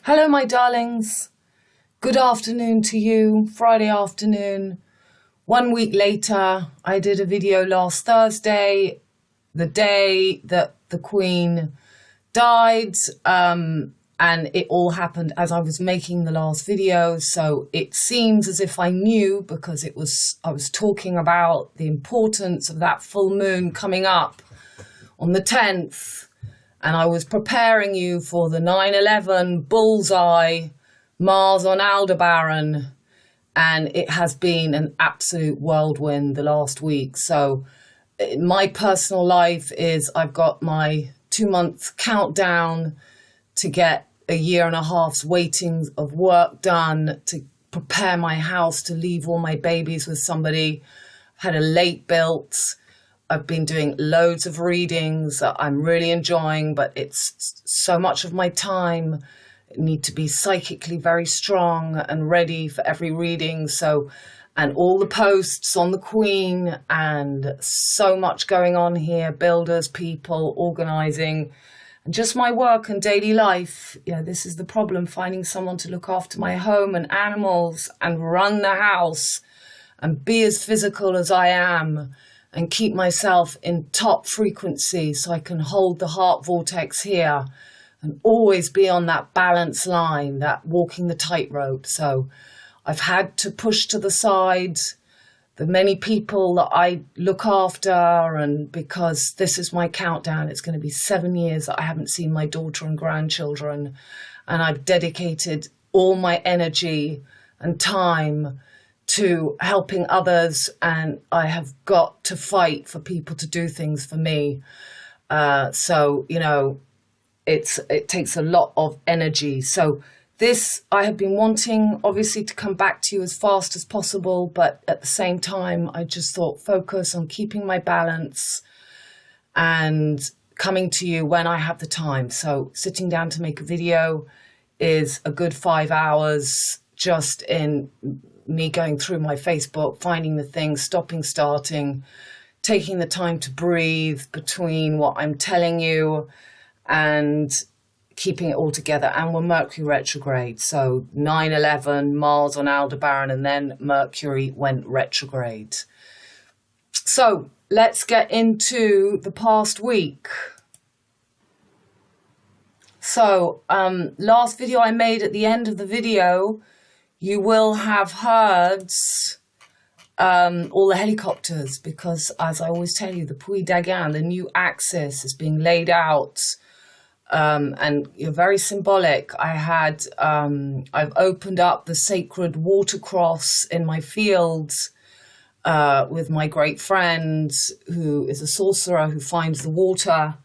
Hello, my darlings. Good afternoon to you. Friday afternoon. 1 week later, I did a video last Thursday, the day that the Queen died, and it all happened as I was making the last video. So it seems as if I knew, because I was talking about the importance of that full moon coming up on the 10th. And I was preparing you for the 9/11 bullseye, Mars on Aldebaran, and it has been an absolute whirlwind the last week. So my personal life is I've got my 2-month countdown to get a year and a half's waiting of work done to prepare my house to leave all my babies with somebody. I've had a late built. I've been doing loads of readings that I'm really enjoying, but it's so much of my time. I need to be psychically very strong and ready for every reading. So, and all the posts on the Queen and so much going on here, builders, people, organizing, and just my work and daily life. You know, this is the problem, finding someone to look after my home and animals and run the house and be as physical as I am, and keep myself in top frequency so I can hold the heart vortex here and always be on that balance line, that walking the tightrope. So I've had to push to the side the many people that I look after, and because this is my countdown, it's going to be 7 years that I haven't seen my daughter and grandchildren, and I've dedicated all my energy and time to helping others, and I have got to fight for people to do things for me. So, you know, it takes a lot of energy. So this, I have been wanting, obviously, to come back to you as fast as possible, but at the same time, I just thought focus on keeping my balance and coming to you when I have the time. So sitting down to make a video is a good 5 hours just in me going through my Facebook, finding the things, stopping, starting, taking the time to breathe between what I'm telling you and keeping it all together. And we're Mercury retrograde. So 9/11, Mars on Aldebaran, and then Mercury went retrograde. So let's get into the past week. So last video I made, at the end of the video, you will have heard all the helicopters, because, as I always tell you, the Puy d'Agan, the new axis, is being laid out, and you're very symbolic. I've opened up the sacred water cross in my fields with my great friend, who is a sorcerer who finds the water,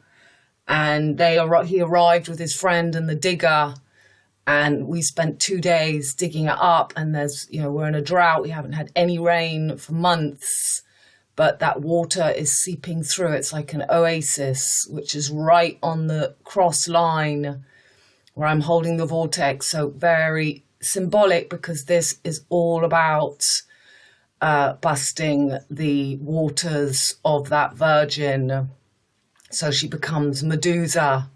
and he arrived with his friend and the digger. And we spent 2 days digging it up, and we're in a drought. We haven't had any rain for months, but that water is seeping through. It's like an oasis, which is right on the cross line where I'm holding the vortex. So very symbolic, because this is all about busting the waters of that virgin. So she becomes Medusa.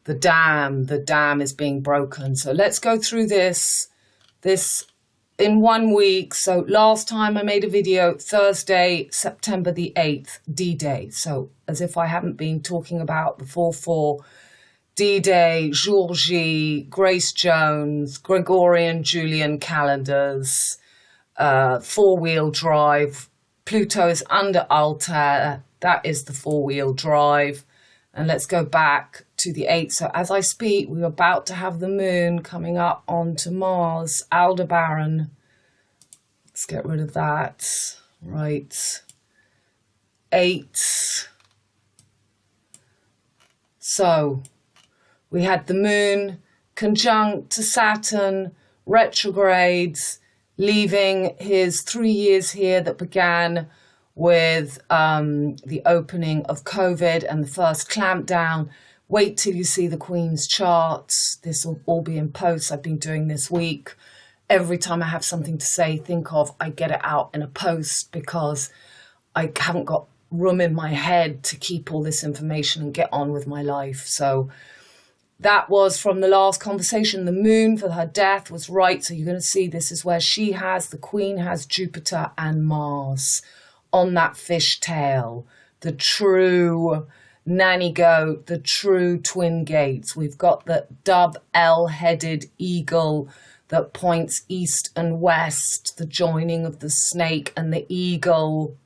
The dam is being broken. So let's go through this in 1 week. So last time I made a video, Thursday, September the 8th, D-Day. So as if I haven't been talking about the 4/4, D-Day, Jour J, Grace Jones, Gregorian Julian calendars, 4-wheel drive. Pluto is under Altair. That is the 4-wheel drive. And let's go back to the 8th. So as I speak, we're about to have the moon coming up onto Mars, Aldebaran. Let's get rid of that. Right. 8. So we had the moon conjunct to Saturn, retrogrades, leaving his 3 years here that began with the opening of COVID and the first clampdown. Wait till you see the Queen's charts. This will all be in posts I've been doing this week. Every time I have something to say, I get it out in a post, because I haven't got room in my head to keep all this information and get on with my life. So that was from the last conversation. The moon for her death was right. So you're going to see this is where the queen has Jupiter and Mars on that fish tail, the true nanny goat, the true twin gates. We've got the dove L-headed eagle that points east and west, the joining of the snake and the eagle,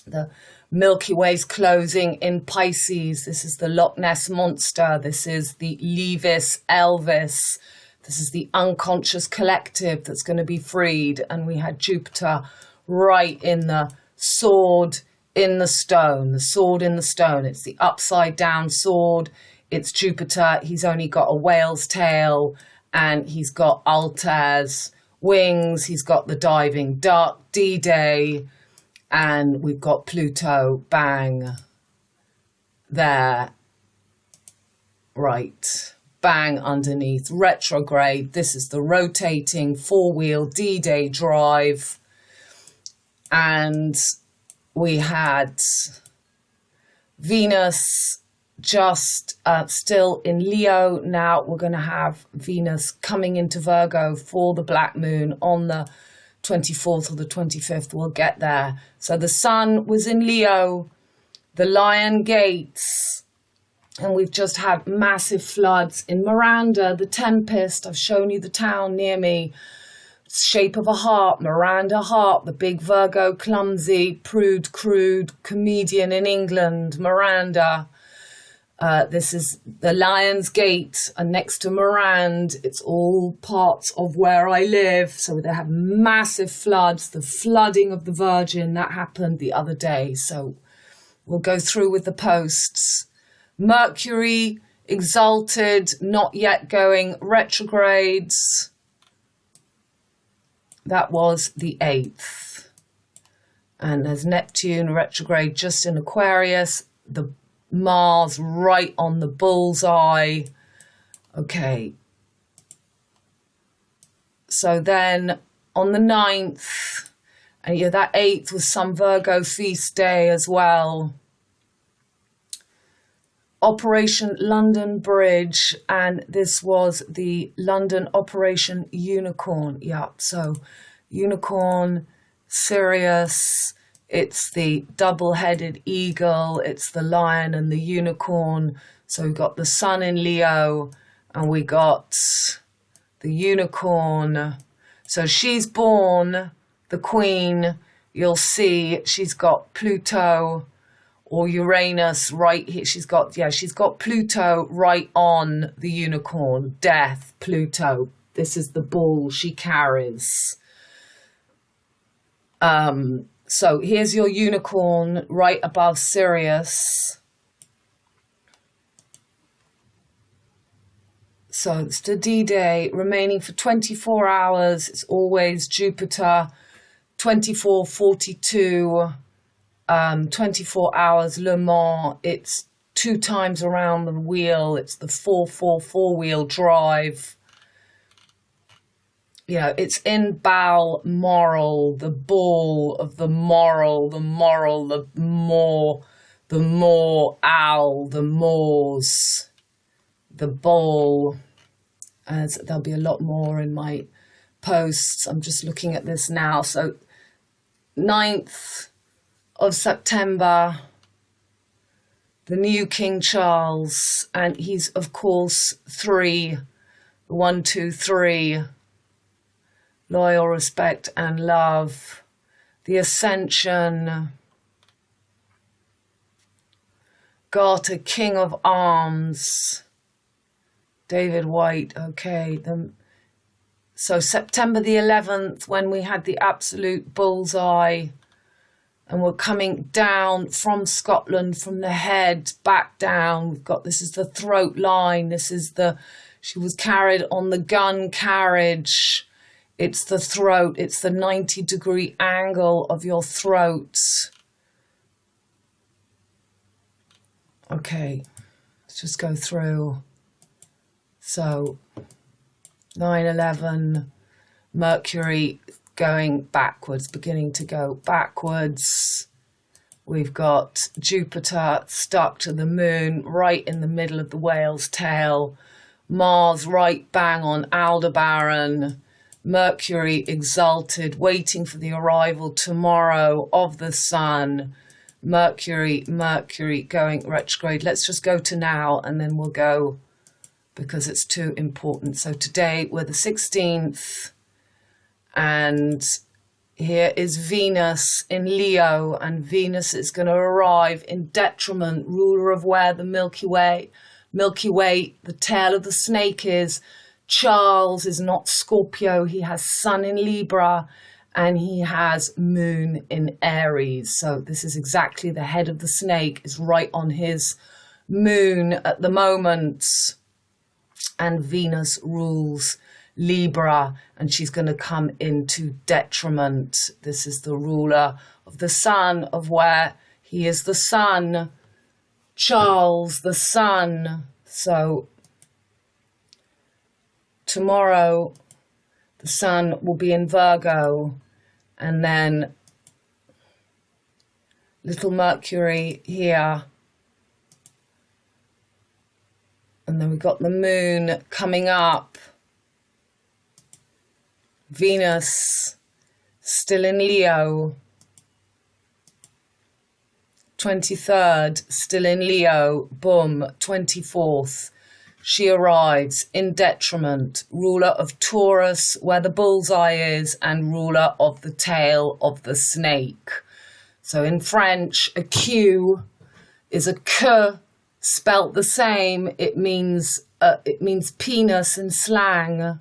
the Milky Way's closing in Pisces. This is the Loch Ness Monster. This is the Levis Elvis. This is the unconscious collective that's going to be freed. And we had Jupiter right in the sword in the stone, the sword in the stone. It's the upside down sword. It's Jupiter. He's only got a whale's tail and he's got Altair's wings. He's got the diving duck, D-Day. And we've got Pluto, bang, there, right, bang underneath, retrograde. This is the rotating four-wheel D-Day drive. And we had Venus just still in Leo. Now we're going to have Venus coming into Virgo for the black moon on the 24th or the 25th. We'll get there. So the sun was in Leo, the lion gates, and we've just had massive floods in Miranda, the Tempest. I've shown you the town near me. Shape of a heart, Miranda Hart, the big Virgo, clumsy, prude, crude comedian in England, Miranda. This is the Lion's Gate, and next to Miranda, it's all parts of where I live. So they have massive floods, the flooding of the Virgin, that happened the other day. So we'll go through with the posts. Mercury, exalted, not yet going retrogrades. That was the 8th. And there's Neptune retrograde just in Aquarius. The Mars right on the bullseye. Okay. So then on the 9th, and yeah, that 8th was some Virgo feast day as well. Operation London Bridge, and this was the London Operation Unicorn. Yeah, so Unicorn, Sirius, it's the double-headed eagle, it's the lion and the unicorn. So we've got the sun in Leo, and we got the unicorn. So she's born, the queen, you'll see she's got Pluto or Uranus right here. She's got Pluto right on the unicorn. Death, Pluto. This is the bull she carries. So here's your unicorn right above Sirius. So it's the D-Day remaining for 24 hours. It's always Jupiter, 2442. 24 hours Le Mans. It's 2 times around the wheel. It's the 4-4-4-wheel drive. You know, it's in Balmoral, the bull of the moral, the more owl, the moors, the bull. As there'll be a lot more in my posts. I'm just looking at this now. So 9th of September, the new King Charles, and he's of course 3, 1, 2, 3, loyal, respect and love, the Ascension, Garter, King of Arms, David White. Okay, so September the 11th, when we had the absolute bullseye. And we're coming down from Scotland, from the head back down. We've got, this is the throat line. This is she was carried on the gun carriage. It's the throat. It's the 90-degree angle of your throat. Okay, let's just go through. So 9/11, Mercury going backwards, beginning to go backwards. We've got Jupiter stuck to the moon right in the middle of the whale's tail. Mars right bang on Aldebaran. Mercury exalted, waiting for the arrival tomorrow of the sun. Mercury going retrograde. Let's just go to now and then we'll go because it's too important. So today we're the 16th and here is Venus in Leo, and Venus is going to arrive in detriment, ruler of where the Milky Way, the tail of the snake is. Charles is not Scorpio, he has Sun in Libra and he has Moon in Aries. So this is exactly the head of the snake is right on his Moon at the moment. And Venus rules Libra and she's going to come into detriment. This is the ruler of the Sun, of where he is the Sun. Charles, the Sun. So tomorrow the Sun will be in Virgo, and then little Mercury here, and then we've got the Moon coming up. Venus still in Leo, 23rd still in Leo, boom, 24th. She arrives in detriment, ruler of Taurus, where the bullseye is, and ruler of the tail of the snake. So in French, a Q is a Q, spelt the same. It means penis in slang,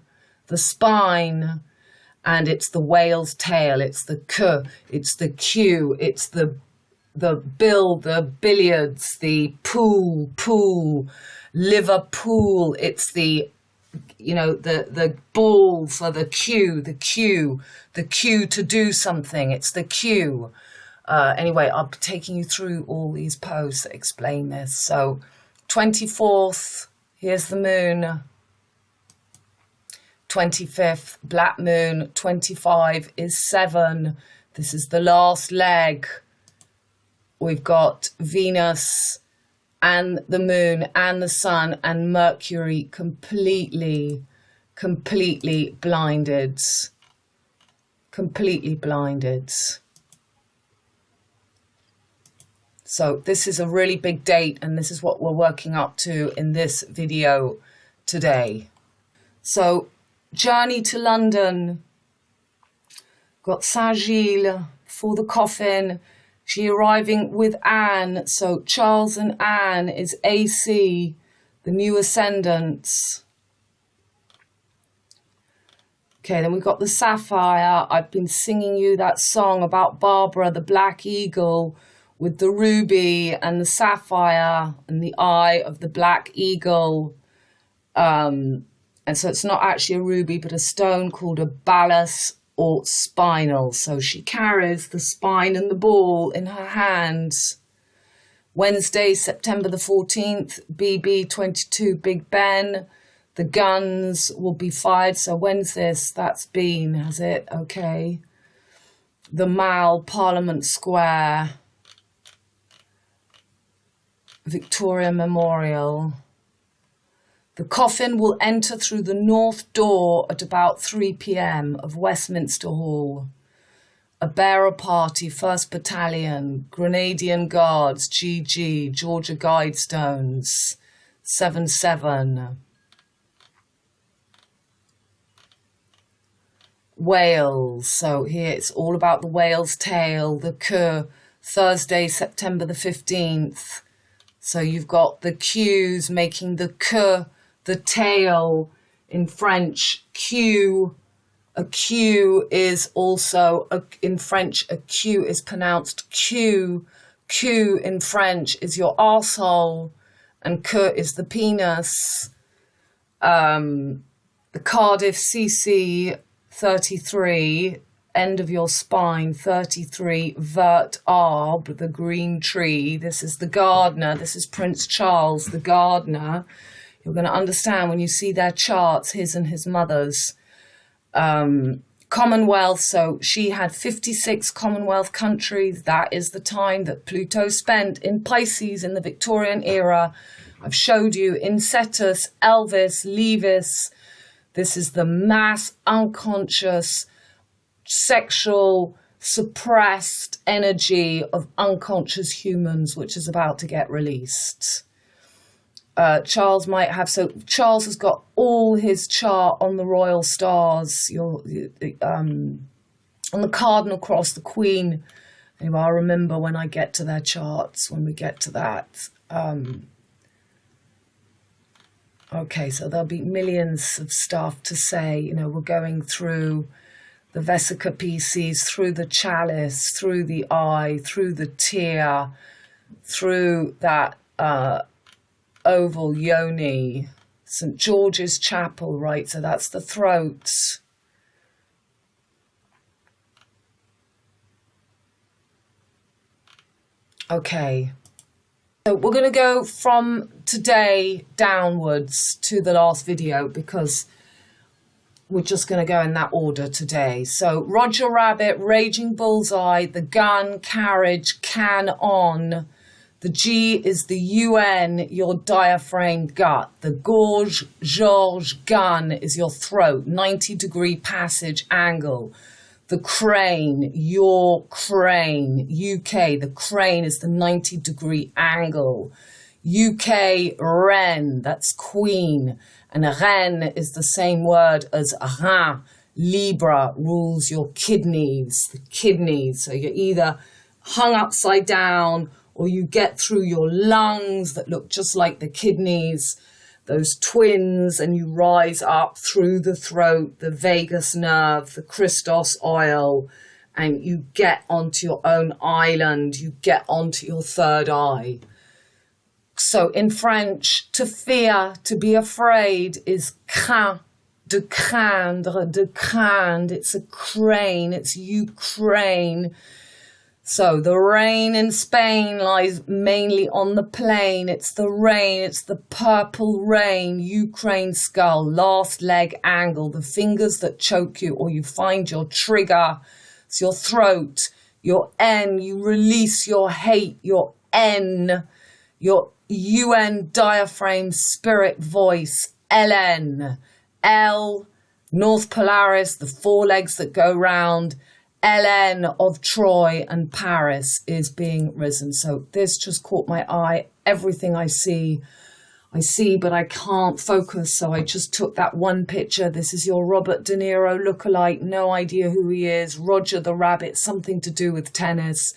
the spine, and it's the whale's tail. It's the Q, it's the Q, it's the bill, the billiards, the pool. Liverpool, it's the ball for the cue to do something. It's the cue. Anyway, I'm taking you through all these posts that explain this. So 24th, here's the Moon. 25th, black Moon. 25 is 7. This is the last leg. We've got Venus and the Moon and the Sun and Mercury completely blinded. Completely blinded. So this is a really big date, and this is what we're working up to in this video today. So, journey to London. Got Saint-Gilles for the coffin. She arriving with Anne, so Charles and Anne is AC, the new Ascendants. Okay, then we've got the Sapphire. I've been singing you that song about Barbara, the Black Eagle, with the ruby and the sapphire and the eye of the Black Eagle. And so it's not actually a ruby, but a stone called a ballast or spinal. So she carries the spine and the ball in her hands. Wednesday, September the 14th, BB22 Big Ben. The guns will be fired. So when's this? That's been, has it? Okay. The Mall, Parliament Square. Victoria Memorial. The coffin will enter through the north door at about 3 p.m. of Westminster Hall. A bearer party, 1st Battalion, Grenadian Guards, GG, Georgia Guidestones, 7-7. Wales, so here it's all about the whale's tail, the Q, Thursday, September the 15th. So you've got the Q's making the Q, the tail in French, Q. A Q is also, in French, a Q is pronounced Q. Q in French is your arsehole, and Q is the penis. The Cardiff CC 33, end of your spine, 33, vert arbre, the green tree. This is the gardener. This is Prince Charles, the gardener. You're going to understand when you see their charts, his and his mother's. Commonwealth, so she had 56 Commonwealth countries. That is the time that Pluto spent in Pisces in the Victorian era I've showed you Incetus, Elvis, Levis. This is the mass unconscious, sexual, suppressed energy of unconscious humans, which is about to get released. Charles might have, so Charles has got all his chart on the royal stars, on the cardinal cross, the Queen. Anyway, I'll remember when I get to their charts, when we get to that. Okay, so there'll be millions of stuff to say. You know, we're going through the Vesica Pisces, through the chalice, through the eye, through the tear, through that oval yoni, St. George's Chapel, right? So that's the throat. Okay. So we're going to go from today downwards to the last video because we're just going to go in that order today. So Roger Rabbit, Raging Bullseye, the gun, carriage, can on. The G is the UN, your diaphragm, gut. The gorge, George, gun is your throat, 90-degree passage angle. The crane, your crane, UK. The crane is the 90-degree angle. UK, reine, that's queen. And reine is the same word as rein. Libra rules your kidneys, the kidneys. So you're either hung upside down or you get through your lungs that look just like the kidneys, those twins, and you rise up through the throat, the vagus nerve, the Christos oil, and you get onto your own island, you get onto your third eye. So in French, to fear, to be afraid is craint, de craindre, it's a crane, it's Ukraine. So the rain in Spain lies mainly on the plain. It's the rain, it's the purple rain, Ukraine skull, last leg angle, the fingers that choke you or you find your trigger. It's your throat, your N, you release your hate, your N, your UN diaphragm spirit voice, LN, L, North Polaris, the four legs that go round, LN of Troy and Paris is being risen. So this just caught my eye. Everything I see, but I can't focus. So I just took that one picture. This is your Robert De Niro lookalike. No idea who he is. Roger the Rabbit, something to do with tennis.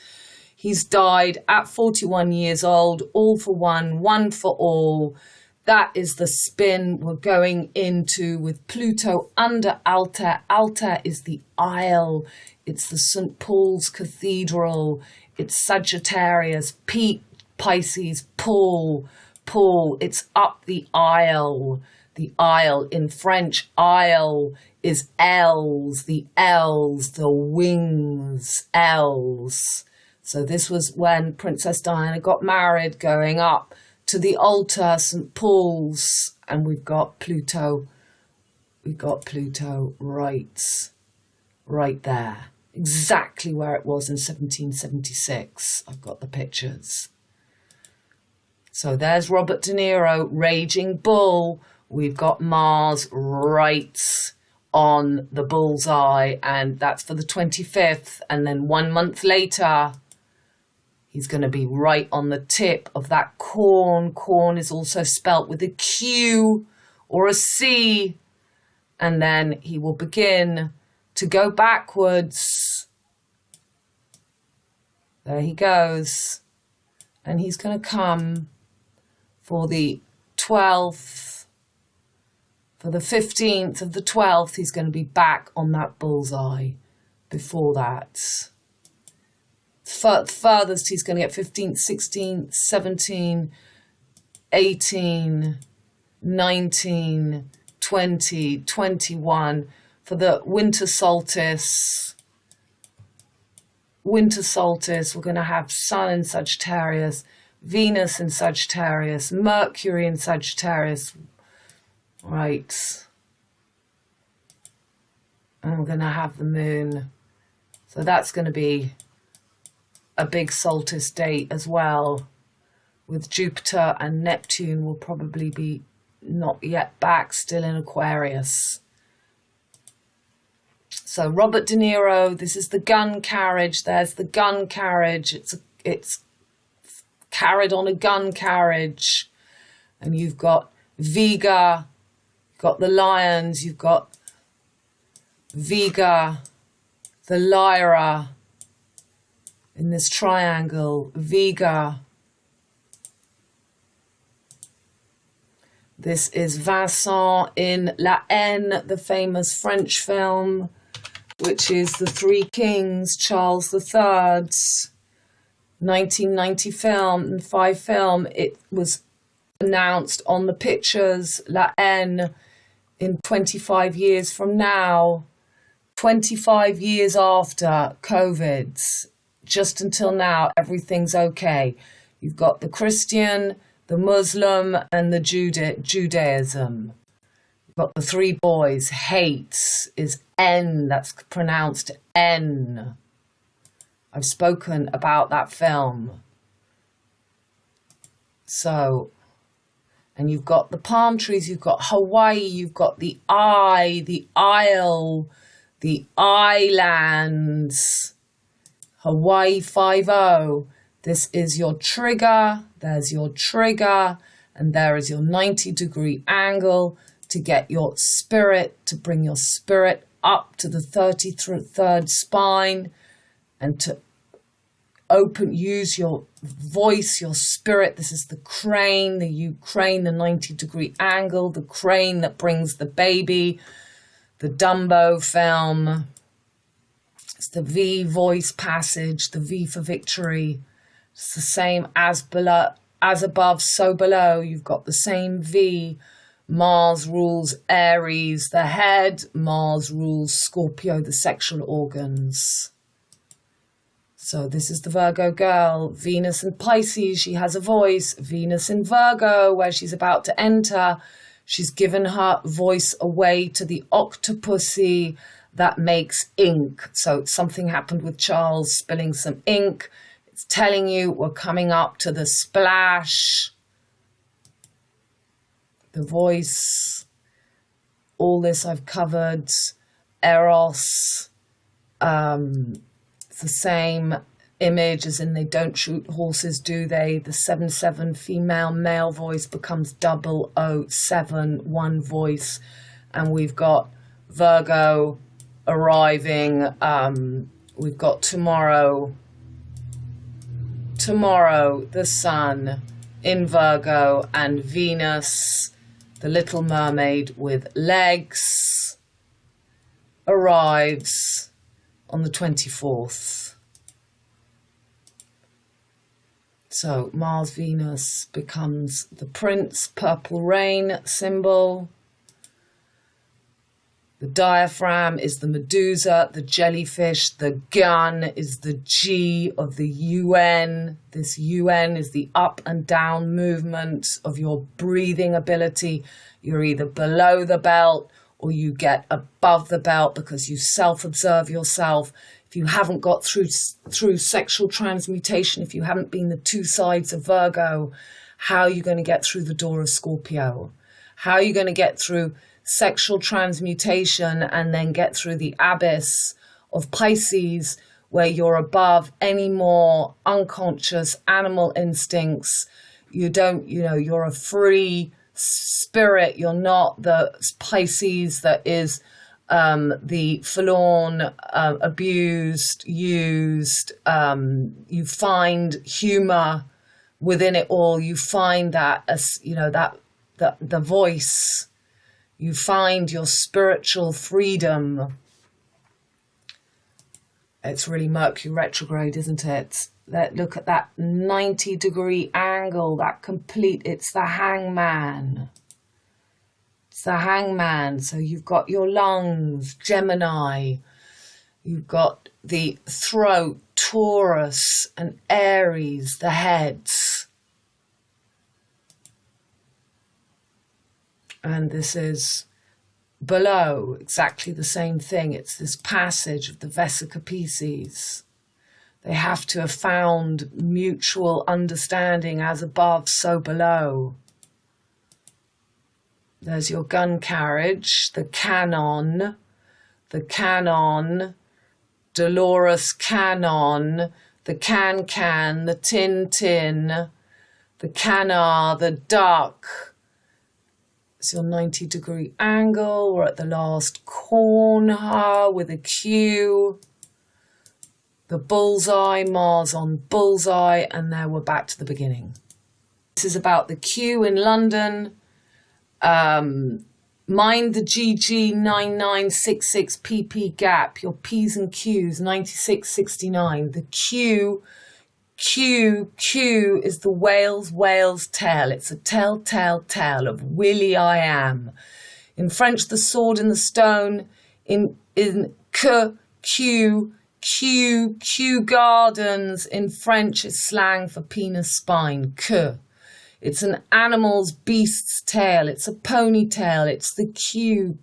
He's died at 41 years old. All for one, one for all. That is the spin we're going into with Pluto under Alta. Alta is the Isle. It's the St. Paul's Cathedral. It's Sagittarius, Pisces, Paul. It's up the Isle. The Isle in French, Isle is L's. The L's, the wings, L's. So this was when Princess Diana got married, going up to the altar, St. Paul's, and we've got Pluto. We've got Pluto right there. Exactly where it was in 1776. I've got the pictures. So there's Robert De Niro, Raging Bull. We've got Mars right on the bullseye, and that's for the 25th. And then 1 month later, he's going to be right on the tip of that corn. Corn is also spelt with a Q or a C. And then he will begin to go backwards. There he goes. And he's going to come for the 12th, for the 15th of the 12th. He's going to be back on that bullseye before that. Furthest he's going to get 15, 16, 17, 18, 19, 20, 21 for the winter solstice. Winter solstice, we're going to have Sun in Sagittarius, Venus in Sagittarius, Mercury in Sagittarius. Right. And we're going to have the moon. So that's going to be a big solstice date as well. with Jupiter and Neptune will probably be not yet back, still in Aquarius. So Robert De Niro, this is the gun carriage. There's the gun carriage. It's carried on a gun carriage. And you've got Vega, you've got the lions, you've got Vega, the Lyra in this triangle, Vega. This is Vincent in La Haine, the famous French film, which is the Three Kings, Charles III's 1995 film. It was announced on the pictures, La Haine, in 25 years from now, 25 years after COVID, just until now, everything's okay. You've got the Christian, the Muslim, and the Judaism. You've got the three boys. Hate is N, that's pronounced N. I've spoken about that film. So, and you've got the palm trees, you've got Hawaii, you've got the the isle, the islands. Hawaii 5-0. This is your trigger, there's your trigger, and there is your 90-degree angle to get your spirit, to bring your spirit up to the 33rd spine, and to use your voice, your spirit. This is the crane, the Ukraine, the 90-degree angle, the crane that brings the baby, the Dumbo film. It's the V voice passage, the V for victory. It's the same as below, as above, so below. You've got the same V. Mars rules Aries, the head. Mars rules Scorpio, the sexual organs. So this is the Virgo girl. Venus in Pisces, she has a voice. Venus in Virgo, where she's about to enter. She's given her voice away to the octopussy that makes ink. So something happened with Charles spilling some ink. It's telling you we're coming up to the splash. The voice. All this I've covered. Eros. It's the same image as in they don't shoot horses, do they? The 7-7 female male voice becomes 007, one voice. And we've got Virgo arriving. We've got tomorrow, the sun in Virgo, and Venus, the Little Mermaid with legs, arrives on the 24th. So Mars Venus becomes the Prince, purple rain symbol. The diaphragm is the Medusa, the jellyfish. The gun is the G of the UN. This UN is the up and down movement of your breathing ability. You're either below the belt or you get above the belt because you self-observe yourself. If you haven't got through sexual transmutation, if you haven't been the two sides of Virgo, how are you going to get through the door of Scorpio? How are you going to get through sexual transmutation and then get through the abyss of Pisces, where you're above any more unconscious animal instincts? You don't, you're a free spirit. You're not the Pisces that is the forlorn, abused, used. You find humor within it all. You find that as the voice. You find your spiritual freedom. It's really Mercury retrograde, isn't it? Look at that 90-degree angle, it's the hangman. It's the hangman. So you've got your lungs, Gemini. You've got the throat, Taurus, and Aries, the heads. And this is below exactly the same thing. It's this passage of the Vesica Pisces. They have to have found mutual understanding, as above, so below. There's your gun carriage, the cannon, Dolores Cannon, the can, the tin, the canard, the duck. It's your 90-degree angle. We're at the last corner with a Q. The bullseye, Mars on bullseye, and now we're back to the beginning. This is about the Q in London. Mind the GG 9966 PP gap, your P's and Q's 9669. The Q is the whale's tail. It's a telltale tale of Willie I am. In French, the sword and the stone. In Q gardens. In French, is slang for penis spine. Que. It's an animal's beast's tail. It's a ponytail. It's the Q.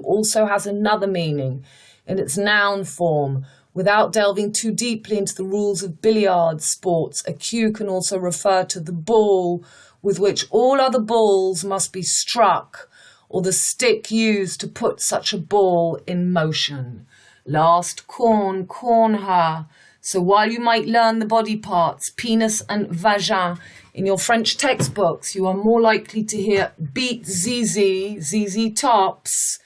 Also has another meaning in its noun form. Without delving too deeply into the rules of billiard sports, a cue can also refer to the ball with which all other balls must be struck, or the stick used to put such a ball in motion. Last corn her. So while you might learn the body parts, penis and vagin, in your French textbooks, you are more likely to hear beat ZZ tops,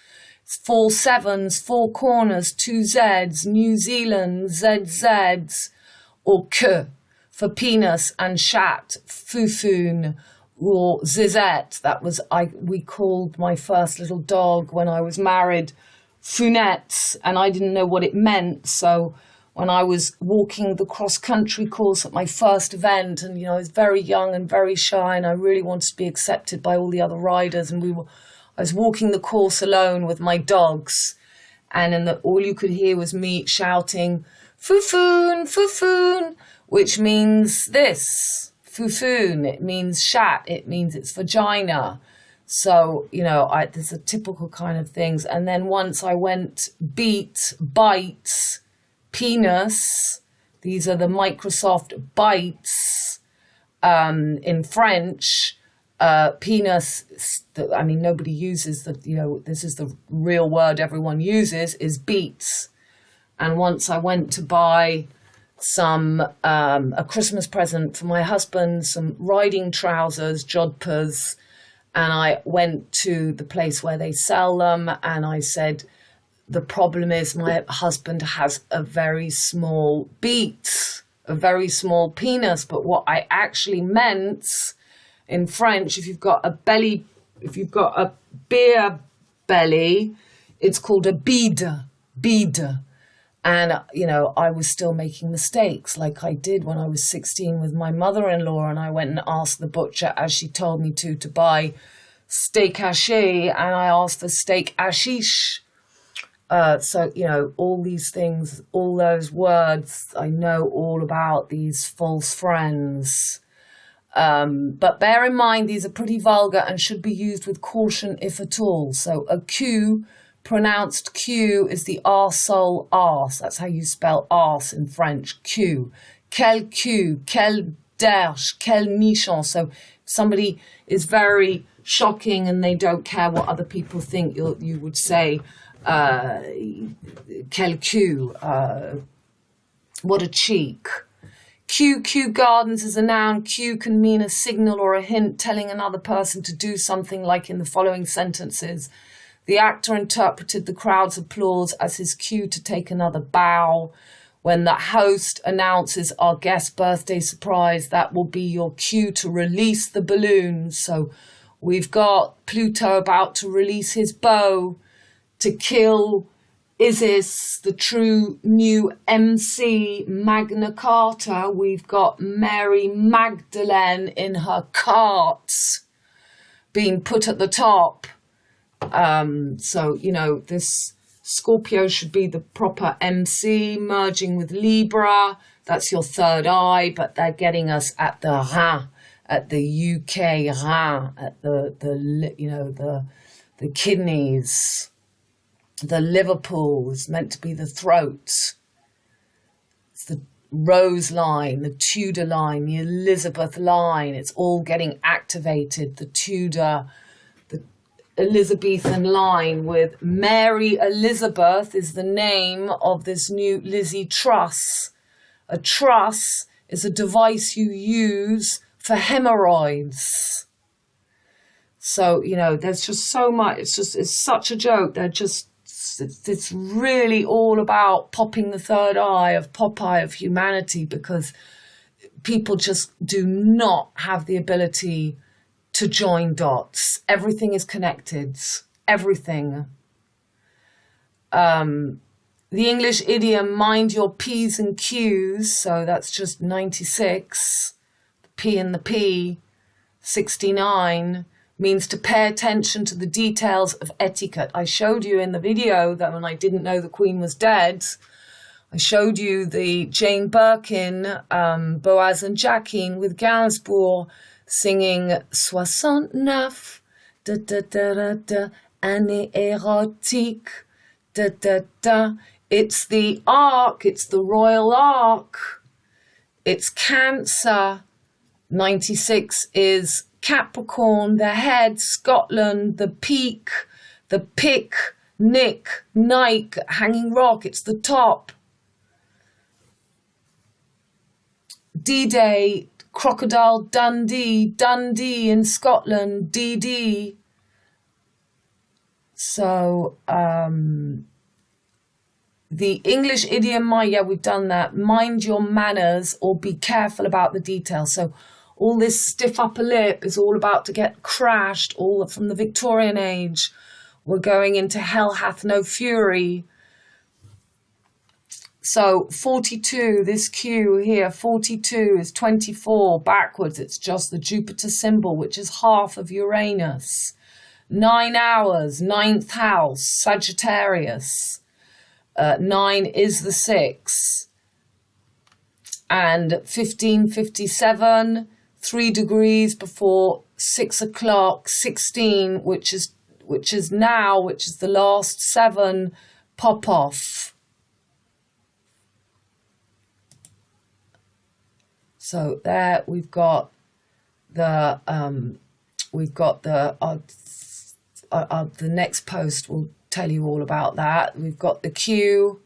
4 sevens, 4 corners, 2 Zs, New Zealand, ZZs, or que for penis and chat, foufoune, or zizette. That was, we called my first little dog when I was married, Founette, and I didn't know what it meant, so when I was walking the cross-country course at my first event, and I was very young and very shy, and I really wanted to be accepted by all the other riders, and I was walking the course alone with my dogs, and all you could hear was me shouting, foufoune, which means this, foufoune. It means shat, it means it's vagina. So, there's a typical kind of things. And then once I went beat, bite, penis, these are the Microsoft bites in French. Penis, nobody uses this is the real word everyone uses, is beats. And once I went to buy a Christmas present for my husband, some riding trousers, jodhpurs, and I went to the place where they sell them, and I said, the problem is my husband has a very small beat, a very small penis. But what I actually meant in French, if you've got a beer belly, it's called a bide. And, I was still making mistakes like I did when I was 16 with my mother-in-law, and I went and asked the butcher, as she told me to buy steak haché, and I asked for steak hashish. So, all these things, all those words, I know all about these false friends. But bear in mind, these are pretty vulgar and should be used with caution, if at all. So a Q, pronounced Q, is the arsehole arse. That's how you spell arse in French, Q. Quel cul, quel derche, quel nichon. So if somebody is very shocking and they don't care what other people think, you would say, quel cul, what a cheek. Q gardens is a noun. Q can mean a signal or a hint telling another person to do something, like in the following sentences. The actor interpreted the crowd's applause as his cue to take another bow. When the host announces our guest birthday surprise, that will be your cue to release the balloon. So we've got Pluto about to release his bow to kill Isis, the true new MC, Magna Carta. We've got Mary Magdalene in her cart being put at the top. So, this Scorpio should be the proper MC, merging with Libra. That's your third eye, but they're getting us at the rein, at the UK rein, at the kidneys. The Liverpool is meant to be the throat. the Rose line, the Tudor line, the Elizabeth line. It's all getting activated. The Tudor, the Elizabethan line with Mary Elizabeth is the name of this new Lizzie truss. A truss is a device you use for hemorrhoids. So, you know, there's just so much. It's such a joke. It's really all about popping the third eye of Popeye of humanity, because people just do not have the ability to join dots. Everything is connected. Everything. The English idiom, mind your P's and Q's, so that's just 96. The P and the P, 69. Means to pay attention to the details of etiquette. I showed you in the video that when I didn't know the Queen was dead, I showed you the Jane Birkin, Boaz and Jacqueline with Gainsbourg singing 69, da da da da da, année érotique, da da da. It's the Ark, it's the Royal Ark, it's Cancer. 96 is Capricorn, the head, Scotland, the peak, the pick, Nick, Nike, hanging rock, it's the top. D-Day, Crocodile Dundee, Dundee in Scotland, DD. So, the English idiom, yeah, we've done that. Mind your manners or be careful about the details. So, all this stiff upper lip is all about to get crashed, all from the Victorian age. We're going into hell hath no fury. So 42, this Q here, 42 is 24 backwards. It's just the Jupiter symbol, which is half of Uranus. 9 hours, 9th house, Sagittarius. 9 is the 6. And 1557, 3 degrees before 6 o'clock, 16, which is the last 7 pop off. So there we've got the the next post will tell you all about that. We've got the Q,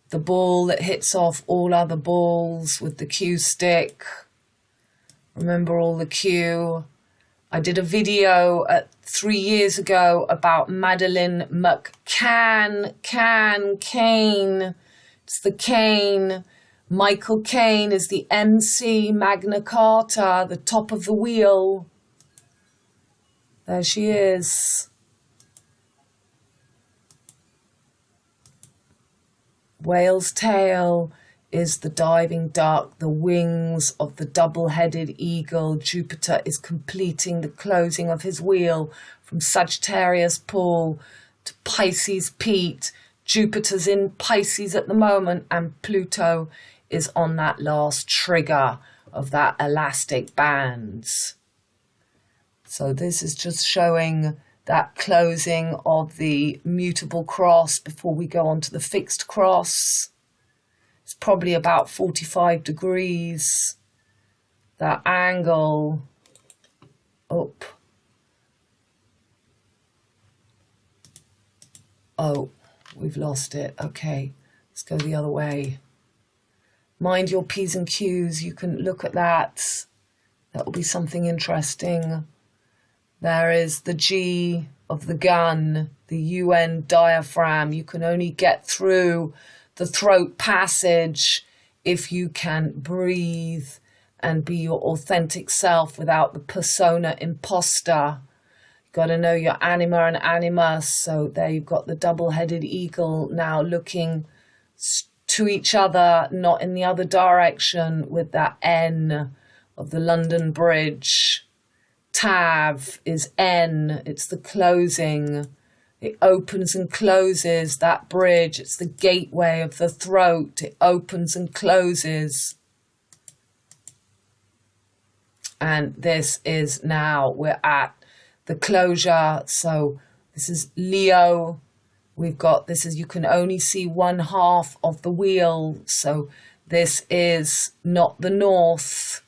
the ball that hits off all other balls with the Q stick. Remember all the Q. I did a video 3 years ago about Madeleine McCann, Kane. It's the Kane. Michael Caine is the MC, Magna Carta, the top of the wheel. There she is. Whale's tail is the diving duck, the wings of the double-headed eagle. Jupiter is completing the closing of his wheel from Sagittarius Pool to Pisces Pete. Jupiter's in Pisces at the moment, and Pluto is on that last trigger of that elastic band. So this is just showing that closing of the mutable cross before we go on to the fixed cross. It's probably about 45 degrees. That angle up. Oh, we've lost it. Okay, let's go the other way. Mind your P's and Q's. You can look at that. That will be something interesting. There is the G of the gun, the UN diaphragm. You can only get through the throat passage if you can breathe and be your authentic self without the persona imposter. You've got to know your anima and animus. So there you've got the double-headed eagle now looking to each other, not in the other direction, with that N of the London Bridge. Tav is N, it's the closing. It opens and closes that bridge. It's the gateway of the throat. It opens and closes. And this is now, we're at the closure. So this is Leo. We've got, this is, you can only see one half of the wheel. So this is not the north.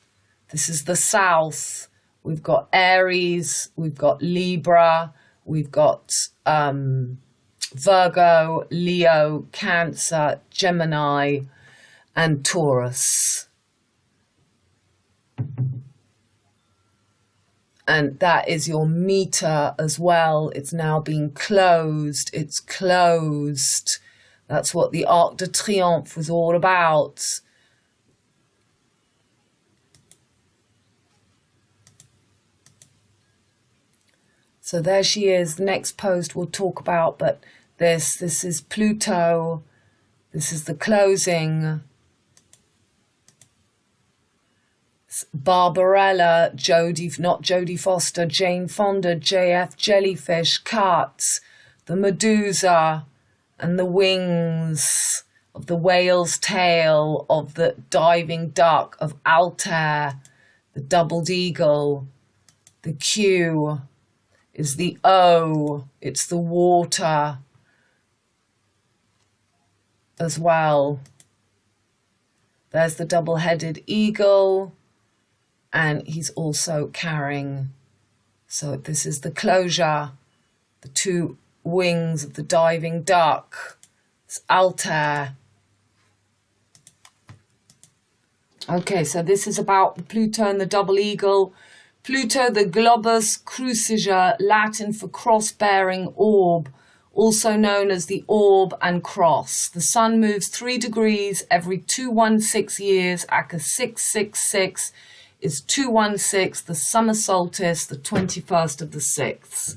This is the south. We've got Aries. We've got Libra. We've got Virgo, Leo, Cancer, Gemini, and Taurus. And that is your meter as well. It's now being closed. It's closed. That's what the Arc de Triomphe was all about. So there she is. The next post we'll talk about, but this is Pluto. This is the closing. Barbarella, not Jodie Foster, Jane Fonda, JF Jellyfish, Cut, the Medusa, and the wings of the whale's tail, of the diving duck, of Altair, the doubled eagle. The Q is the O, it's the water as well. There's the double-headed eagle. And he's also carrying, so this is the closure, the two wings of the diving duck. It's Altair. Okay, so this is about Pluto and the double eagle. Pluto, the globus cruciger, Latin for cross-bearing orb, also known as the orb and cross. The sun moves 3 degrees every 216 years, aka 666. Is 216, the summer solstice, the 21st of the 6th.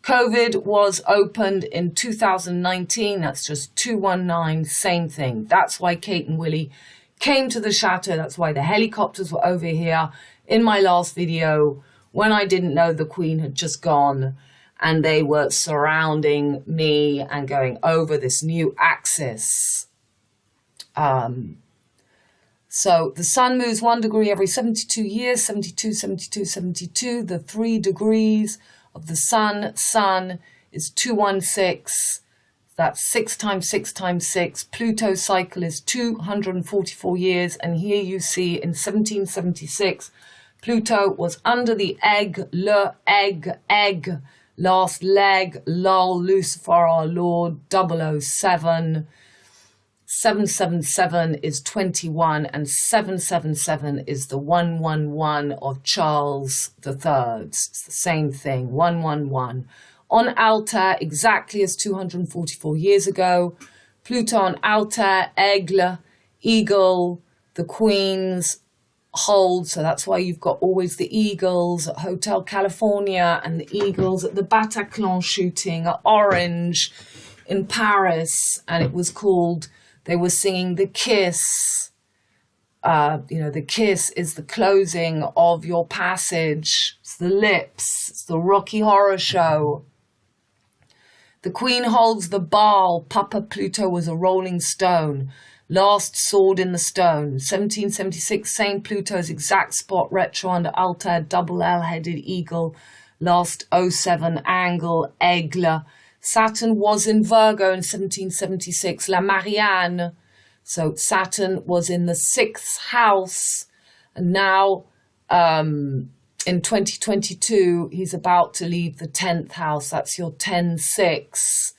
COVID was opened in 2019. That's just 219, same thing. That's why Kate and Willie came to the chateau. That's why the helicopters were over here in my last video when I didn't know the Queen had just gone, and they were surrounding me and going over this new axis. So the sun moves 1 degree every 72 years, 72, 72, 72. The 3 degrees of the sun is 216. That's 6 times 6 times 6. Pluto's cycle is 244 years. And here you see in 1776, Pluto was under the egg, last leg, lull, Lucifer, our Lord, 007. 777 is 21, and 777 is the 111 of Charles III. It's the same thing, 111. On Altair, exactly as 244 years ago. Pluto on Altair, Aigle, Eagle, the Queen's hold. So that's why you've got always the eagles at Hotel California and the eagles at the Bataclan shooting at Orange in Paris. And it was called... They were singing The Kiss. The kiss is the closing of your passage. It's the lips. It's the Rocky Horror Show. The Queen holds the ball. Papa Pluto was a rolling stone. Last sword in the stone. 1776, same Pluto's exact spot. Retro under Altair, double L-headed eagle. Last 07 angle, Aigle. Saturn was in Virgo in 1776, La Marianne. So Saturn was in the 6th house. And now in 2022, he's about to leave the 10th house. That's your 10-6.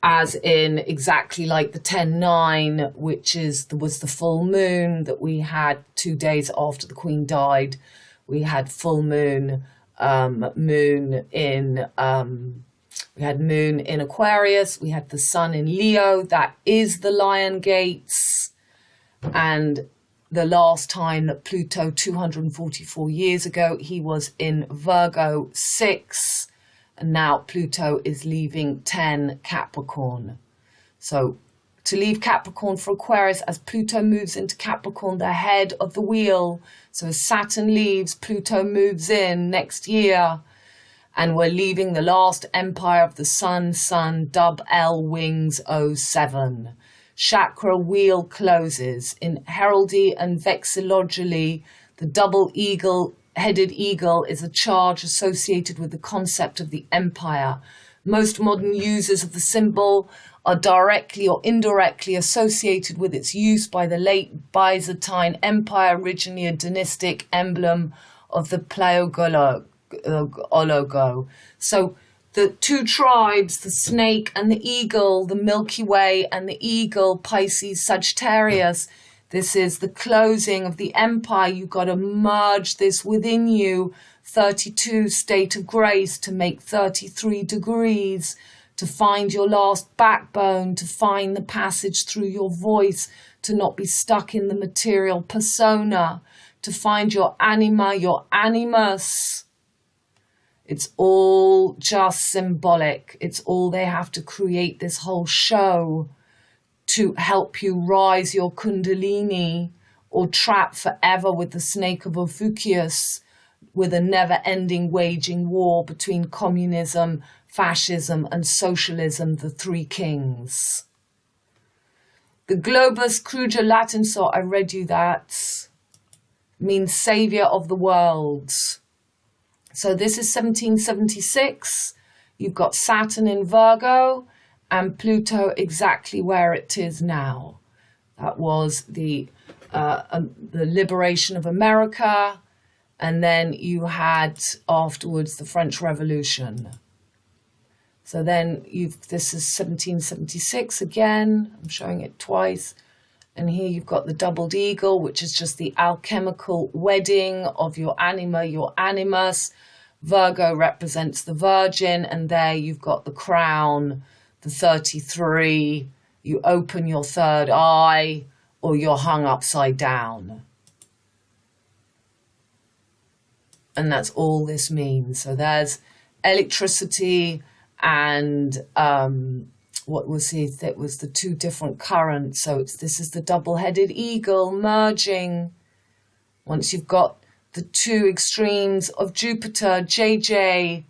As in exactly like the 10-9, which was the full moon that we had 2 days after the Queen died. We had full moon. Moon in Aquarius. We had the sun in Leo. That is the Lion Gates. And the last time that Pluto, 244 years ago, he was in Virgo 6. And now Pluto is leaving 10 Capricorn. So to leave Capricorn for Aquarius, as Pluto moves into Capricorn, the head of the wheel. So as Saturn leaves, Pluto moves in next year. And we're leaving the last empire of the sun, dub L wings 07. Chakra wheel closes. In heraldry and vexillology, the double headed eagle is a charge associated with the concept of the empire. Most modern users of the symbol are directly or indirectly associated with its use by the late Byzantine Empire, originally a dynastic emblem of the Pleiogologo. So the two tribes, the snake and the eagle, the Milky Way and the eagle, Pisces, Sagittarius, this is the closing of the empire. You've got to merge this within you, 32 state of grace to make 33 degrees, to find your last backbone, to find the passage through your voice, to not be stuck in the material persona, to find your anima, your animus. It's all just symbolic. It's all they have to create this whole show to help you rise your kundalini or trap forever with the snake of Ophiuchus, with a never-ending waging war between communism, fascism and socialism, the three kings. The globus cruja Latin, so I read you that, means saviour of the world. So this is 1776. You've got Saturn in Virgo and Pluto exactly where it is now. That was the liberation of America. And then you had afterwards the French Revolution. So then this is 1776 again. I'm showing it twice. And here you've got the doubled eagle, which is just the alchemical wedding of your anima, your animus. Virgo represents the virgin, and there you've got the crown, the 33. You open your third eye, or you're hung upside down. And that's all this means. So there's electricity and what was it? It was the two different currents. So this is the double-headed eagle merging. Once you've got the two extremes of Jupiter, JJ,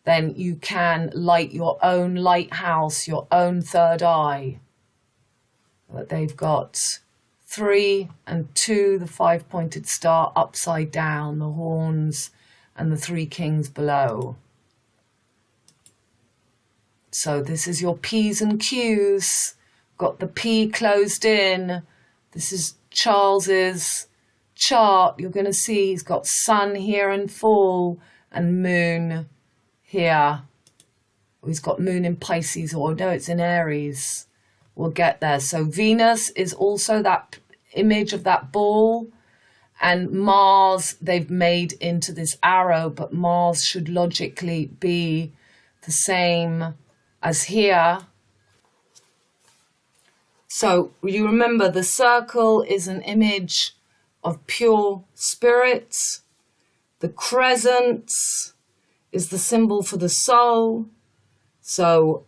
then you can light your own lighthouse, your own third eye. But they've got 3 and 2, the 5-pointed star upside down, the horns, and the 3 kings below. So this is your P's and Q's. Got the P closed in. This is Charles's chart. You're going to see he's got sun here in full and moon here. He's got moon in Pisces, or no, it's in Aries. We'll get there. So Venus is also that image of that ball, and Mars they've made into this arrow, but Mars should logically be the same as here. So you remember the circle is an image of pure spirit. The crescent is the symbol for the soul. So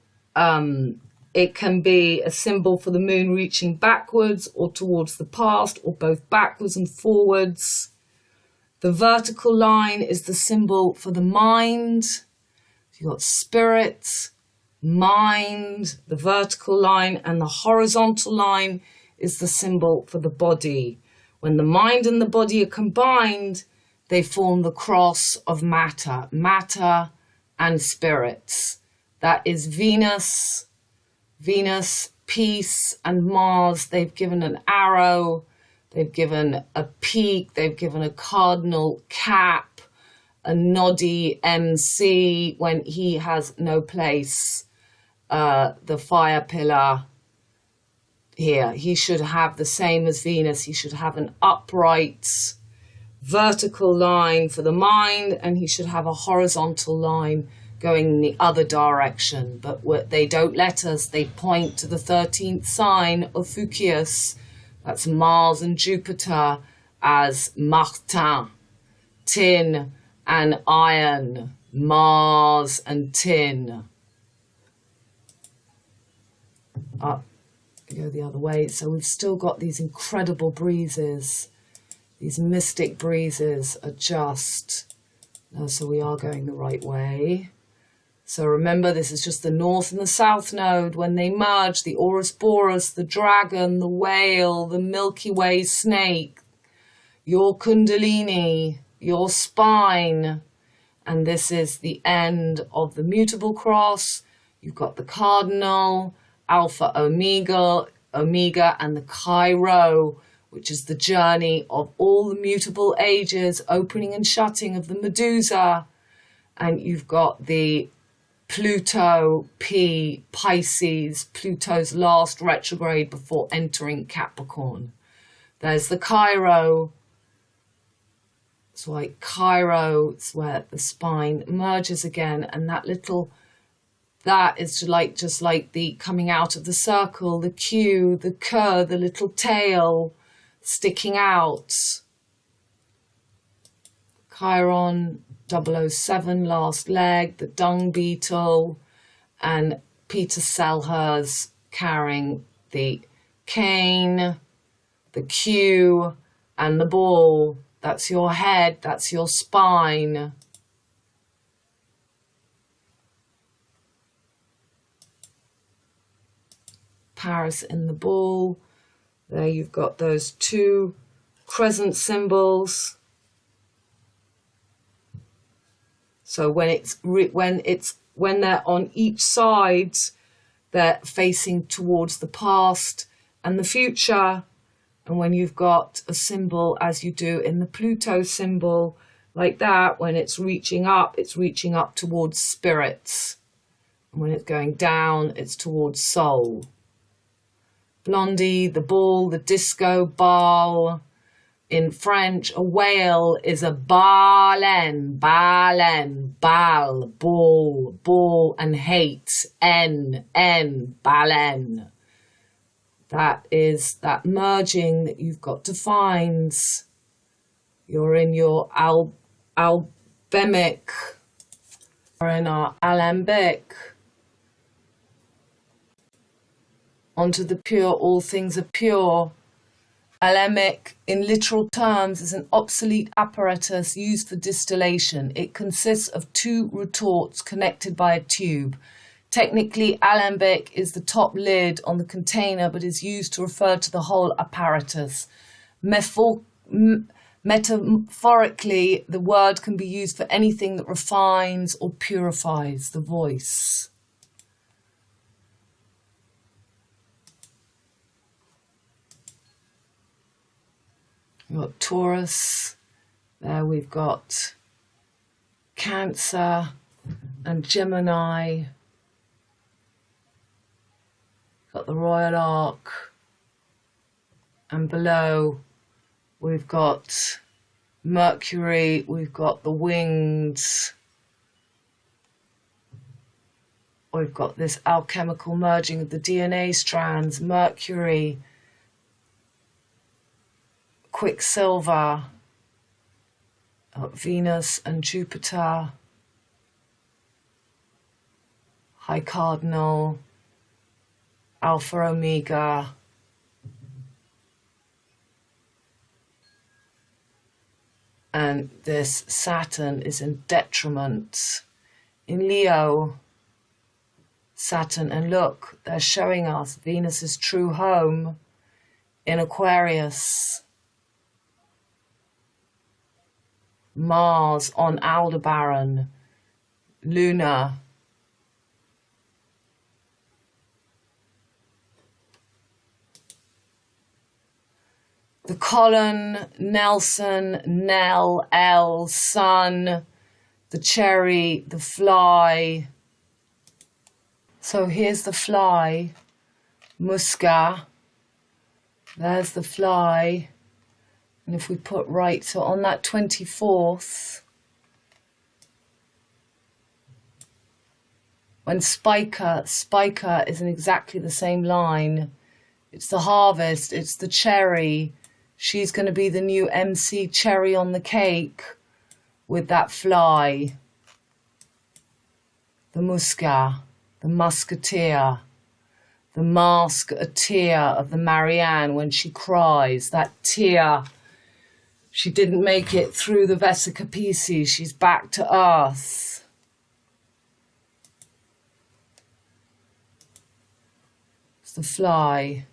it can be a symbol for the moon reaching backwards or towards the past, or both backwards and forwards. The vertical line is the symbol for the mind. You've got spirit, mind, the vertical line, and the horizontal line is the symbol for the body. When the mind and the body are combined, they form the cross of matter, matter and spirits. That is Venus, peace, and Mars. They've given an arrow, they've given a peak, they've given a cardinal cap, a noddy MC when he has no place. The fire pillar here, he should have the same as Venus. He should have an upright vertical line for the mind, and he should have a horizontal line going in the other direction. But what they don't let us, they point to the 13th sign of Ophiuchus, that's Mars and Jupiter, as Martin, tin and iron, Mars and tin. Up, go the other way. So we've still got these incredible breezes. These mystic breezes are just, so we are going the right way. So remember, this is just the north and the south node. When they merge, the Ouroboros, the dragon, the whale, the Milky Way snake, your kundalini, your spine, And this is the end of the mutable cross. You've got the cardinal, alpha, omega, and the Chi-Rho, which is the journey of all the mutable ages, opening and shutting of the Medusa. And you've got the Pluto, P, Pisces, Pluto's last retrograde before entering Capricorn. There's the Chi-Rho. It's like Chi-Rho, it's where the spine merges again, and that is just like the coming out of the circle, the Q, the cur, the little tail sticking out. Chiron, 007, last leg, the dung beetle, and Peter Selhurst carrying the cane, the Q, and the ball. That's your head, that's your spine. Paris in the ball. There you've got those two crescent symbols. So when they're on each side, they're facing towards the past and the future. And when you've got a symbol, as you do in the Pluto symbol, like that, when it's reaching up towards spirits. And when it's going down, it's towards soul. Blondie, the ball, the disco ball. In French, a whale is a baleine, bal, ball, and hate, baleine. That is that merging that you've got to find. You're in your albemic, or in our alembic. Onto the pure, all things are pure. Alemic, in literal terms, is an obsolete apparatus used for distillation. It consists of two retorts connected by a tube. Technically, alembic is the top lid on the container, but is used to refer to the whole apparatus. Metaphorically, the word can be used for anything that refines or purifies the voice. We've got Taurus, there we've got Cancer and Gemini. Got the Royal Arc, and below we've got Mercury, we've got the wings, we've got this alchemical merging of the DNA strands, Mercury, Quicksilver, Venus and Jupiter, High Cardinal, Alpha Omega, and this Saturn is in detriment in Leo. Saturn, and look, they're showing us Venus's true home in Aquarius. Mars on Aldebaran, Luna. The colon, Nelson, Nell, L, Sun, the cherry, the fly. So here's the fly, Musca. There's the fly. And if we put right, so on that 24th, when Spiker is in exactly the same line. It's the harvest, it's the cherry. She's going to be the new MC cherry on the cake with that fly. The Musca, the musketeer, the masketeer of the Marianne when she cries, that tear. She didn't make it through the Vesica Pisces. She's back to earth. It's the fly.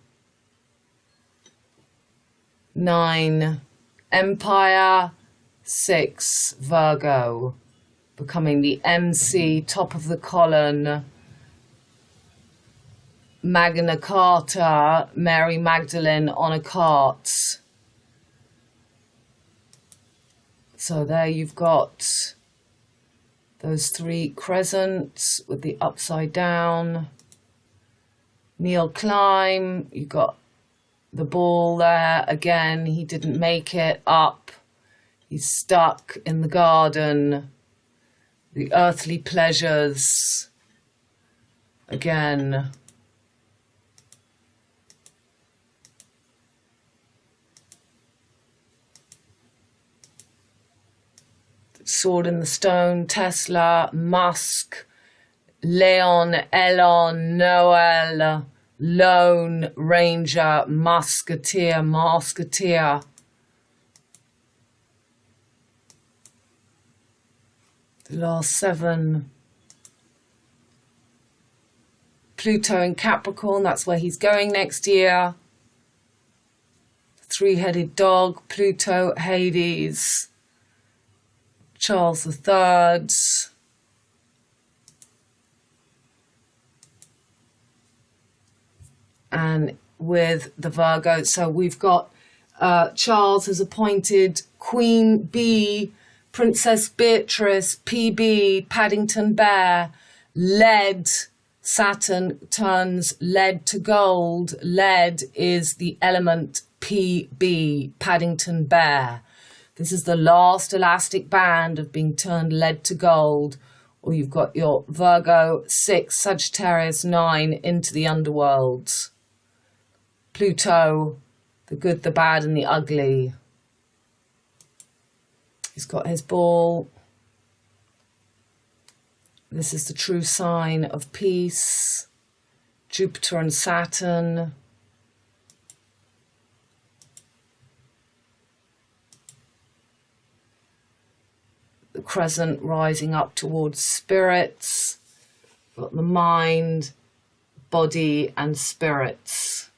9, Empire. 6, Virgo. becoming the MC, top of the column, Magna Carta, Mary Magdalene on a cart. So there you've got those three crescents with the upside down. Neil Climb, you got the ball there. Again, he didn't make it up. He's stuck in the garden. The earthly pleasures. Again. Sword in the Stone, Tesla, Musk, Leon, Elon, Noel, Lone Ranger, Musketeer. The last 7. Pluto in Capricorn, that's where he's going next year. Three-headed dog, Pluto, Hades. Charles III. And with the Virgo, so we've got Charles has appointed Queen Bee, Princess Beatrice, PB, Paddington Bear, lead. Saturn turns lead to gold. Lead is the element PB, Paddington Bear. This is the last elastic band of being turned lead to gold. Or you've got your Virgo 6, Sagittarius 9 into the underworld. Pluto, the good, the bad and the ugly. He's got his ball. This is the true sign of peace. Jupiter and Saturn. The crescent rising up towards spirits. Got the mind, body and spirits.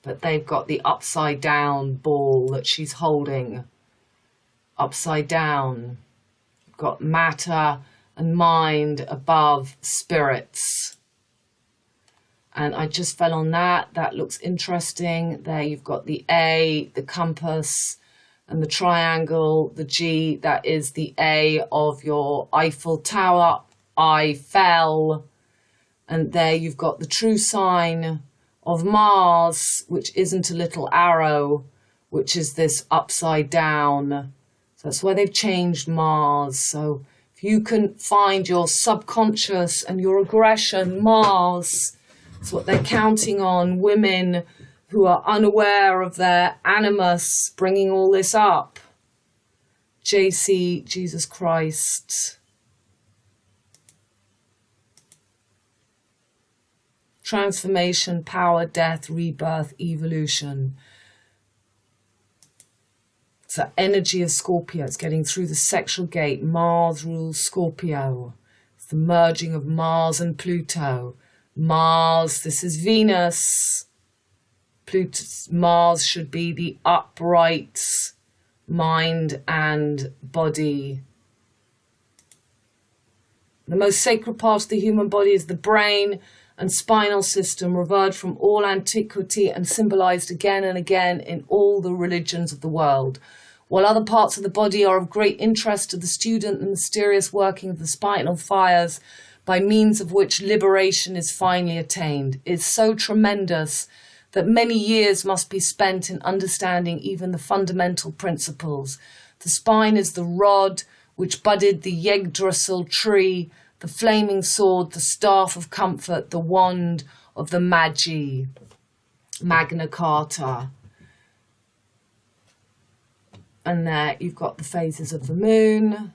But they've got the upside down ball that she's holding. Upside down. You've got matter and mind above spirits. And I just fell on that. That looks interesting. There you've got the A, the compass, and the triangle, the G. That is the A of your Eiffel Tower. I fell. And there you've got the true sign of Mars, which isn't a little arrow, which is this upside down. So that's where they've changed Mars. So if you can find your subconscious and your aggression, Mars, that's what they're counting on. Women who are unaware of their animus, bringing all this up. JC, Jesus Christ. Transformation, power, death, rebirth, evolution. It's the energy of Scorpio. It's getting through the sexual gate. Mars rules Scorpio. It's the merging of Mars and Pluto. Mars, this is Venus. Mars should be the upright mind and body. The most sacred part of the human body is the brain and spinal system, revered from all antiquity and symbolized again and again in all the religions of the world. While other parts of the body are of great interest to the student, the mysterious working of the spinal fires by means of which liberation is finally attained is so tremendous that many years must be spent in understanding even the fundamental principles. The spine is the rod which budded the Yggdrasil tree, the flaming sword, the staff of comfort, the wand of the Magi, Magna Carta. And there you've got the phases of the moon.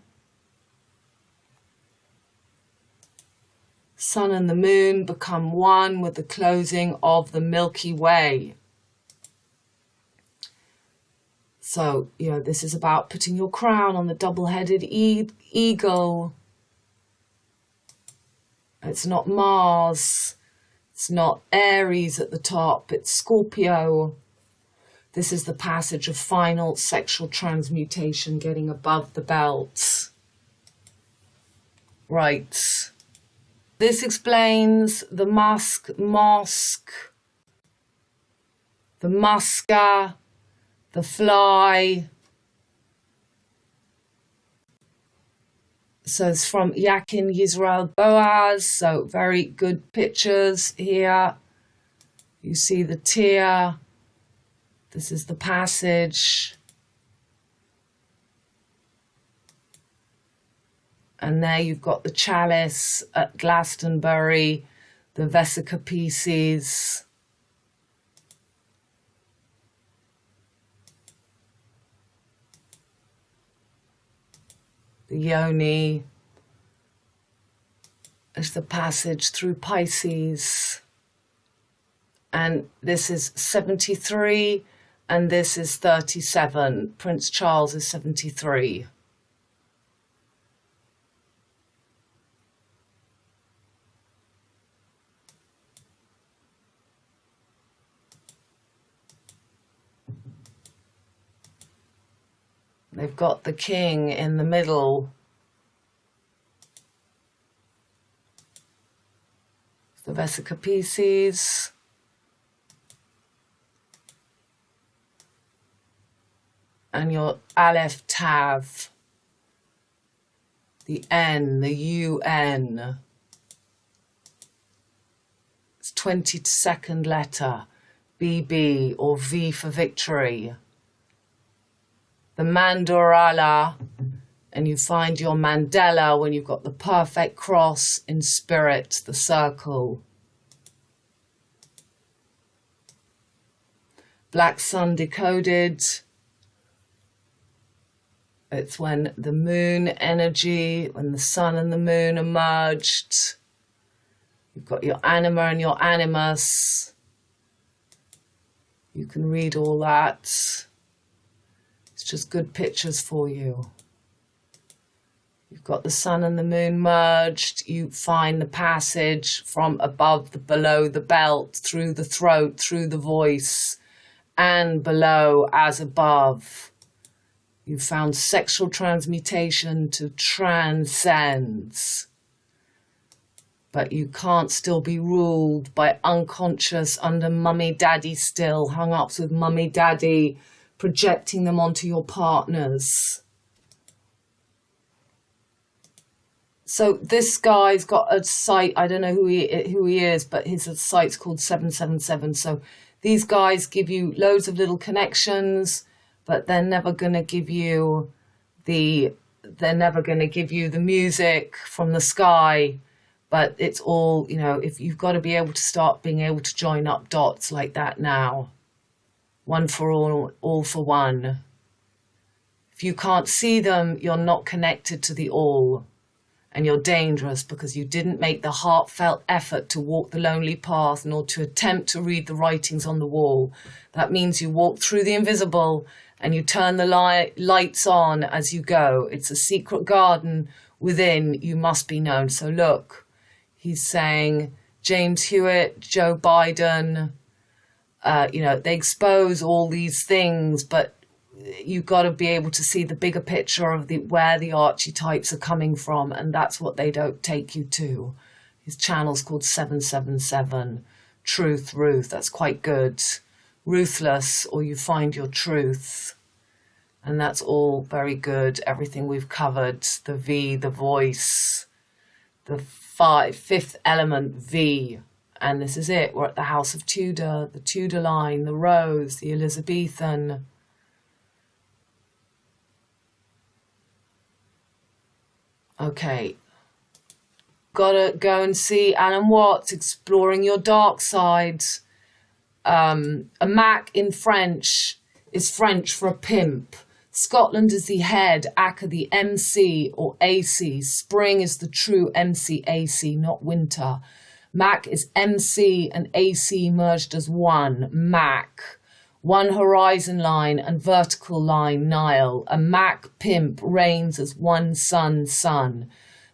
Sun and the moon become one with the closing of the Milky Way. So, this is about putting your crown on the double-headed eagle. It's not Mars. It's not Aries at the top. It's Scorpio. This is the passage of final sexual transmutation, getting above the belt. Right. This explains the mosque, the muska, the fly. So it's from Yakin Yisrael Boaz. So very good pictures here. You see the tear. This is the passage. And there you've got the chalice at Glastonbury, the vesica pieces. The yoni. There's the passage through Pisces. And this is 73 and this is 37. Prince Charles is 73. They've got the king in the middle. The vesica pieces. And your Aleph Tav. The N, the UN. It's 22nd letter. BB or V for victory. The Mandorala, and you find your Mandela when you've got the perfect cross in spirit, the circle. Black Sun decoded. It's when the moon energy, when the sun and the moon are merged. You've got your anima and your animus. You can read all that. Just good pictures for you. You've got the sun and the moon merged. You find the passage from above, below the belt, through the throat, through the voice, and below as above. You found sexual transmutation to transcends. But you can't still be ruled by unconscious under mummy daddy still, hung ups with mummy daddy, projecting them onto your partners. So this guy's got a site, I don't know who he is, but his site's called 777. So these guys give you loads of little connections, but they're never going to give you the music from the sky. But it's all, you know, if you've got to be able to start being able to join up dots like that now. One for all for one. If you can't see them, you're not connected to the all. And you're dangerous because you didn't make the heartfelt effort to walk the lonely path nor to attempt to read the writings on the wall. That means you walk through the invisible and you turn the lights on as you go. It's a secret garden within. You must be known. So look, he's saying James Hewitt, Joe Biden, they expose all these things, but you've got to be able to see the bigger picture of where the archetypes are coming from, and that's what they don't take you to. His channel's called 777, Truth, Ruth. That's quite good. Ruthless, or you find your truth. And that's all very good. Everything we've covered, the V, the voice, the fifth element, V. And this is it. We're at the House of Tudor, the Tudor line, the Rose, the Elizabethan. Okay. Gotta go and see Alan Watts, Exploring Your Dark Side. A MACK in French is French for a pimp. Scotland is the head, Akka the MC or AC. Spring is the true MC AC, not winter. MACK is MC and AC merged as one, MACK. One horizon line and vertical line, NILE. A Mac PIMP Reigns as one sun.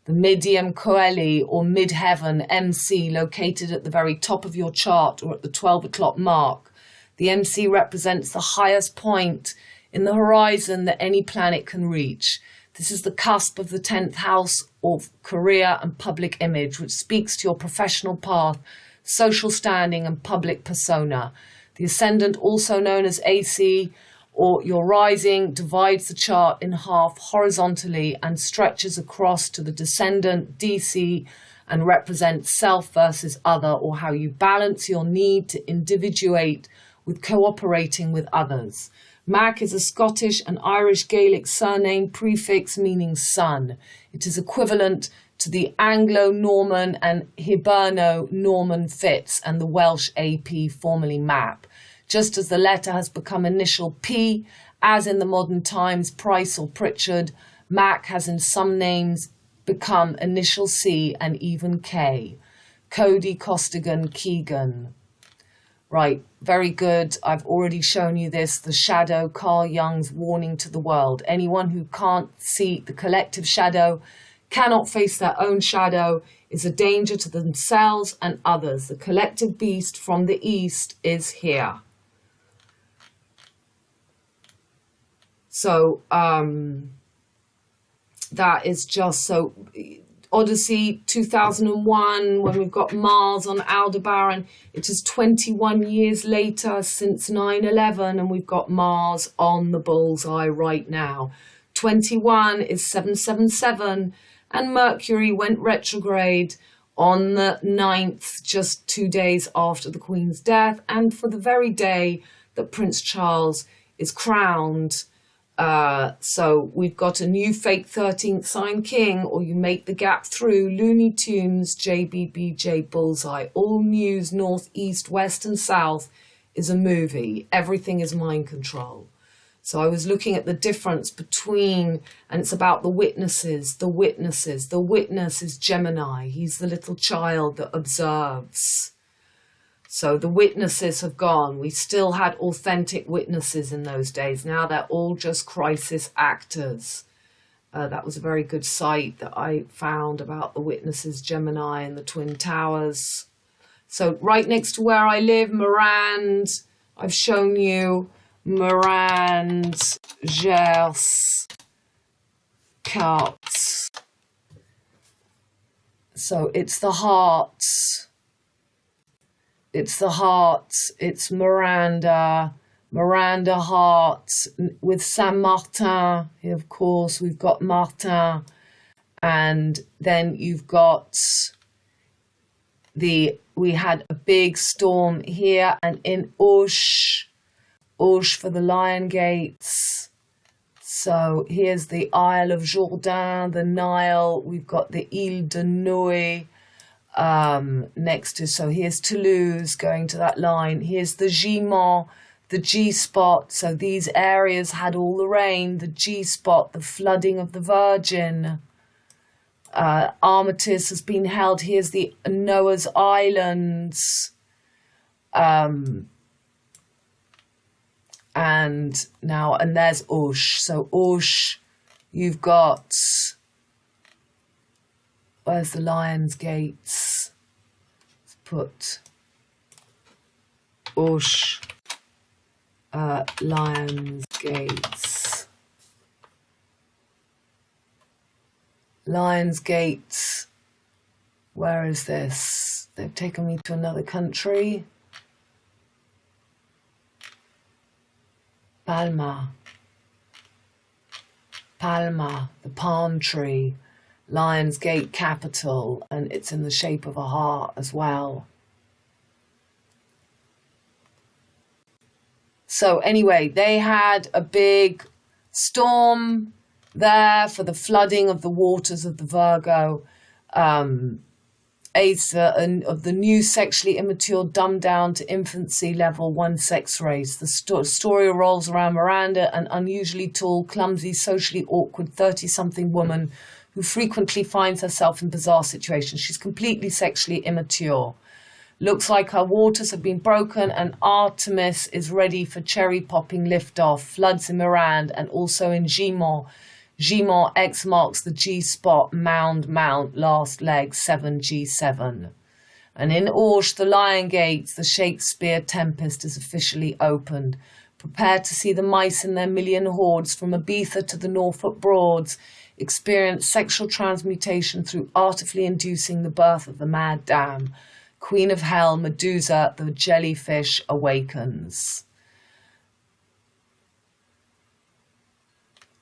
The Medium Coeli or Midheaven MC located at the very top of your chart or at the 12 o'clock mark. The MC represents the highest point in the horizon that any planet can reach. This is the cusp of the 10th house of career and public image, which speaks to your professional path, social standing and public persona. The Ascendant, also known as AC, or your rising, divides the chart in half horizontally and stretches across to the Descendant, DC, and represents self versus other, or how you balance your need to individuate with cooperating with others. MACK is a Scottish and Irish Gaelic surname prefix meaning son. It is equivalent to the Anglo-Norman and Hiberno-Norman Fitz and the Welsh AP, formerly MAP. Just as the letter has become initial P, as in the modern times Price or Pritchard, MAC has in some names become initial C and even K. Cody, Costigan, Keegan. Right, very good. I've already shown you this. The shadow, Carl Jung's warning to the world. Anyone who can't see the collective shadow, cannot face their own shadow, is a danger to themselves and others. The collective beast from the east is here. So that is just so. Odyssey 2001, when we've got Mars on Aldebaran, it is 21 years later since 9/11, and we've got Mars on the bullseye right now. 21 is 777, and Mercury went retrograde on the 9th, just 2 days after the Queen's death, and for the very day that Prince Charles is crowned. So we've got a new fake 13th sign king, or you make the gap through. Looney Tunes, JBBJ Bullseye, all news, north, east, west and south is a movie. Everything is mind control. So I was looking at the difference between, and it's about the witnesses. The witness is Gemini. He's the little child that observes. So the witnesses have gone. We still had authentic witnesses in those days. Now they're all just crisis actors. That was a very good site that I found about the witnesses, Gemini and the Twin Towers. So right next to where I live, Morand, I've shown you Morand, Gers, Cartes. So it's the heart. It's the heart, it's Miranda Heart with Saint Martin. Here, of course, we've got Martin. And then you've got we had a big storm here and in Auch for the Lion Gates. So here's the Isle of Jourdain, the Nile. We've got the Ile de Noé. Next to, so here's Toulouse going to that line. Here's the Gimont, the G-spot. So these areas had all the rain. The G-spot, the flooding of the Virgin. Armistice has been held. Here's the Noah's Islands. And there's Auch. So Auch, you've got, where's the Lion's Gates? Let's put Auch, Lion's Gates. Lion's Gates. Where is this? They've taken me to another country. Palma, the palm tree. Lion's Gate capital, and it's in the shape of a heart as well. So anyway, they had a big storm there for the flooding of the waters of the Virgo, Asa, and of the new sexually immature dumbed down to infancy level one sex race. The story revolves around Miranda, an unusually tall, clumsy, socially awkward 30-something woman who frequently finds herself in bizarre situations. She's completely sexually immature. Looks like her waters have been broken and Artemis is ready for cherry-popping liftoff. Floods in Miranda and also in Gimont. Gimont X marks the G-spot, Mount, last leg, 7G7. And in Auch, the Lion Gates, the Shakespeare Tempest is officially opened. Prepare to see the mice in their million hordes from Ibiza to the Norfolk Broads. experience sexual transmutation through artificially inducing the birth of the mad dam. Queen of Hell, Medusa, the jellyfish awakens.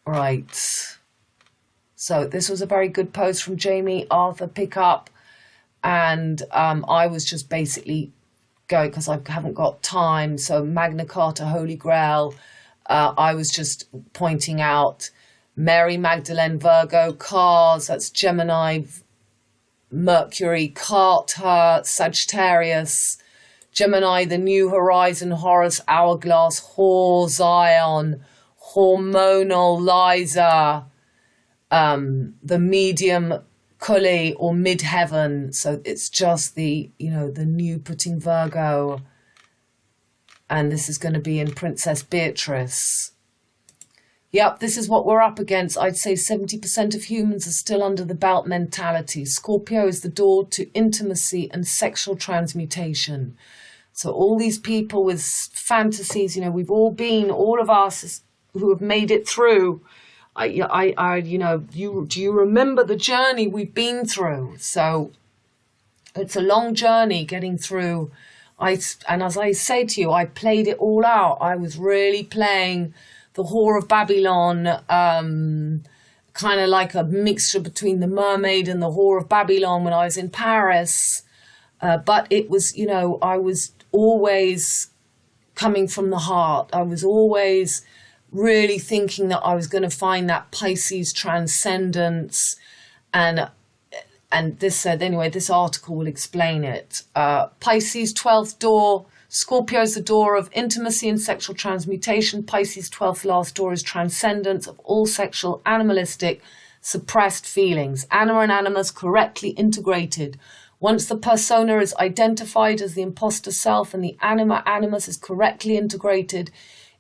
Right. So this was a very good post from Jamie Arthur Pickup. And I was just basically going, because I haven't got time. So Magna Carta, Holy Grail. I was just pointing out Mary Magdalene, Virgo, Cars, that's Gemini, Mercury, Carter, Sagittarius, Gemini, the New Horizon, Horus, Hourglass, Whore, Zion, Hormonal, Liza, the Medium Coeli or Midheaven. So it's just the, the new putting Virgo. And this is going to be in Princess Beatrice. Yep, this is what we're up against. I'd say 70% of humans are still under the belt mentality. Scorpio is the door to intimacy and sexual transmutation. So all these people with fantasies, we've all been, all of us who have made it through. Do you remember the journey we've been through? So it's a long journey getting through. And as I say to you, I played it all out. I was really playing the Whore of Babylon, kind of like a mixture between the Mermaid and the Whore of Babylon when I was in Paris. But it was, I was always coming from the heart. I was always really thinking that I was going to find that Pisces transcendence. And this said, anyway, this article will explain it. Pisces 12th door. Scorpio is the door of intimacy and sexual transmutation. Pisces 12th last door is transcendence of all sexual, animalistic, suppressed feelings. Anima and animus correctly integrated. Once the persona is identified as the imposter self and the anima animus is correctly integrated,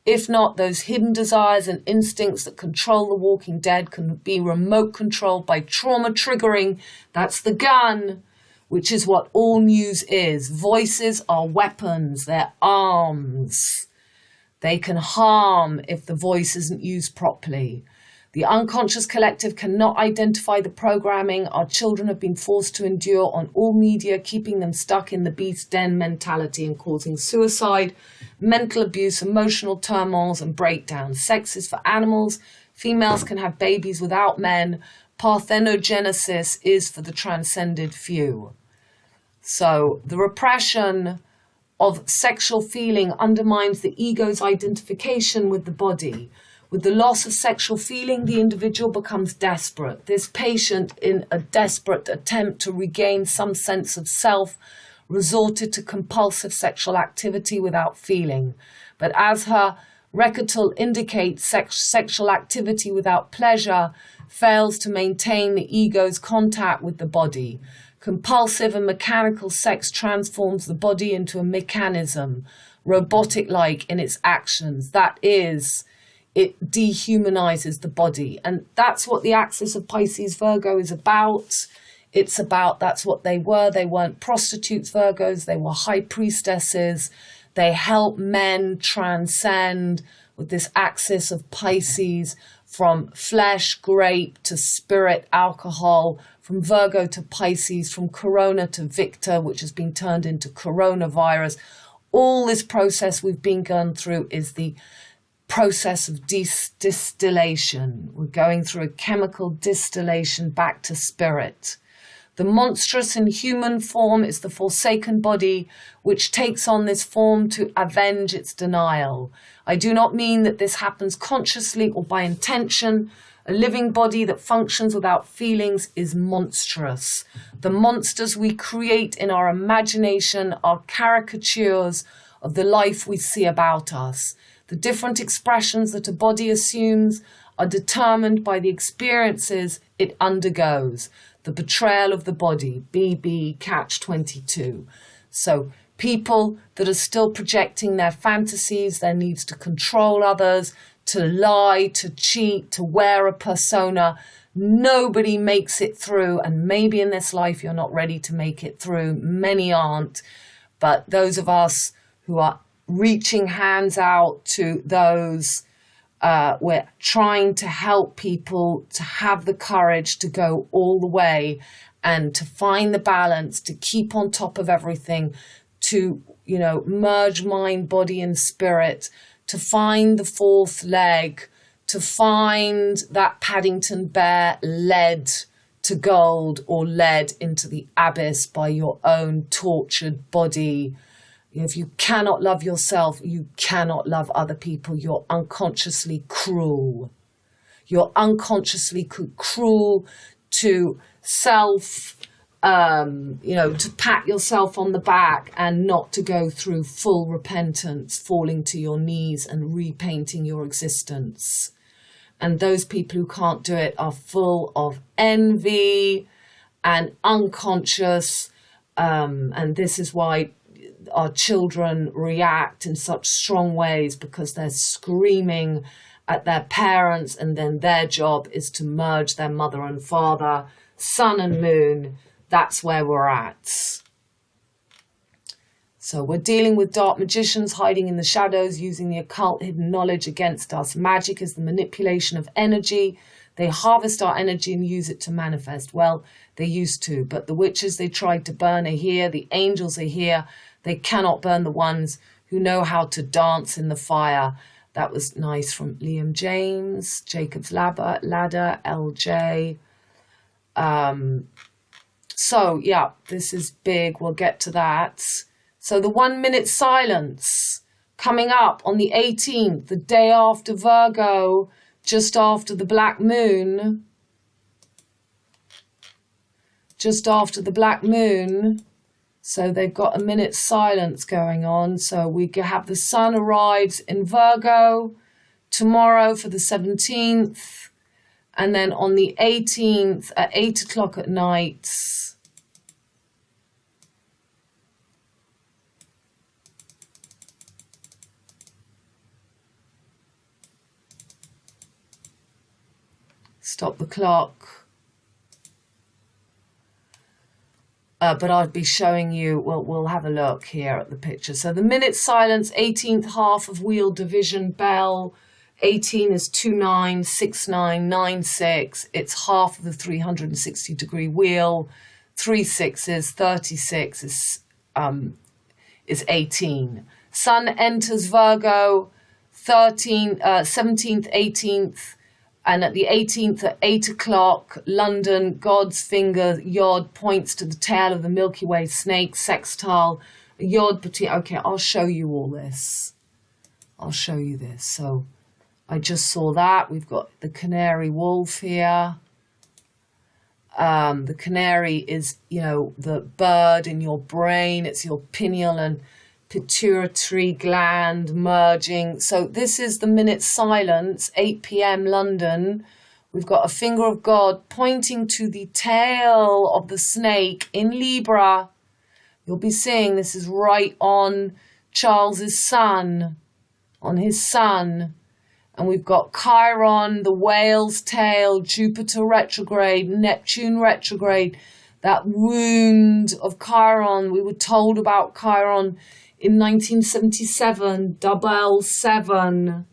if not, those hidden desires and instincts that control the walking dead can be remote controlled by trauma triggering. That's the gun. Which is what all news is. Voices are weapons, they're arms. They can harm if the voice isn't used properly. The unconscious collective cannot identify the programming our children have been forced to endure on all media, keeping them stuck in the beast den mentality and causing suicide, mental abuse, emotional turmoils and breakdowns. Sex is for animals. Females can have babies without men. Parthenogenesis is for the transcended few. So the repression of sexual feeling undermines the ego's identification with the body. With the loss of sexual feeling, the individual becomes desperate. This patient, in a desperate attempt to regain some sense of self, resorted to compulsive sexual activity without feeling. But as her rectal indicates, sexual activity without pleasure fails to maintain the ego's contact with the body. Compulsive and mechanical sex transforms the body into a mechanism, robotic-like in its actions. That is, it dehumanizes the body. And that's what the axis of Pisces Virgo is about. It's about, that's what they were. They weren't prostitutes, Virgos. They were high priestesses. They help men transcend with this axis of Pisces from flesh, grape to spirit, alcohol, from Virgo to Pisces, from Corona to Victor, which has been turned into coronavirus. All this process we've been going through is the process of distillation. We're going through a chemical distillation back to spirit. The monstrous in human form is the forsaken body, which takes on this form to avenge its denial. I do not mean that this happens consciously or by intention. A living body that functions without feelings is monstrous. The monsters we create in our imagination are caricatures of the life we see about us. The different expressions that a body assumes are determined by the experiences it undergoes. The betrayal of the body, BB Catch 22. So people that are still projecting their fantasies, their needs to control others, to lie, to cheat, to wear a persona, nobody makes it through. And maybe in this life you're not ready to make it through. Many aren't. But those of us who are reaching hands out to those We're trying to help people to have the courage to go all the way and to find the balance, to keep on top of everything, to, you know, merge mind, body and spirit, to find the fourth leg, to find that Paddington Bear led to gold or led into the abyss by your own tortured body. If you cannot love yourself, you cannot love other people. You're unconsciously cruel. You're unconsciously cruel to self, you know, to pat yourself on the back and not to go through full repentance, falling to your knees and repainting your existence. And those people who can't do it are full of envy and unconscious. And this is why our children react in such strong ways, because they're screaming at their parents, and then their job is to merge their mother and father, sun and moon. That's where we're at. So we're dealing with dark magicians hiding in the shadows, using the occult hidden knowledge against us. Magic is the manipulation of energy. They harvest our energy and use it to manifest. Well, they used to, but the witches they tried to burn are here. The angels are here. They cannot burn the ones who know how to dance in the fire. That was nice from Liam James, Jacob's Ladder, LJ. So, yeah, this is big. We'll get to that. So the 1 minute silence coming up on the 18th, the day after Virgo, just after the black moon. Just after the black moon. So they've got a minute's silence going on. So we have the sun arrives in Virgo tomorrow for the 17th. And then on the 18th at 8 o'clock at night, stop the clock. But I'd be showing you, we'll have a look here at the picture. So the minute silence, 18th half of wheel division bell. 18 is 296996. It's half of the 360 degree wheel. 3 6s, 36 is 18. Sun enters Virgo, 17th, 18th. And at the 18th at 8 o'clock, London, God's finger, yod, points to the tail of the Milky Way snake, sextile, yod between. Okay, I'll show you all this. I'll show you this. So I just saw that. We've got the canary wolf here. The canary is, you know, the bird in your brain. It's your pineal and pituitary gland merging. So this is the minute silence, 8 p.m. London. We've got a finger of God pointing to the tail of the snake in Libra. You'll be seeing this is right on Charles's sun, on his sun. And we've got Chiron, the whale's tail, Jupiter retrograde, Neptune retrograde, that wound of Chiron. We were told about Chiron in 1977, 777.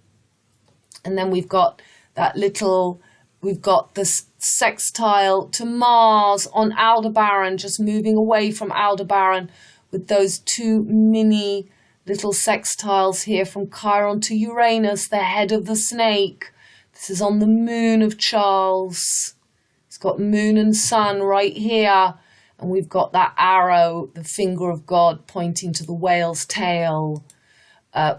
And then we've got that little, we've got the sextile to Mars on Aldebaran, just moving away from Aldebaran with those two mini little sextiles here from Chiron to Uranus, the head of the snake. This is on the moon of Charles. It's got moon and sun right here. And we've got that arrow, the finger of God, pointing to the whale's tail.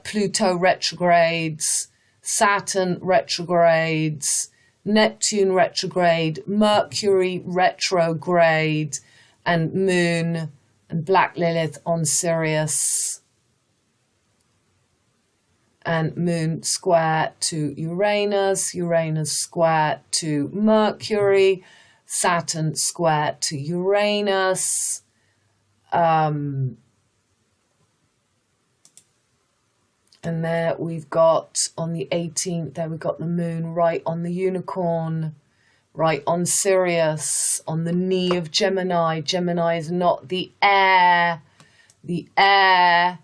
Pluto retrogrades, Saturn retrogrades, Neptune retrograde, Mercury retrograde, and Moon and Black Lilith on Sirius. And Moon square to Uranus, Uranus square to Mercury, Saturn square to Uranus. And there we've got on the 18th, there we've got the moon right on the unicorn, right on Sirius, on the knee of Gemini. Gemini is not the air. The air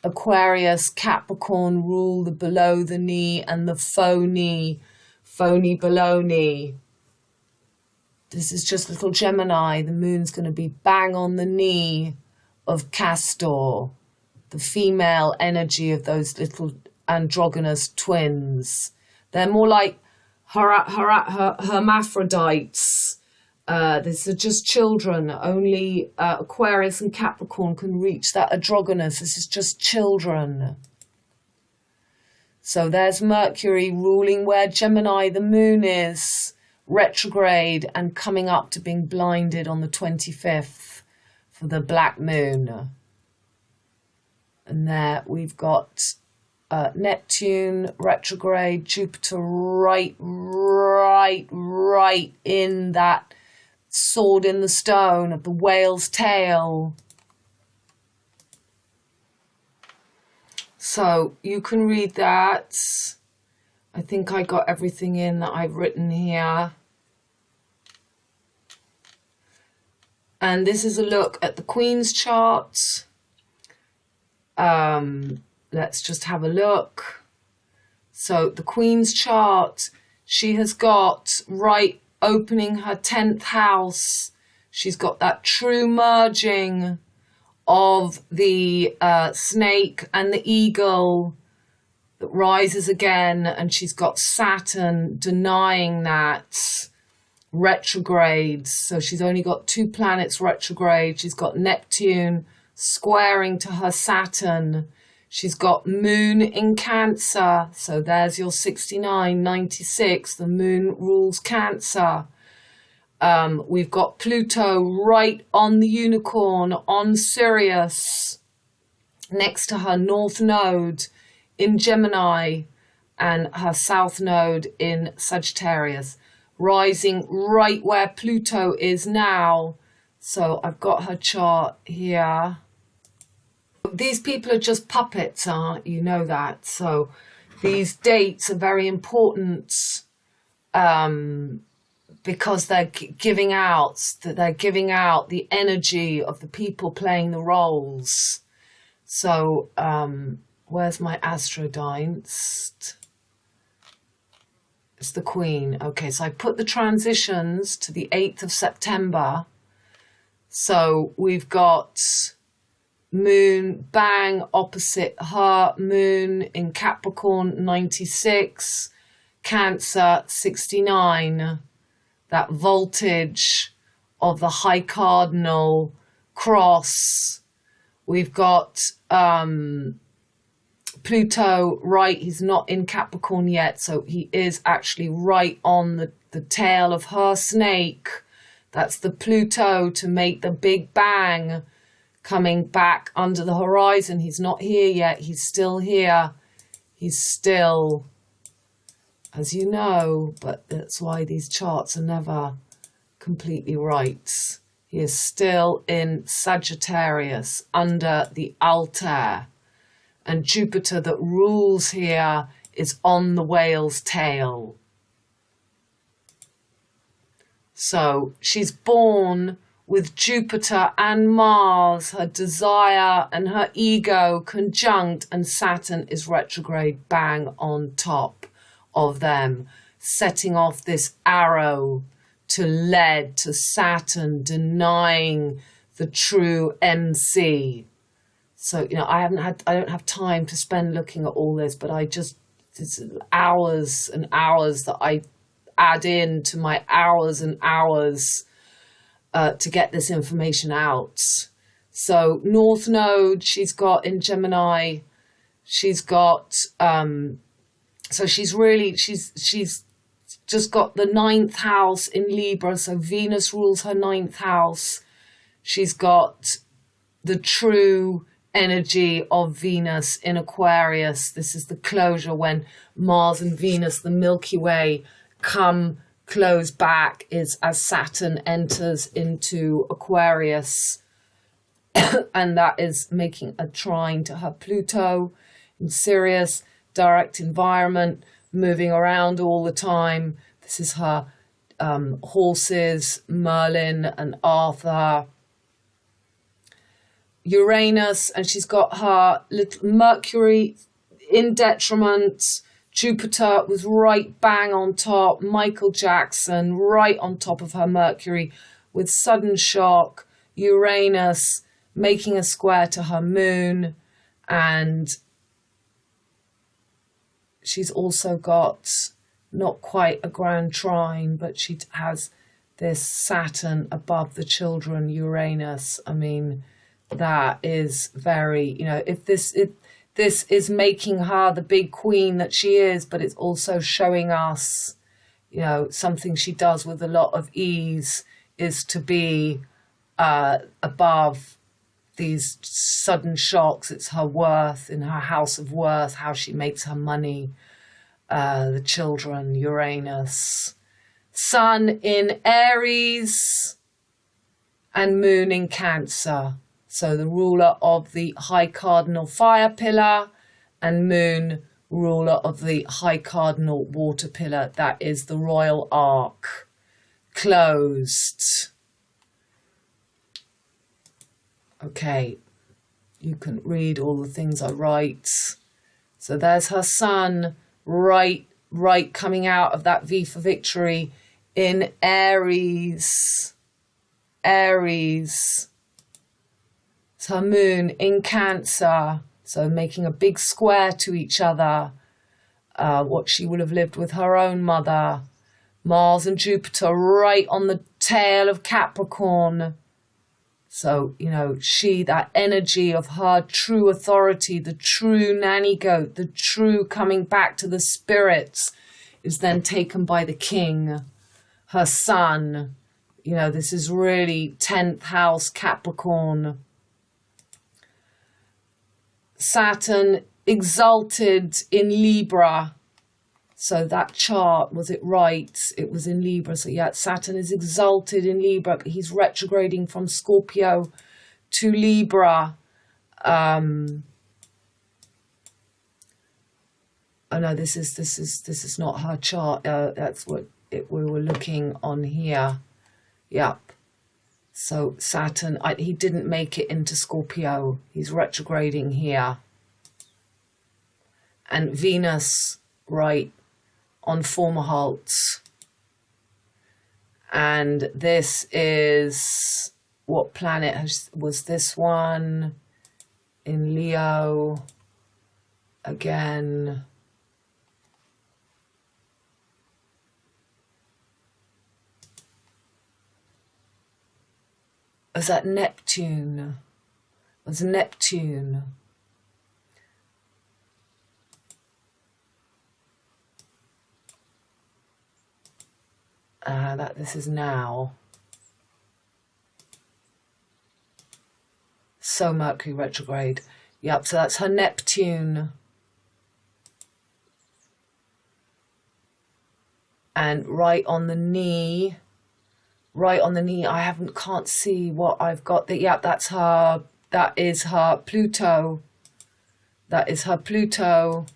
Aquarius, Capricorn rule the below the knee and the phony below knee. This is just little Gemini. The moon's going to be bang on the knee of Castor, the female energy of those little androgynous twins. They're more like hermaphrodites. These are just children. Only Aquarius and Capricorn can reach that androgynous. This is just children. So there's Mercury ruling where Gemini, the moon, is retrograde and coming up to being blinded on the 25th for the black moon. And there we've got Neptune retrograde, Jupiter right in that sword in the stone of the whale's tail. So you can read that. I think I got everything in that I've written here. And this is a look at the Queen's chart. Let's just have a look. So the Queen's chart, she has got right opening her 10th house. She's got that true merging of the snake and the eagle that rises again, and she's got Saturn denying that retrograde. So she's only got 2 planets retrograde. She's got Neptune squaring to her Saturn. She's got moon in Cancer. So there's your 69, 96. The moon rules Cancer. We've got Pluto right on the unicorn, on Sirius, next to her north node in Gemini and her south node in Sagittarius, rising right where Pluto is now. So I've got her chart here. These people are just puppets, you know that. So these dates are very important because they're giving out the energy of the people playing the roles. So where's my Astrodynst? It's the Queen. Okay, so I put the transitions to the 8th of September. So we've got moon bang opposite her, moon in Capricorn 96, Cancer 69. That voltage of the high cardinal cross. We've got Pluto right, he's not in Capricorn yet, so he is actually right on the tail of her snake. That's the Pluto to make the big bang coming back under the horizon. He's not here yet, he's still here. He's still, as you know, but that's why these charts are never completely right. He is still in Sagittarius under the altar. And Jupiter that rules here is on the whale's tail. So she's born with Jupiter and Mars, her desire and her ego conjunct, and Saturn is retrograde bang on top of them, setting off this arrow to lead to Saturn, denying the true MC. So, you know, I don't have time to spend looking at all this, but it's hours and hours that I add in to my hours and hours to get this information out. So North Node, she's got in Gemini, she's got, so she's just got the 9th house in Libra. So Venus rules her 9th house. She's got the true energy of Venus in Aquarius. This is the closure when Mars and Venus, the Milky Way, come close back, is as Saturn enters into Aquarius. And that is making a trine to her Pluto in Sirius, direct environment, moving around all the time. This is her horses, Merlin and Arthur. Uranus, and she's got her little Mercury in detriment. Jupiter was right bang on top. Michael Jackson right on top of her Mercury with sudden shock. Uranus making a square to her moon, and she's also got not quite a grand trine, but she has this Saturn above the children, Uranus. I mean, that is very, if this is making her the big queen that she is, but it's also showing us, something she does with a lot of ease is to be above these sudden shocks. It's her worth, in her house of worth, how she makes her money, the children, Uranus. Sun in Aries and moon in Cancer. So the ruler of the high cardinal fire pillar and moon ruler of the high cardinal water pillar. That is the royal arc. Closed. Okay, you can read all the things I write. So there's her sun right coming out of that V for victory in Aries. Aries. It's her moon in Cancer. So making a big square to each other. What she would have lived with her own mother. Mars and Jupiter right on the tail of Capricorn. So, that energy of her true authority, the true nanny goat, the true coming back to the spirits is then taken by the king, her son. This is really 10th house Capricorn. Saturn exalted in Libra. So that chart, was it right? It was in Libra. So yeah, Saturn is exalted in Libra, but he's retrograding from Scorpio to Libra. Oh no, this is not her chart. That's what we were looking on here. Yep. So Saturn, he didn't make it into Scorpio. He's retrograding here. And Venus, right on Fomalhaut. And this is, what planet was this one? In Leo. Again. Was that Neptune? It was Neptune. This is now. So Mercury retrograde. Yep, so that's her Neptune. And right on the knee, I can't see what I've got. Yep, that is her Pluto. That is her Pluto.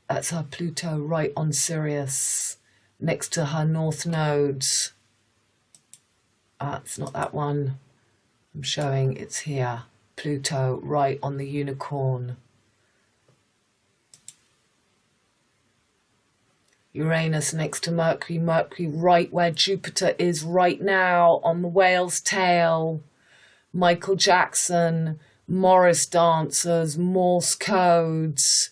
That's her Pluto right on Sirius, next to her North nodes. It's not that one I'm showing, it's here. Pluto right on the unicorn. Uranus next to Mercury. Mercury right where Jupiter is right now on the whale's tail. Michael Jackson, Morris dancers, Morse codes.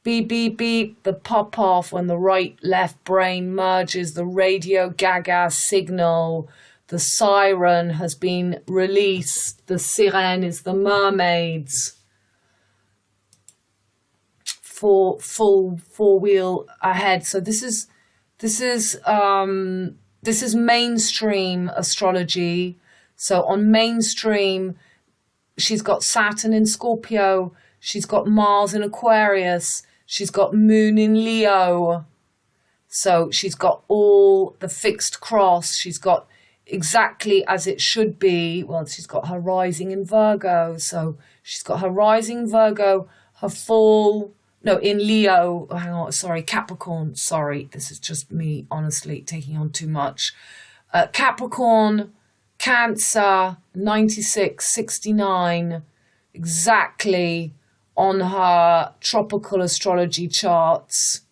Beep, beep, beep, the pop-off when the right-left brain merges, the radio gaga signal, the siren has been released, the sirene is the mermaids. Four-wheel ahead. So this is mainstream astrology. So on mainstream, she's got Saturn in Scorpio, she's got Mars in Aquarius, she's got Moon in Leo. So she's got all the fixed cross. She's got exactly as it should be. Well, she's got her rising in Virgo. So she's got her rising Virgo, her full, no, in Leo. Oh, hang on, sorry, Capricorn. Sorry, this is just me, honestly, taking on too much. Capricorn, Cancer, 96, 69, exactly on her tropical astrology charts.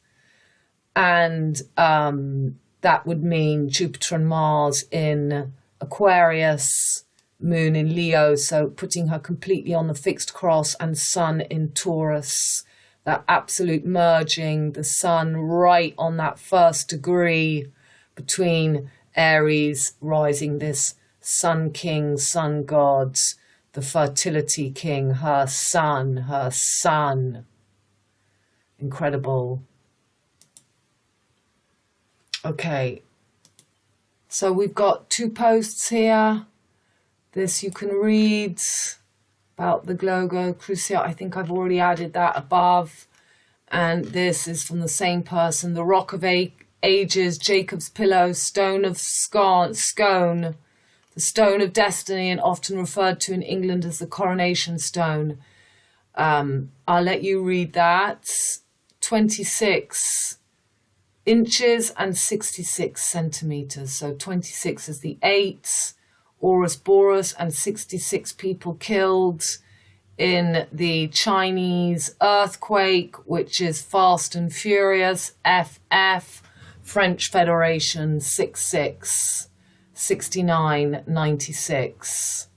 And that would mean Jupiter and Mars in Aquarius, Moon in Leo, so putting her completely on the fixed cross, and Sun in Taurus. That absolute merging, the Sun right on that first degree between Aries, rising this Sun King, Sun God, the fertility king, her son. Incredible. Okay, so we've got 2 posts here. This you can read about the Glogo Cruciate. I think I've already added that above. And this is from the same person. The Rock of Ages, Jacob's Pillow, Stone of Scone, the Stone of Destiny, and often referred to in England as the Coronation Stone. I'll let you read that. 26 inches and 66 centimeters. So 26 is the 8, Horus Boreas, and 66 people killed in the Chinese earthquake, which is Fast and Furious, FF, French Federation, 66, 69, 96.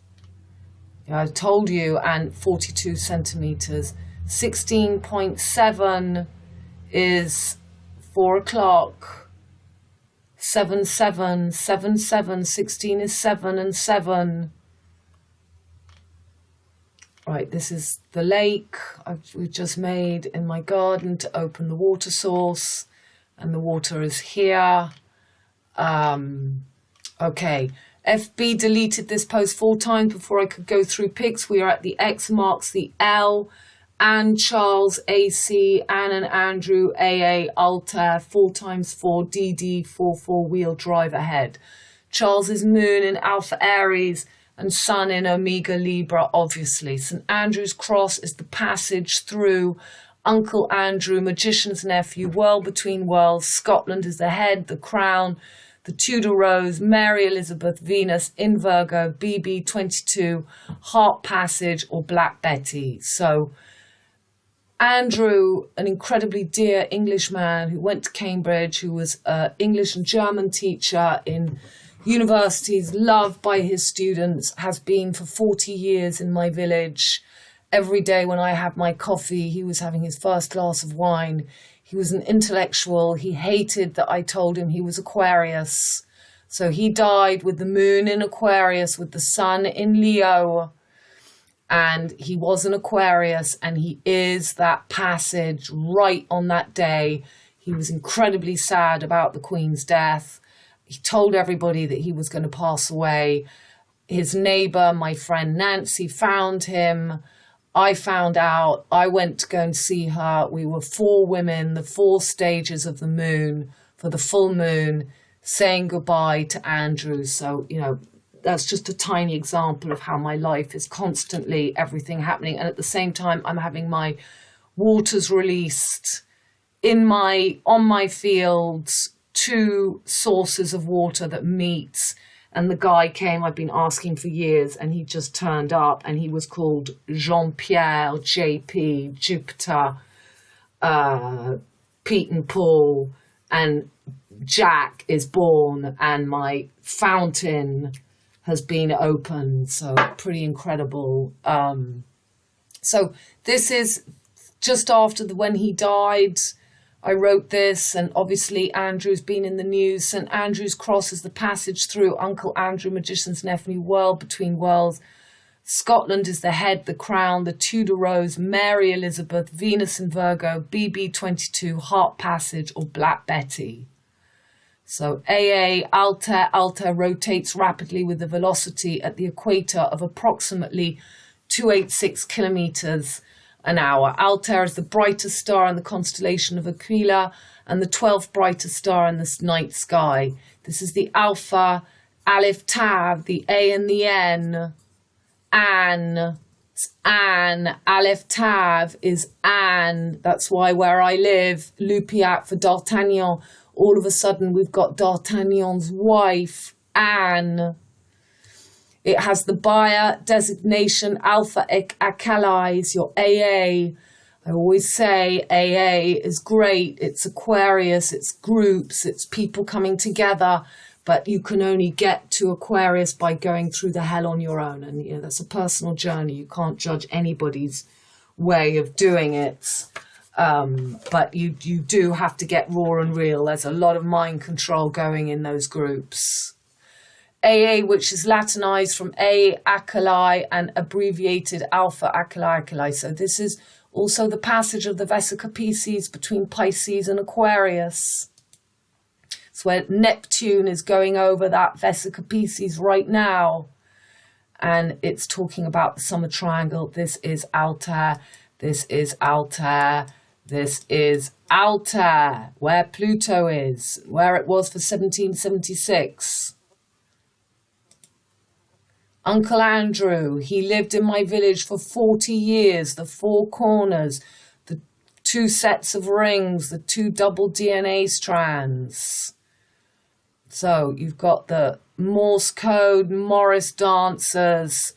Yeah, I told you, and 42 centimeters. 16.7 is 4 o'clock. 7, 7, 7, 7, 16 is 7 and 7. Right, this is the lake we've just made in my garden to open the water source, and the water is here. Okay, FB deleted this post 4 times before I could go through pics. We are at the X marks the L, and Charles, AC, Anne and Andrew, AA, Altair, 4 times 4, DD, 4 wheel drive ahead. Charles's moon in Alpha Aries and Sun in Omega Libra, obviously. St. Andrew's Cross is the passage through Uncle Andrew, Magician's Nephew, World Between Worlds. Scotland is the head, the crown, the Tudor Rose, Mary Elizabeth, Venus in Virgo, BB 22, Heart Passage, or Black Betty. So Andrew, an incredibly dear Englishman who went to Cambridge, who was an English and German teacher in universities, loved by his students, has been for 40 years in my village. Every day when I have my coffee, he was having his first glass of wine. He was an intellectual. He hated that I told him he was Aquarius. So he died with the moon in Aquarius, with the sun in Leo. And he was an Aquarius, and he is that passage right on that day. He was incredibly sad about the Queen's death. He told everybody that he was going to pass away. His neighbour, my friend Nancy, found him. I found out. I went to go and see her. We were 4 women, the 4 stages of the moon, for the full moon, saying goodbye to Andrew. So, you know, that's just a tiny example of how my life is constantly everything happening. And at the same time, I'm having my waters released on my fields, 2 sources of water that meet. And the guy came, I've been asking for years, and he just turned up, and he was called Jean-Pierre, JP, Jupiter, Pete and Paul, and Jack is born, and my fountain has been opened. So pretty incredible. So this is just after when he died. I wrote this, and obviously Andrew's been in the news. St. Andrew's Cross is the passage through Uncle Andrew, Magician's Nephew, World Between Worlds. Scotland is the head, the crown, the Tudor Rose, Mary Elizabeth, Venus in Virgo, BB 22, Heart Passage, or Black Betty. So AA, Altair rotates rapidly with a velocity at the equator of approximately 286 kilometers an hour. Altair is the brightest star in the constellation of Aquila and the 12th brightest star in the night sky. This is the Alpha, Aleph Tav, the A and the N. Anne, Aleph Tav is Anne. That's why where I live, Lupiat for D'Artagnan. All of a sudden we've got D'Artagnan's wife, Anne. It has the buyer designation, Alpha Alkalis, your AA. I always say AA is great. It's Aquarius, it's groups, it's people coming together. But you can only get to Aquarius by going through the hell on your own. And, you know, that's a personal journey. You can't judge anybody's way of doing it. But you do have to get raw and real. There's a lot of mind control going in those groups. AA, which is Latinized from A Alkali and abbreviated Alpha Alkali. So this is also the passage of the Vesica Pisces between Pisces and Aquarius. It's where Neptune is going over that Vesica Pisces right now. And it's talking about the summer triangle. This is Altair. This is Altair. This is Altair, where Pluto is, where it was for 1776. Uncle Andrew, he lived in my village for 40 years, the four corners, the two sets of rings, the two double DNA strands. So you've got the Morse code, Morris dancers,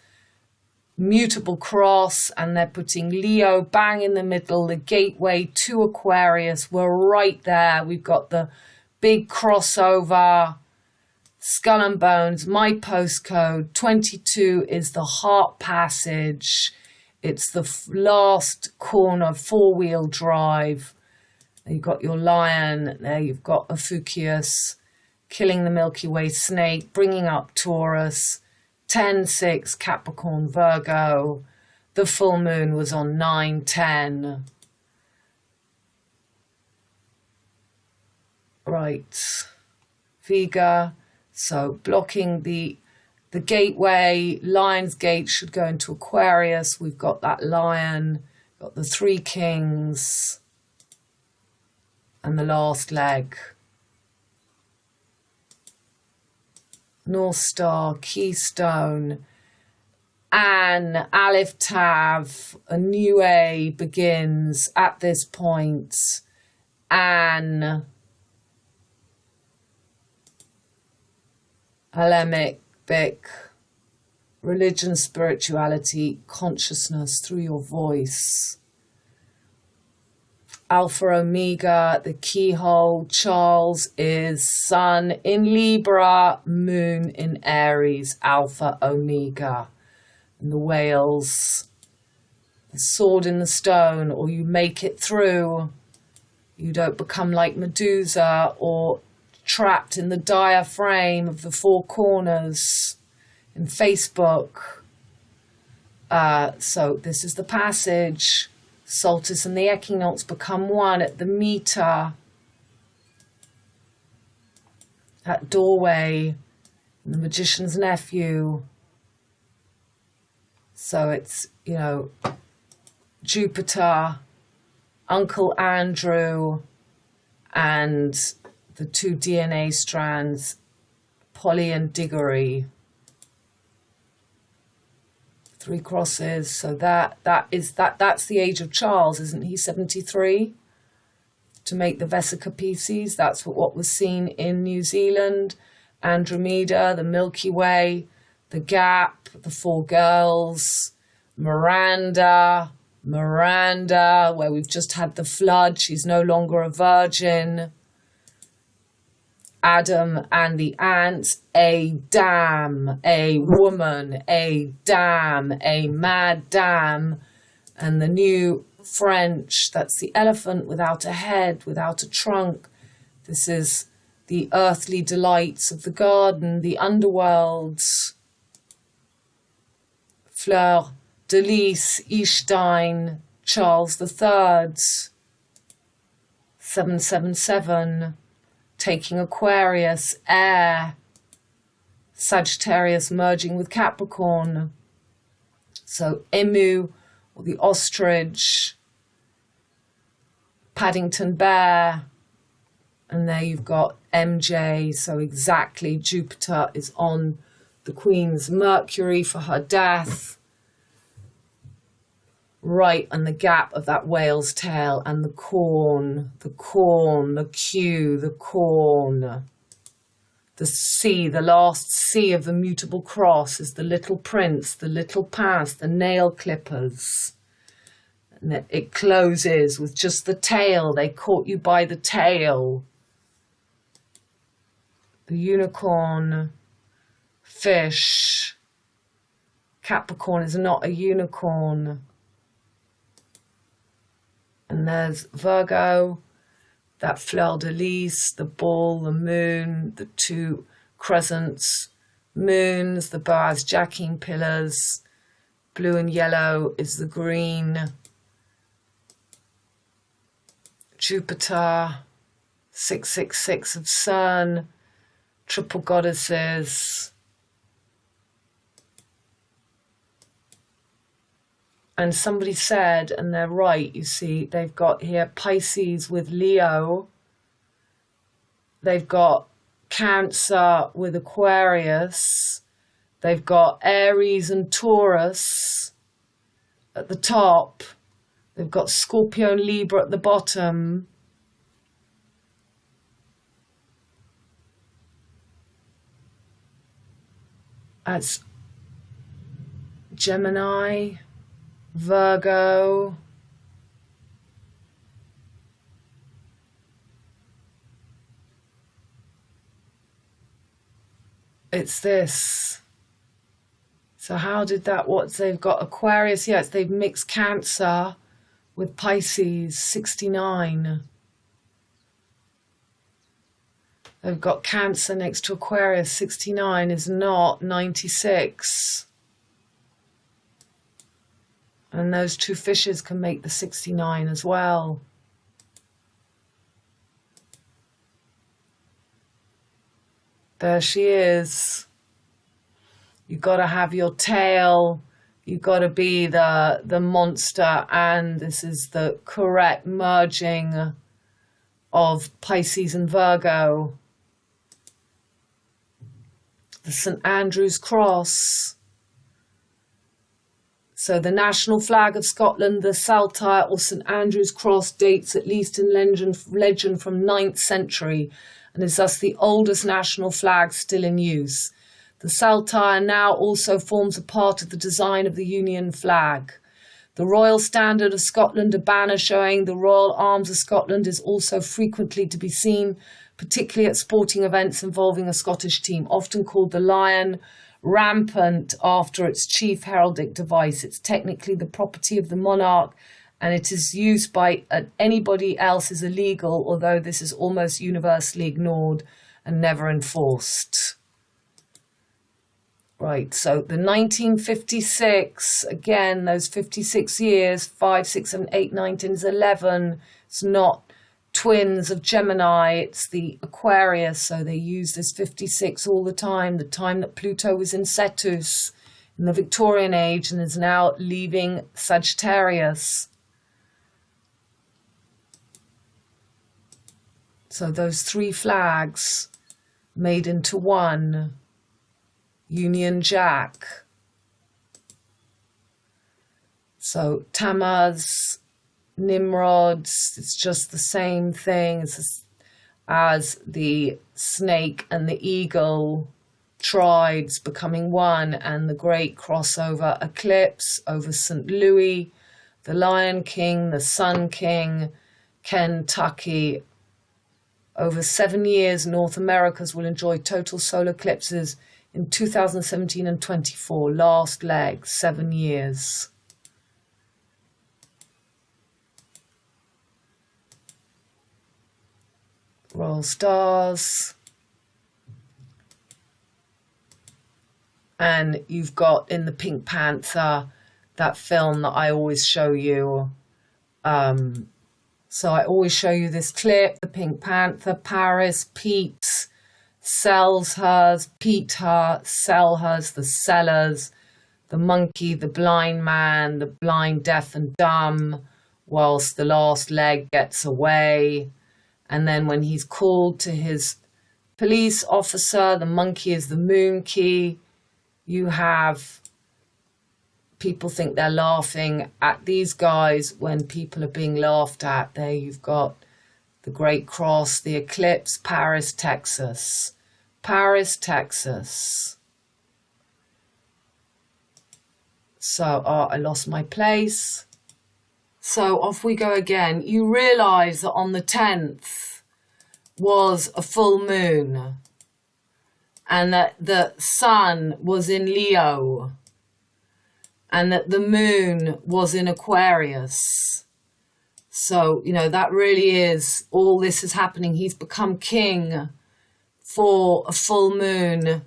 mutable cross, and they're putting Leo bang in the middle, the gateway to Aquarius. We're right there. We've got the big crossover. Skull and Bones, my postcode, 22 is the heart passage. It's the last corner, four-wheel drive. There you've got your lion. There you've got Ophiuchus, killing the Milky Way snake, bringing up Taurus. 10-6, Capricorn, Virgo. The full moon was on 9-10. Right. Vega. So blocking the gateway, Lion's Gate should go into Aquarius. We've got that lion, got the three kings, and the last leg. North Star, Keystone, An, Aleph Tav, a new A begins at this point. An, Alemic, Bic, religion, spirituality, consciousness through your voice. Alpha Omega, the keyhole. Charles is Sun in Libra, Moon in Aries, Alpha Omega. And the whales, the sword in the stone, or you make it through. You don't become like Medusa or trapped in the diaphragm of the four corners in Facebook. So this is the passage. Solstice and the equinox become one at the meter, at doorway, the magician's nephew. So it's, you know, Jupiter, Uncle Andrew, and the two DNA strands, Polly and Diggory. Three crosses. So that's the age of Charles, isn't he? 73 to make the Vesica Pisces. That's what was seen in New Zealand. Andromeda, the Milky Way, the Gap, the Four Girls, Miranda, where we've just had the flood. She's no longer a virgin. Adam and the ants, a dam, a woman, a dam, a mad dam. And the new French, that's the elephant without a head, without a trunk. This is the earthly delights of the garden, the underworlds. Fleur de Lis, Ishstein, Charles III, 777. Taking Aquarius, air, Sagittarius merging with Capricorn. So Emu, or the ostrich, Paddington Bear, and there you've got MJ. So exactly, Jupiter is on the Queen's Mercury for her death. Right on the gap of that whale's tail, and the corn, the Q, the corn. The C, the last C of the mutable cross, is the little prince, the little past, the nail clippers. And it closes with just the tail. They caught you by the tail. The unicorn, fish. Capricorn is not a unicorn. And there's Virgo, that fleur de lis, the ball, the moon, the two crescents, moons, the Boaz jacking pillars. Blue and yellow is the green. Jupiter, 666 of sun, triple goddesses. And somebody said, and they're right, you see, they've got here Pisces with Leo. They've got Cancer with Aquarius. They've got Aries and Taurus at the top. They've got Scorpio and Libra at the bottom. That's Gemini, Virgo, it's this. So how did that, they've got Aquarius, yes, they've mixed Cancer with Pisces, 69. They've got Cancer next to Aquarius, 69 is not 96. And those two fishes can make the 69 as well. There she is. You've got to have your tail. You've got to be the monster. And this is the correct merging of Pisces and Virgo. The St. Andrew's Cross. So the national flag of Scotland, the saltire or St. Andrew's Cross, dates at least in legend from 9th century and is thus the oldest national flag still in use. The saltire now also forms a part of the design of the Union flag. The Royal Standard of Scotland, a banner showing the Royal Arms of Scotland, is also frequently to be seen, particularly at sporting events involving a Scottish team, often called the Lion, rampant after its chief heraldic device. It's technically the property of the monarch and it is used by anybody else is illegal, although this is almost universally ignored and never enforced. Right, so the 1956, again, those 56 years, 5, 6, 7, 8, 9, 10, 11, it's not twins of Gemini, it's the Aquarius, so they use this 56 all the time that Pluto was in Cetus in the Victorian age and is now leaving Sagittarius. So those three flags made into one, Union Jack. So Tammuz, Nimrods, it's just the same thing as the snake and the eagle tribes becoming one, and the great crossover eclipse over St. Louis, the Lion King, the Sun King, Kentucky. Over 7 years, North Americas will enjoy total solar eclipses in 2017 and 24. Last leg, 7 years. Royal Stars. And you've got in the Pink Panther, that film that I always show you. So I always show you this clip, the Pink Panther, Paris, Pete sells hers, Pete her, sell hers, the sellers, the monkey, the blind man, the blind, deaf and dumb, whilst the last leg gets away. And then when he's called to his police officer, the monkey is the moon key. You have people think they're laughing at these guys when people are being laughed at. There you've got the Great Cross, the eclipse, Paris, Texas. Paris, Texas. So, I lost my place. So off we go again. You realise that on the 10th was a full moon and that the sun was in Leo and that the moon was in Aquarius. So, you know, that really is, all this is happening. He's become king for a full moon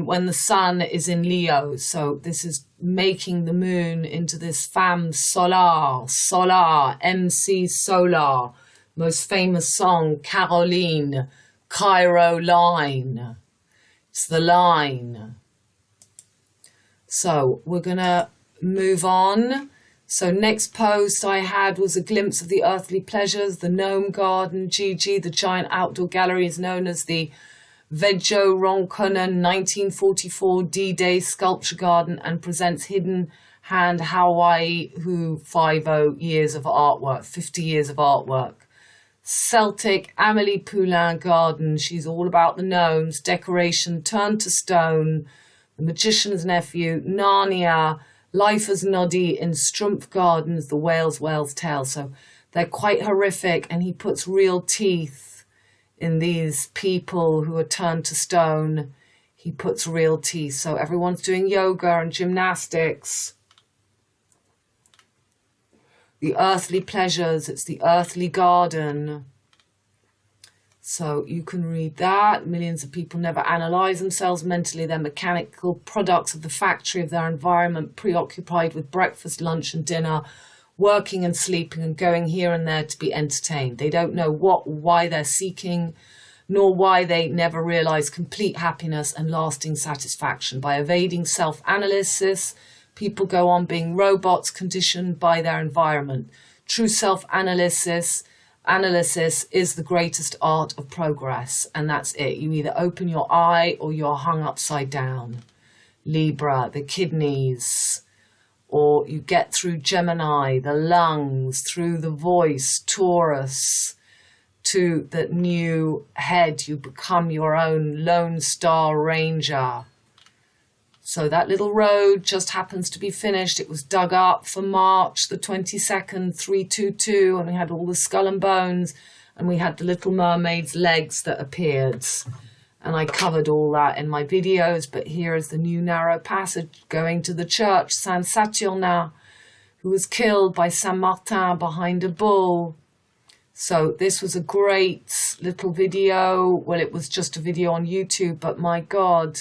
when the sun is in Leo. So this is making the moon into this femme solar, MC Solar, most famous song, Caroline, Cairo line. It's the line. So we're gonna move on. So next post I had was a glimpse of the earthly pleasures, the gnome garden, Gigi, the giant outdoor gallery is known as the Vejo Ronconen 1944 D-Day Sculpture Garden and presents Hidden Hand Hawaii Who 50 years of artwork, 50 years of artwork. Celtic Amélie Poulain Garden, she's all about the gnomes, decoration turned to stone, The Magician's Nephew, Narnia, Life as Noddy in Strumpf Gardens, the Whale's Tale. So they're quite horrific, and he puts real teeth in these people who are turned to stone. He puts real teeth. So everyone's doing yoga and gymnastics. The earthly pleasures, it's the earthly garden. So you can read that. Millions of people never analyze themselves mentally. They're mechanical products of the factory of their environment, preoccupied with breakfast, lunch and dinner, working and sleeping and going here and there to be entertained. They don't know what or why they're seeking, nor why they never realize complete happiness and lasting satisfaction. By evading self-analysis, people go on being robots conditioned by their environment. True self-analysis is the greatest art of progress, and that's it. You either open your eye or you're hung upside down. Libra, the kidneys, or you get through Gemini, the lungs, through the voice, Taurus, to the new head. You become your own Lone Star Ranger. So that little road just happens to be finished. It was dug up for March the 22nd, 322, and we had all the skull and bones, and we had the Little Mermaid's legs that appeared. And I covered all that in my videos, but here is the new narrow passage going to the church, Saint Saturnin, who was killed by Saint Martin behind a bull. So this was a great little video. Well, it was just a video on YouTube, but my God,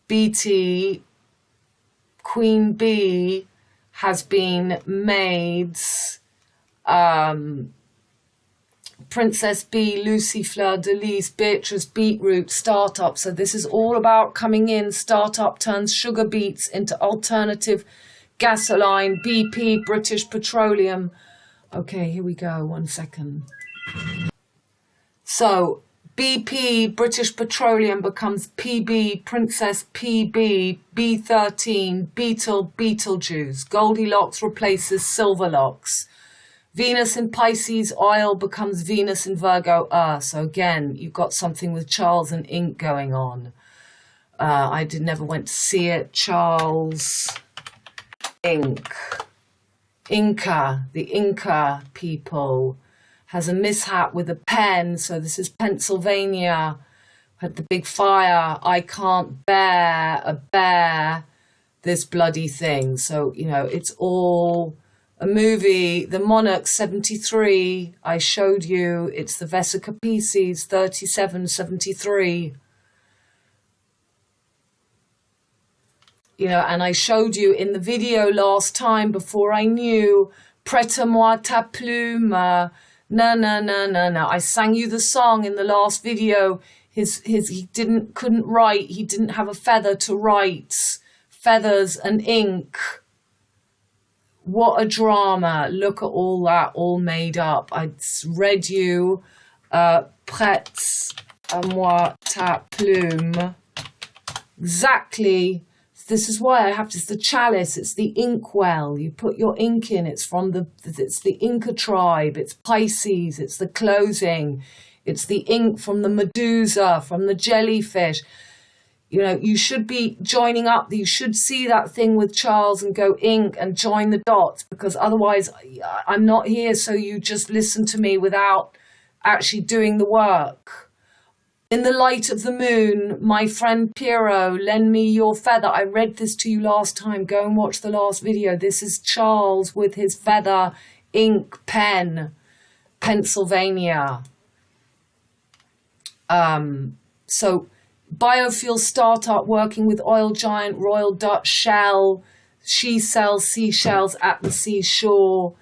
BT, Queen Bee, has been made Princess Bee, Lucy Fleur de Lis, Beatrice Beetroot, Startup. So this is all about coming in. Startup turns sugar beets into alternative gasoline. BP, British Petroleum. Okay, here we go. 1 second. So BP, British Petroleum, becomes PB, Princess PB, B13, Beetle, Beetlejuice. Goldilocks replaces Silverlocks. Venus in Pisces, oil becomes Venus in Virgo, Earth. So again, you've got something with Charles and ink going on. I never went to see it. Charles, ink. Inca, the Inca people, has a mishap with a pen. So this is Pennsylvania. Had the big fire. I can't bear this bloody thing. So, you know, it's all a movie. The Monarch 73, I showed you. It's the Vesica Pisces 3773. You know, and I showed you in the video last time before I knew, Prête-moi ta plume. No. I sang you the song in the last video. He couldn't write. He didn't have a feather to write. Feathers and ink. What a drama. Look at all that, all made up. I read you, Prête-moi ta plume. Exactly. This is why I have to, it's the chalice, it's the inkwell. You put your ink in, it's the Inca tribe, it's Pisces, it's the closing, It's the ink from the medusa, from the jellyfish. You know, you should be joining up. You should see that thing with Charles and go ink and join the dots, because otherwise I'm not here so you just listen to me without actually doing the work. In the light of the moon, my friend Piero, lend me your feather. I read this to you last time. Go and watch the last video. This is Charles with his feather, ink, pen, Pennsylvania. So biofuel startup working with oil giant Royal Dutch Shell. She sells seashells at the seashore.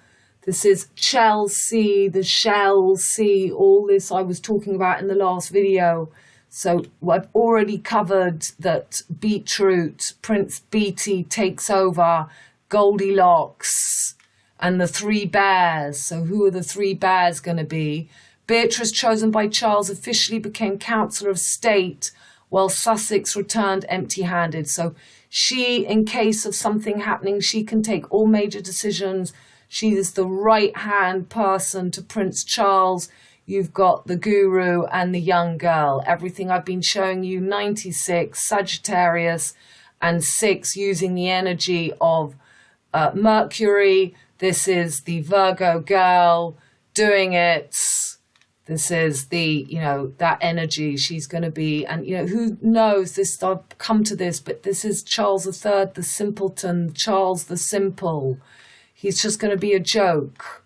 This is Chelsea, the Shell Sea. All this I was talking about in the last video. So I've already covered that Beetroot, Prince Beatty takes over, Goldilocks, and the three bears. So who are the three bears going to be? Beatrice, chosen by Charles, officially became Councillor of State, while Sussex returned empty-handed. So she, in case of something happening, she can take all major decisions. She is the right-hand person to Prince Charles. You've got the guru and the young girl. Everything I've been showing you, 96, Sagittarius, and 6 using the energy of Mercury. This is the Virgo girl doing it. This is the, you know, that energy she's going to be. And, you know, who knows this, I'll come to this, but this is Charles III, the simpleton, Charles the Simple. He's just going to be a joke.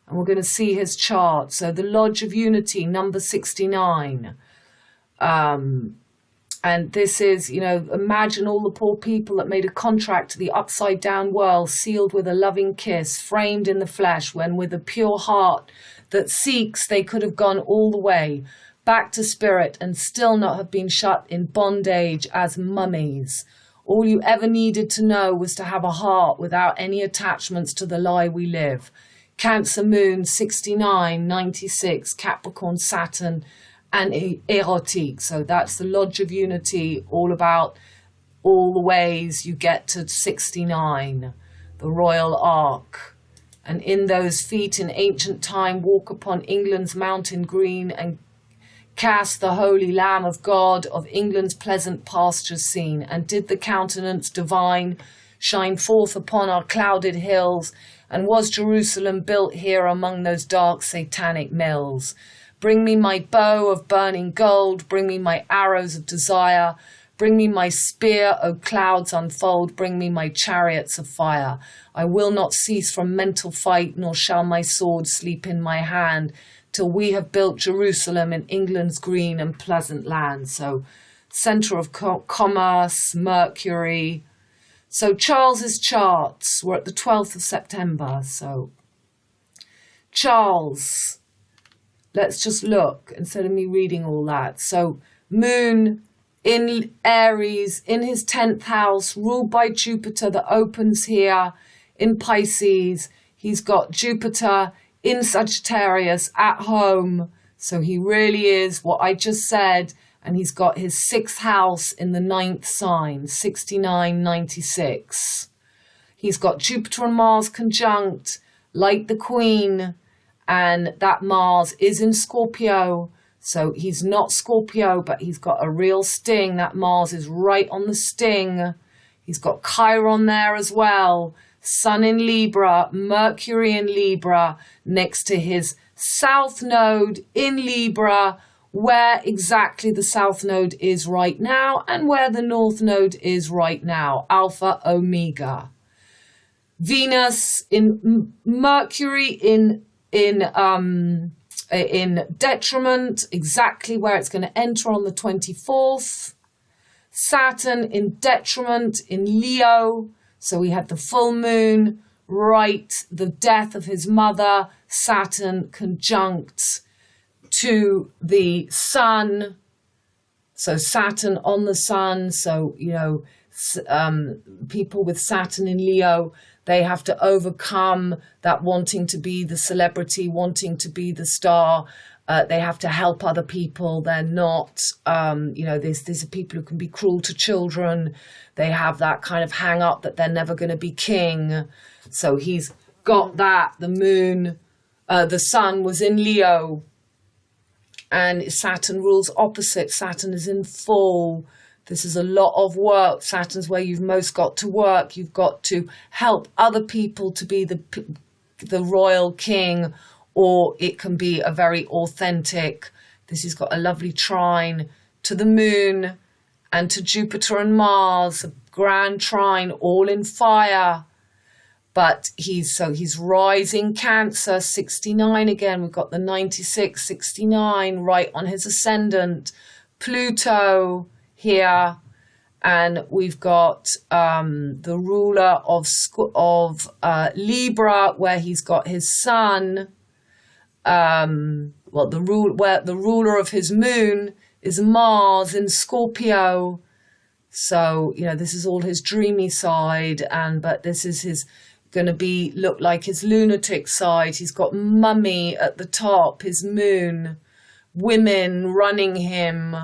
And we're going to see his chart. So the Lodge of Unity, number 69. And this is, you know, imagine all the poor people that made a contract to the upside down world, sealed with a loving kiss, framed in the flesh, when with a pure heart that seeks, they could have gone all the way back to spirit and still not have been shut in bondage as mummies. All you ever needed to know was to have a heart without any attachments to the lie we live. Cancer Moon, 69, 96, Capricorn, Saturn, and erotique. So that's the Lodge of Unity, all about all the ways you get to 69, the Royal Ark. And in those feet in ancient time walk upon England's mountain green, and cast the holy Lamb of God of England's pleasant pastures seen. And did the countenance divine shine forth upon our clouded hills, and was Jerusalem built here among those dark satanic mills? Bring me my bow of burning gold, bring me my arrows of desire, bring me my spear, O clouds unfold, bring me my chariots of fire. I will not cease from mental fight, nor shall my sword sleep in my hand, till we have built Jerusalem in England's green and pleasant land. So center of commerce, Mercury. So Charles's charts, we're at the 12th of September. So Charles, let's just look instead of me reading all that. So Moon in Aries, in his 10th house, ruled by Jupiter, that opens here in Pisces. He's got Jupiter in Sagittarius at home. So he really is what I just said. And he's got his 6th house in the 9th sign, 69, 96. He's got Jupiter and Mars conjunct, like the Queen. And that Mars is in Scorpio. So he's not Scorpio, but he's got a real sting. That Mars is right on the sting. He's got Chiron there as well. Sun in Libra, Mercury in Libra, next to his South Node in Libra, where exactly the South Node is right now and where the North Node is right now, Alpha Omega. Venus in Mercury in detriment, exactly where it's going to enter on the 24th. Saturn in detriment in Leo. So we had the full moon, right, the death of his mother, Saturn conjunct to the sun. So Saturn on the sun. So, you know, people with Saturn in Leo, they have to overcome that wanting to be the celebrity, wanting to be the star. They have to help other people. They're not, you know, these are people who can be cruel to children. They have that kind of hang up that they're never going to be king. So he's got that. The moon, the sun was in Leo And Saturn rules opposite. Saturn is in full. This is a lot of work. Saturn's where you've most got to work. You've got to help other people to be the royal king, or it can be a very authentic. This has got a lovely trine to the moon and to Jupiter and Mars, a grand trine, all in fire. But he's rising Cancer, 69 again. We've got the 96, 69 right on his ascendant. Pluto here. And we've got the ruler of Libra, where he's got his sun. The ruler of his moon is Mars in Scorpio. So, this is all his dreamy side, but this is his going to look like his lunatic side. He's got mummy at the top, his moon, women running him,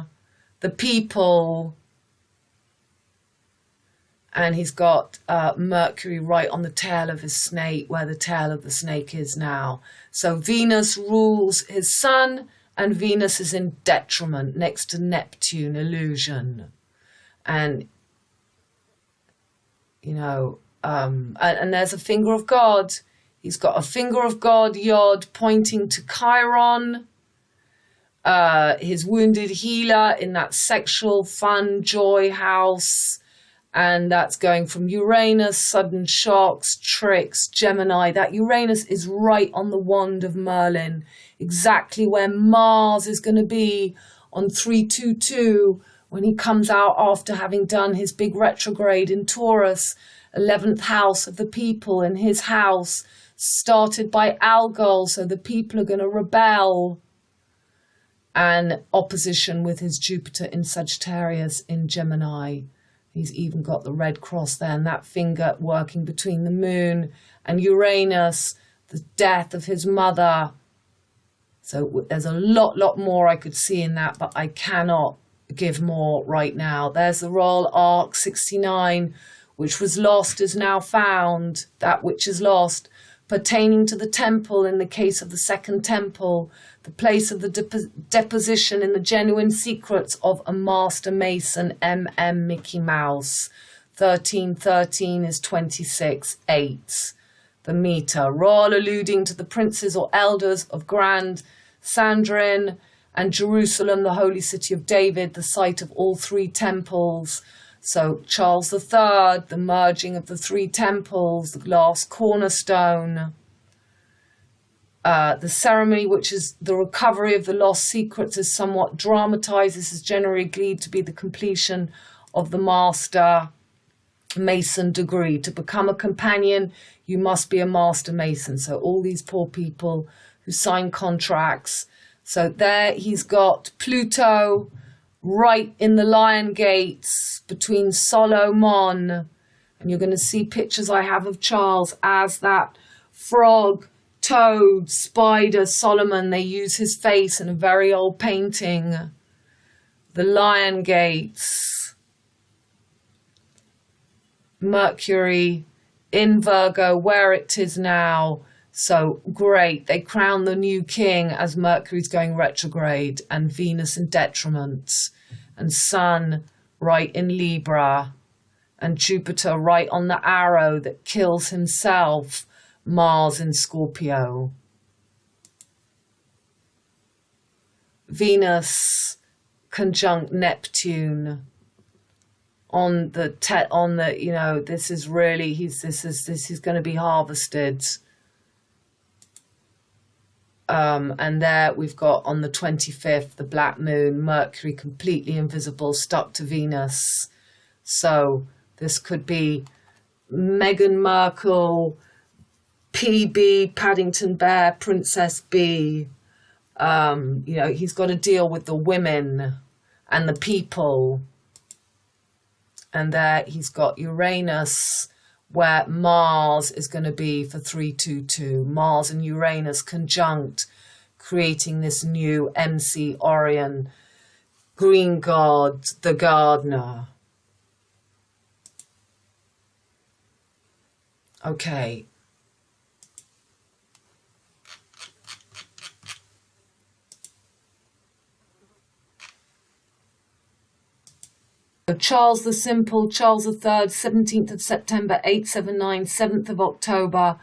the people, and he's got Mercury right on the tail of his snake, where the tail of the snake is now. So Venus rules his sun, and Venus is in detriment next to Neptune, illusion. And, and there's a finger of God. He's got a finger of God, Yod, pointing to Chiron, his wounded healer in that sexual, fun, joy house. And that's going from Uranus, sudden shocks, tricks, Gemini. That Uranus is right on the wand of Merlin, exactly where Mars is going to be on 322 when he comes out after having done his big retrograde in Taurus, 11th house of the people in his house, started by Algol, so the people are going to rebel. And opposition with his Jupiter in Sagittarius in Gemini. He's even got the red cross there, and that finger working between the moon and Uranus, the death of his mother. So there's a lot more I could see in that, but I cannot give more right now. There's the Royal Ark 69, which was lost is now found, that which is lost, pertaining to the temple in the case of the second temple, the place of the deposition in the genuine secrets of a master mason, M.M. Mickey Mouse. 1313 is 26.8. The meter, royal alluding to the princes or elders of Grand Sandrin and Jerusalem, the holy city of David, the site of all three temples. So Charles III, the merging of the three temples, the last cornerstone. The ceremony, which is the recovery of the lost secrets, is somewhat dramatized. This is generally agreed to be the completion of the master mason degree. To become a companion, you must be a master mason. So all these poor people who sign contracts. So there he's got Pluto right in the lion gates between Solomon. And you're going to see pictures I have of Charles as that frog, toad, spider, Solomon. They use his face in a very old painting. The lion gates. Mercury in Virgo, where it is now. So great. They crown the new king as Mercury's going retrograde and Venus in detriment. And Sun right in Libra. And Jupiter right on the arrow that kills himself. Mars in Scorpio. Venus conjunct Neptune on the this is really this is going to be harvested. And there we've got on the 25th the black moon, Mercury completely invisible, stuck to Venus. So this could be Meghan Markle, PB, Paddington Bear, Princess B. He's got to deal with the women and the people. And there he's got Uranus, where Mars is going to be for 322. Mars and Uranus conjunct, creating this new MC Orion, green god, the gardener. Okay. Charles the Simple, Charles III, 17th of September, 879, 7th of October,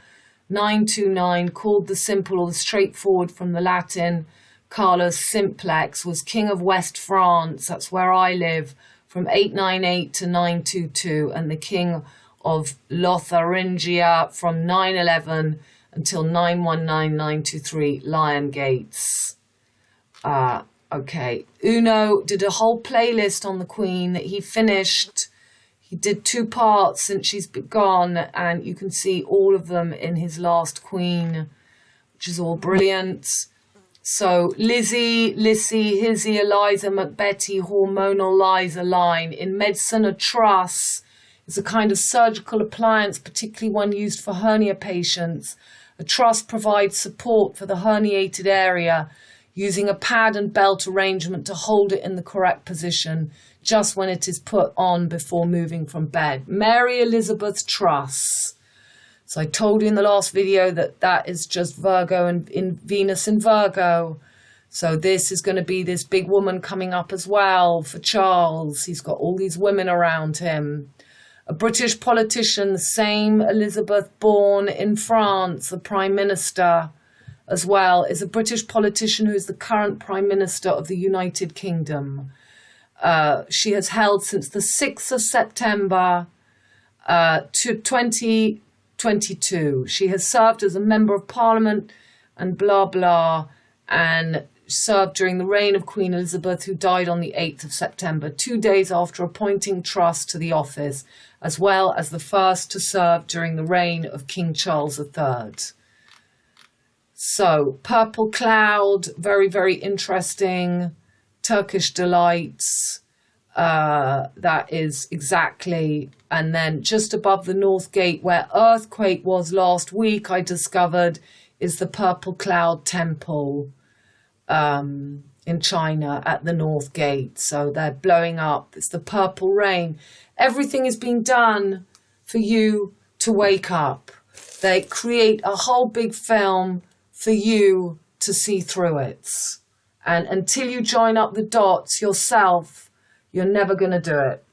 929, called the Simple or the Straightforward from the Latin, Carlos Simplex, was king of West France, that's where I live, from 898 to 922, and the king of Lotharingia from 911 until 919-923, Lion Gates. Okay, Uno did a whole playlist on the Queen that he finished. He did 2 parts since she's gone, and you can see all of them in his last Queen, which is all brilliant. So Lizzie, Hizzy, Eliza, McBetty, hormonal Liza line. In medicine, a truss is a kind of surgical appliance, particularly one used for hernia patients. A truss provides support for the herniated area using a pad and belt arrangement to hold it in the correct position just when it is put on before moving from bed. Mary Elizabeth Truss. So I told you in the last video that that is just Virgo and in Venus in Virgo. So this is going to be this big woman coming up as well for Charles. He's got all these women around him. A British politician, the same Elizabeth, born in France, the Prime Minister as well, is a British politician who is the current Prime Minister of the United Kingdom. She has held since the 6th of September to 2022. She has served as a Member of Parliament and blah, blah, and served during the reign of Queen Elizabeth, who died on the 8th of September, 2 days after appointing Truss to the office, as well as the first to serve during the reign of King Charles III. So, Purple Cloud, very, very interesting. Turkish Delights, that is exactly. And then just above the North Gate, where earthquake was last week, I discovered, is the Purple Cloud Temple in China at the North Gate. So they're blowing up. It's the purple rain. Everything is being done for you to wake up. They create a whole big film for you to see through it. And until you join up the dots yourself, you're never going to do it.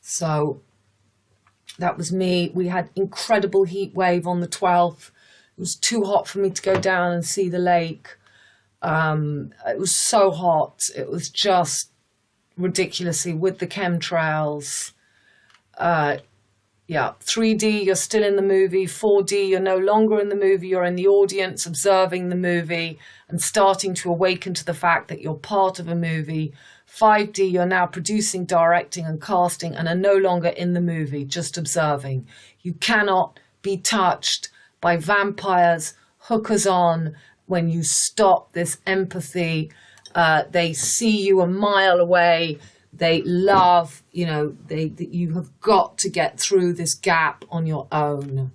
So that was me. We had incredible heat wave on the 12th. It was too hot for me to go down and see the lake. It was so hot. It was just ridiculously with the chemtrails. Yeah, 3D, you're still in the movie. 4D, you're no longer in the movie. You're in the audience observing the movie and starting to awaken to the fact that you're part of a movie. 5D, you're now producing, directing and casting and are no longer in the movie, just observing. You cannot be touched by vampires, hookers on, when you stop this empathy. They see you a mile away. They love, you know, you have got to get through this gap on your own.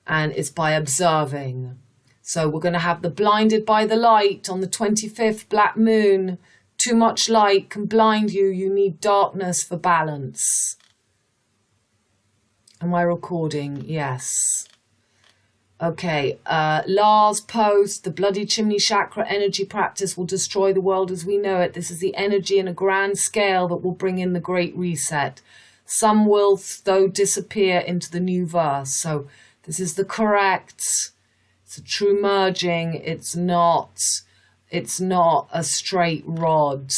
And it's by observing. So we're going to have the blinded by the light on the 25th black moon. Too much light can blind you. You need darkness for balance. Am I recording? Yes. Okay, Lars post, the bloody chimney chakra energy practice will destroy the world as we know it. This is the energy in a grand scale that will bring in the great reset. Some will, though, disappear into the new verse. So this is the correct, it's a true merging. It's not a straight rod.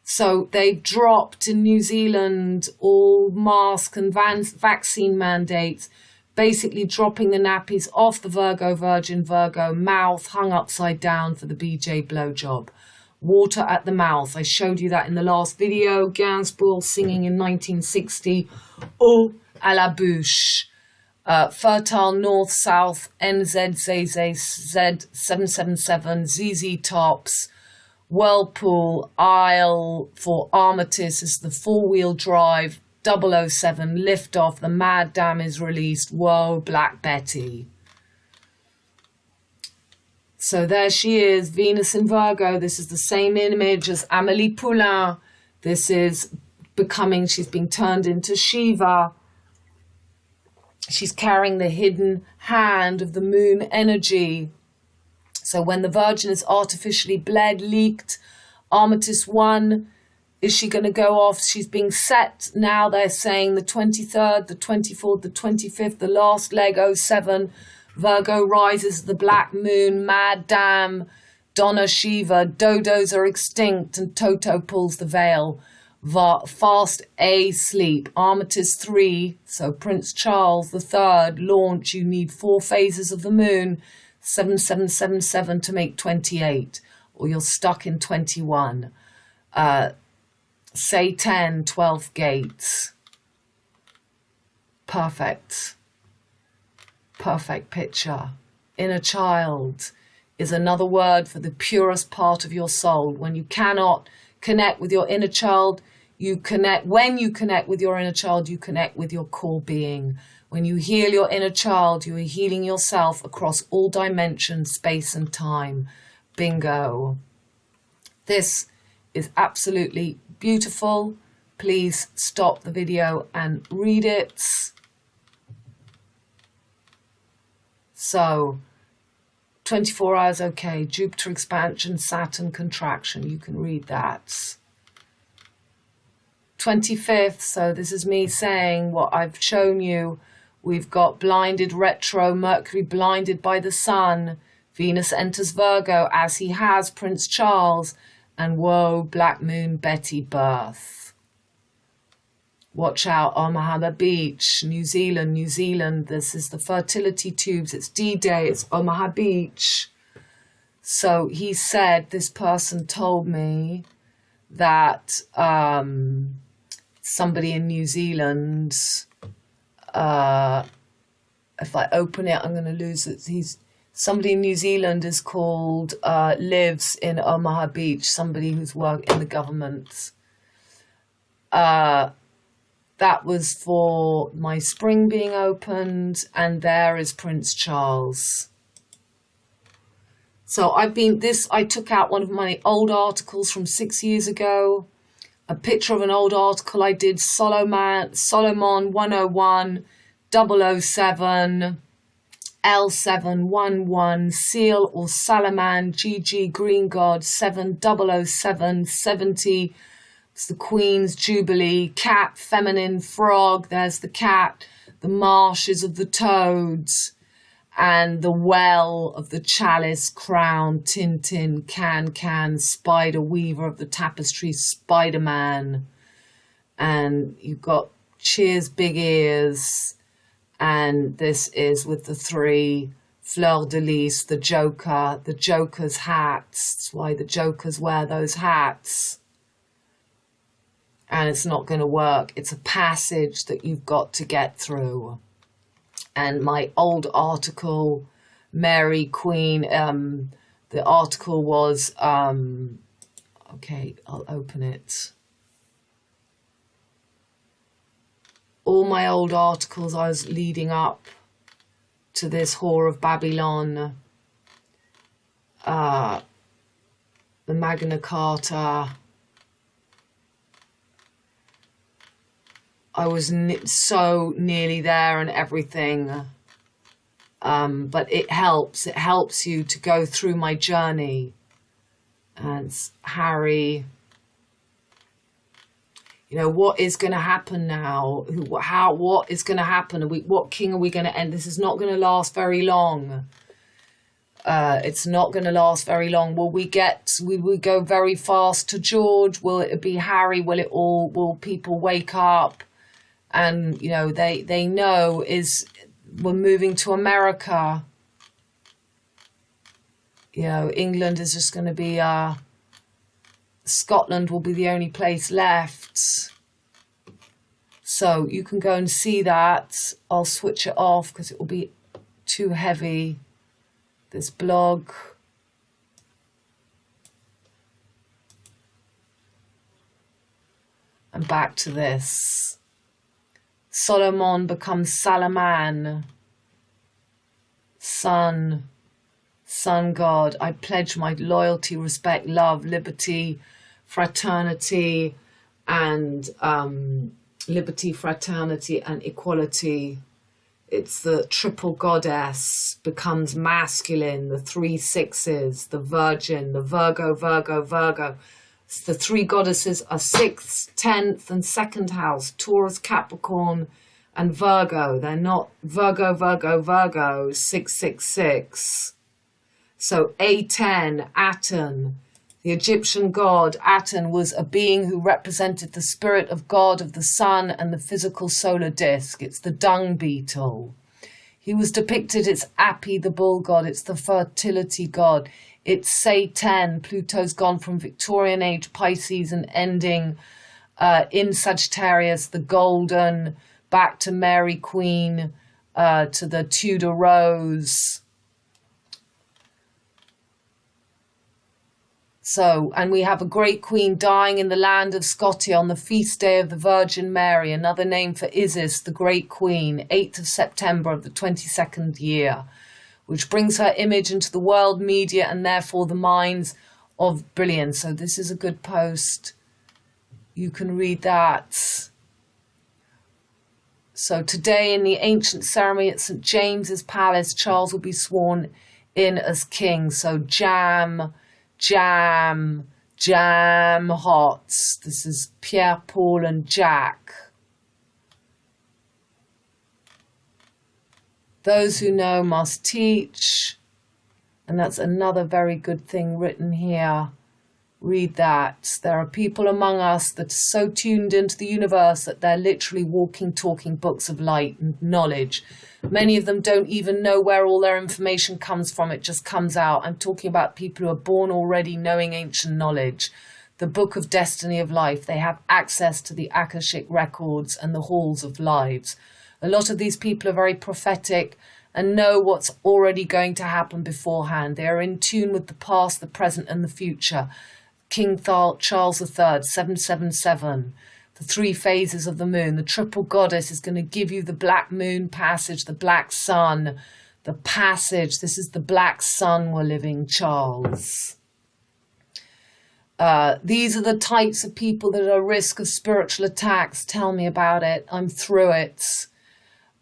So they dropped in New Zealand all mask and vaccine mandates, basically dropping the nappies off the Virgin Virgo mouth, hung upside down for the BJ blowjob. Water at the mouth. I showed you that in the last video. Gainsbourg singing in 1960. Eau à la bouche. Fertile North South NZZZ Z777 ZZ Tops. Whirlpool Isle for Armistice is the 4-wheel drive. 007 liftoff, the Mad Dam is released. Whoa, Black Betty. So there she is, Venus in Virgo. This is the same image as Amélie Poulain. This is becoming, she's being turned into Shiva. She's carrying the hidden hand of the moon energy. So when the Virgin is artificially bled, leaked, Amethyst 1, is she going to go off? She's being set now. They're saying the 23rd, the 24th, the 25th, the last leg, 07. Virgo rises, the black moon, mad dam, Donna Shiva, dodos are extinct, and Toto pulls the veil. Fast A, sleep. Amethyst 3, so Prince Charles the Third, launch. You need 4 phases of the moon, 7777 to make 28, or you're stuck in 21. Say 10, 12 gates. Perfect. Perfect picture. Inner child is another word for the purest part of your soul. When you cannot connect with your inner child, when you connect with your inner child, you connect with your core being. When you heal your inner child, you are healing yourself across all dimensions, space and time. Bingo. This is absolutely beautiful. Please stop the video and read it. So, 24 hours, okay. Jupiter expansion, Saturn contraction. You can read that. 25th, so this is me saying what I've shown you. We've got blinded retro, Mercury blinded by the sun. Venus enters Virgo as he has Prince Charles. And whoa, black moon, Betty birth. Watch out, Omaha Beach, New Zealand, New Zealand. This is the fertility tubes. It's D-Day. It's Omaha Beach. So he said, this person told me that somebody in New Zealand, if I open it, I'm going to lose it. Somebody in New Zealand is called, lives in Omaha Beach, somebody who's worked in the government. That was for my spring being opened, and there is Prince Charles. So I took out one of my old articles from 6 years ago, a picture of an old article I did, Solomon 101, 007, L711, Seal or Salaman, GG Green God, 7007, 70. It's the Queen's Jubilee, cat, feminine, frog, there's the cat, the marshes of the toads, and the well of the chalice, crown, Tintin, can, spider weaver of the tapestry, Spider-Man. And you've got Cheers, big ears, and this is with the 3 fleur-de-lis, the Joker, the Joker's hats. That's why the Jokers wear those hats. And it's not going to work. It's a passage that you've got to get through. And my old article, Mary Queen, the article was, okay, I'll open it. All my old articles, I was leading up to this Whore of Babylon, the Magna Carta. I was so nearly there and everything, but it helps you to go through my journey. And it's Harry, you know, what is going to happen now? What is going to happen? What king are we going to end? This is not going to last very long. It's not going to last very long. Will we go very fast to George? Will it be Harry? Will people wake up? And, you know, they know we're moving to America. You know, England is just going to be, Scotland will be the only place left. So you can go and see that. I'll switch it off because it will be too heavy. This blog. And back to this. Solomon becomes Salaman, sun god. I pledge my loyalty, respect, love, liberty, fraternity, and liberty, fraternity, and equality. It's the triple goddess, becomes masculine, the 3 6s, the virgin, the Virgo, The three goddesses are 6th, 10th, and 2nd house, Taurus, Capricorn, and Virgo. They're not Virgo, 666. So Aten, Aten, the Egyptian god Aten, was a being who represented the spirit of God of the sun and the physical solar disk. It's the dung beetle. He was depicted, it's Api, the bull god, it's the fertility god. It's Satan, Pluto's gone from Victorian age Pisces and ending in Sagittarius, the golden, back to Mary Queen, to the Tudor Rose. So, and we have a great queen dying in the land of Scotia on the feast day of the Virgin Mary, another name for Isis, the great queen, 8th of September of the 22nd year, which brings her image into the world media and therefore the minds of brilliance. So this is a good post. You can read that. So today in the ancient ceremony at St. James's Palace, Charles will be sworn in as king. So jam hot. This is Pierre, Paul and Jack. Those who know must teach. And that's another very good thing written here. Read that. There are people among us that are so tuned into the universe that they're literally walking, talking books of light and knowledge. Many of them don't even know where all their information comes from. It just comes out. I'm talking about people who are born already knowing ancient knowledge. The book of destiny of life. They have access to the Akashic records and the halls of lives. A lot of these people are very prophetic and know what's already going to happen beforehand. They are in tune with the past, the present and the future. King Charles III, 777, the 3 phases of the moon. The triple goddess is going to give you the black moon passage, the black sun, the passage. This is the black sun we're living, Charles. These are the types of people that are at risk of spiritual attacks. Tell me about it. I'm through it.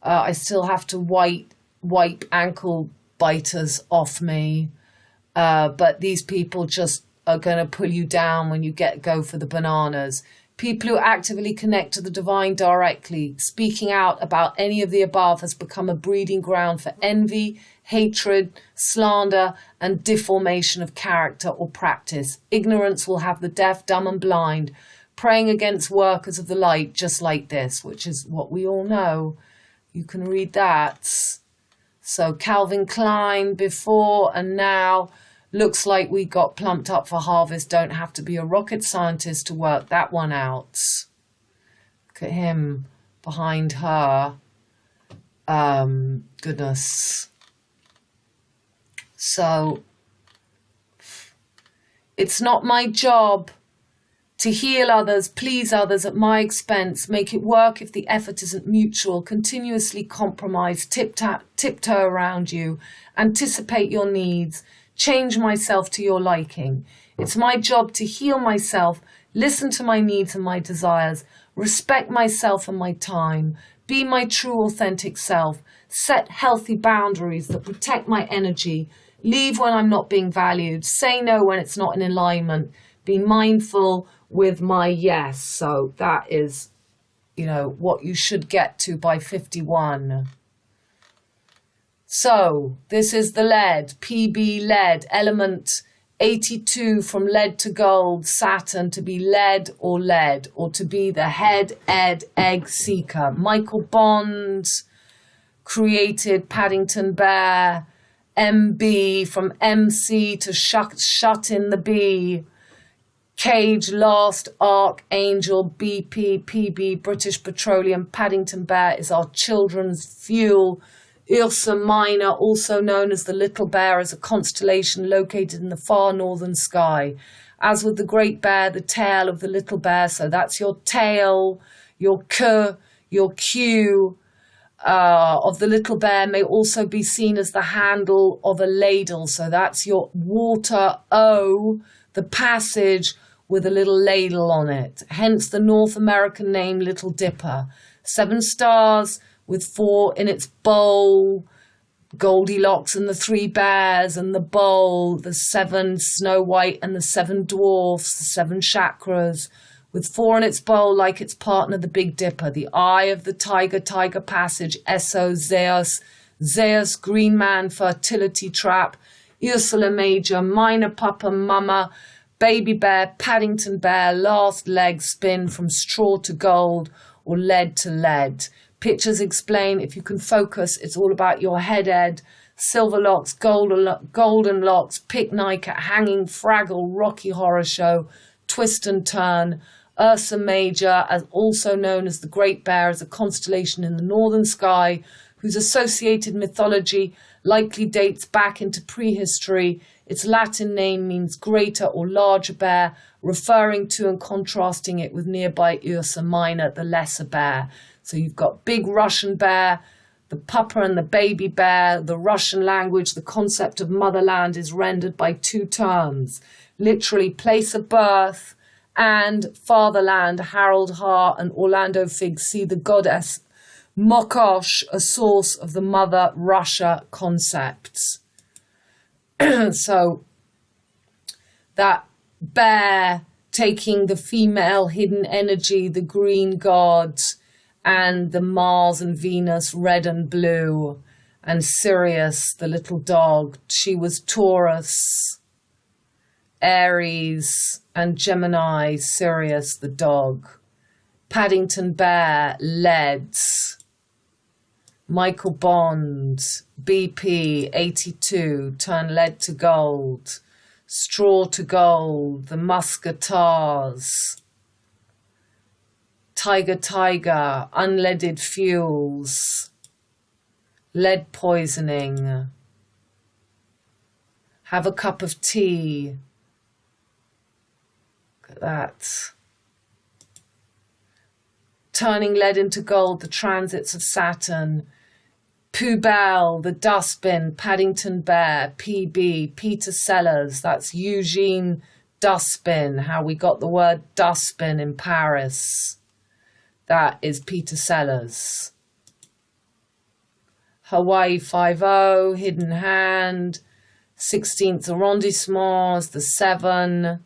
I still have to wipe ankle biters off me. But these people just are going to pull you down when you go for the bananas. People who actively connect to the divine directly, speaking out about any of the above has become a breeding ground for envy, hatred, slander, and deformation of character or practice. Ignorance will have the deaf, dumb, and blind, praying against workers of the light just like this, which is what we all know. You can read that. So Calvin Klein before and now. Looks like we got plumped up for harvest. Don't have to be a rocket scientist to work that one out. Look at him behind her. Goodness. So, it's not my job to heal others, please others at my expense, make it work if the effort isn't mutual, continuously compromise, tiptoe around you, anticipate your needs, change myself to your liking. It's my job to heal myself, listen to my needs and my desires, respect myself and my time, be my true authentic self, set healthy boundaries that protect my energy, leave when I'm not being valued, say no when it's not in alignment, be mindful with my yes. So that is, what you should get to by 51. So this is the lead, PB lead, element 82 from lead to gold, Saturn, to be led or to be the head, egg seeker. Michael Bond created Paddington Bear, MB from MC to shut in the bee. Cage, Last, Archangel, BP, PB, British Petroleum. Paddington Bear is our children's fuel. Ursa Minor, also known as the Little Bear, is a constellation located in the far northern sky. As with the Great Bear, the tail of the Little Bear, so that's your tail, your queue, your Q of the Little Bear may also be seen as the handle of a ladle, so that's your water O, the passage with a little ladle on it. Hence the North American name Little Dipper. 7 stars with 4 in its bowl, Goldilocks and the three bears and the bowl, the seven Snow White and the seven dwarfs, the seven chakras, with four in its bowl like its partner, the Big Dipper, the eye of the tiger, tiger passage, Esso, Zeus, Zeus, Green Man, fertility trap, Ursula Major, minor papa, mama, baby bear, Paddington bear, last leg spin from straw to gold or lead to lead. Pictures explain, if you can focus, it's all about your head ed. Silver locks, golden locks, picnic at hanging, Fraggle, Rocky Horror Show, twist and turn. Ursa Major, as also known as the Great Bear, is a constellation in the northern sky whose associated mythology likely dates back into prehistory. Its Latin name means greater or larger bear, referring to and contrasting it with nearby Ursa Minor, the lesser bear. So you've got big Russian bear, the papa and the baby bear. The Russian language, the concept of motherland is rendered by two terms, literally place of birth and fatherland. Harold Hart and Orlando Figgs see the goddess Mokosh, a source of the mother Russia concepts. So that bear taking the female hidden energy, the green gods, and the Mars and Venus, red and blue, and Sirius, the little dog. She was Taurus, Aries, and Gemini, Sirius, the dog. Paddington Bear, leads. Michael Bond, BP, 82, turn lead to gold. Straw to gold, the Muscatars. Tiger, unleaded fuels, lead poisoning, have a cup of tea. Look at that. Turning lead into gold, the transits of Saturn. Pooh-Bell, the dustbin, Paddington Bear, PB, Peter Sellers, that's Eugene Dustbin, how we got the word dustbin in Paris. That is Peter Sellers. Hawaii 5-0, Hidden Hand, 16th arrondissement is the 7.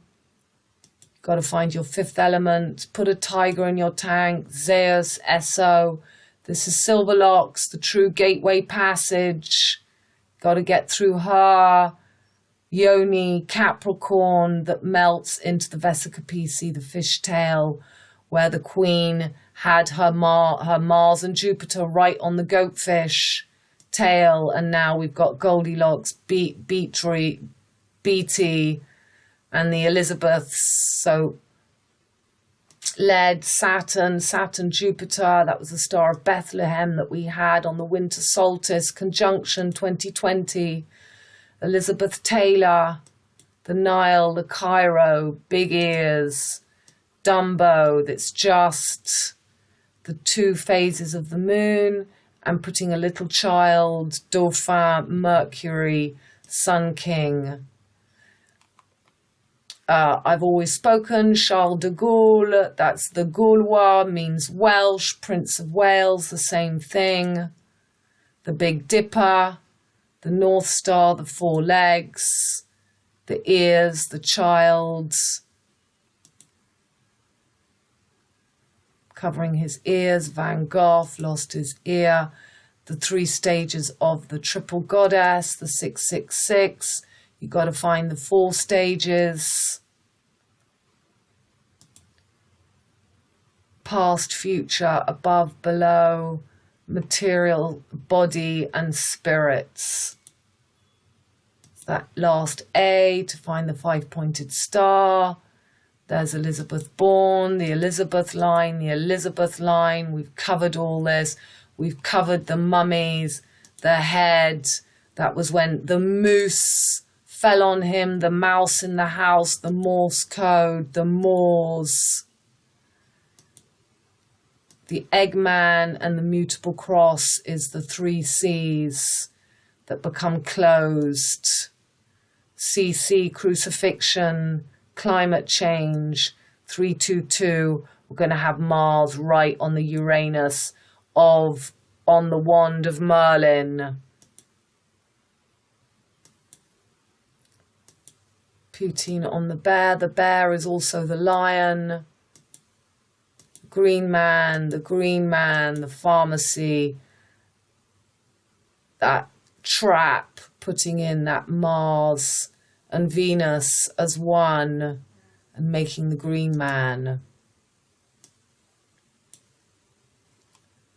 Got to find your fifth element. Put a tiger in your tank. Zeus, Esso. This is Silverlocks, the true gateway passage. Got to get through her. Yoni, Capricorn, that melts into the Vesicapisi, the fishtail, where the queen had her Mars and Jupiter right on the goatfish tail, and now we've got Goldilocks, Beatty, and the Elizabeths. So lead, Saturn, Jupiter, that was the Star of Bethlehem that we had on the winter solstice, conjunction 2020. Elizabeth Taylor, the Nile, the Cairo, big ears, Dumbo, that's just the two phases of the moon, and putting a little child, Dauphin, Mercury, Sun King. I've always spoken, Charles de Gaulle, that's the Gaulois, means Welsh, Prince of Wales, the same thing. The Big Dipper, the North Star, the four legs, the ears, the child's, covering his ears. Van Gogh lost his ear. The 3 stages of the triple goddess, the 666. You've got to find the 4 stages. Past, future, above, below, material, body, and spirits. That last A to find the 5-pointed star. There's Elizabeth Bourne, the Elizabeth line, We've covered all this. We've covered the mummies, the head. That was when the moose fell on him, the mouse in the house, the Morse code, the Moors. The Eggman and the mutable cross is the 3 C's that become closed. CC, crucifixion, climate change, 322. We're going to have Mars right on the Uranus on the wand of Merlin. Poutine on the bear. The bear is also the lion. Green man, the pharmacy, that trap, putting in that Mars and Venus as one and making the green man.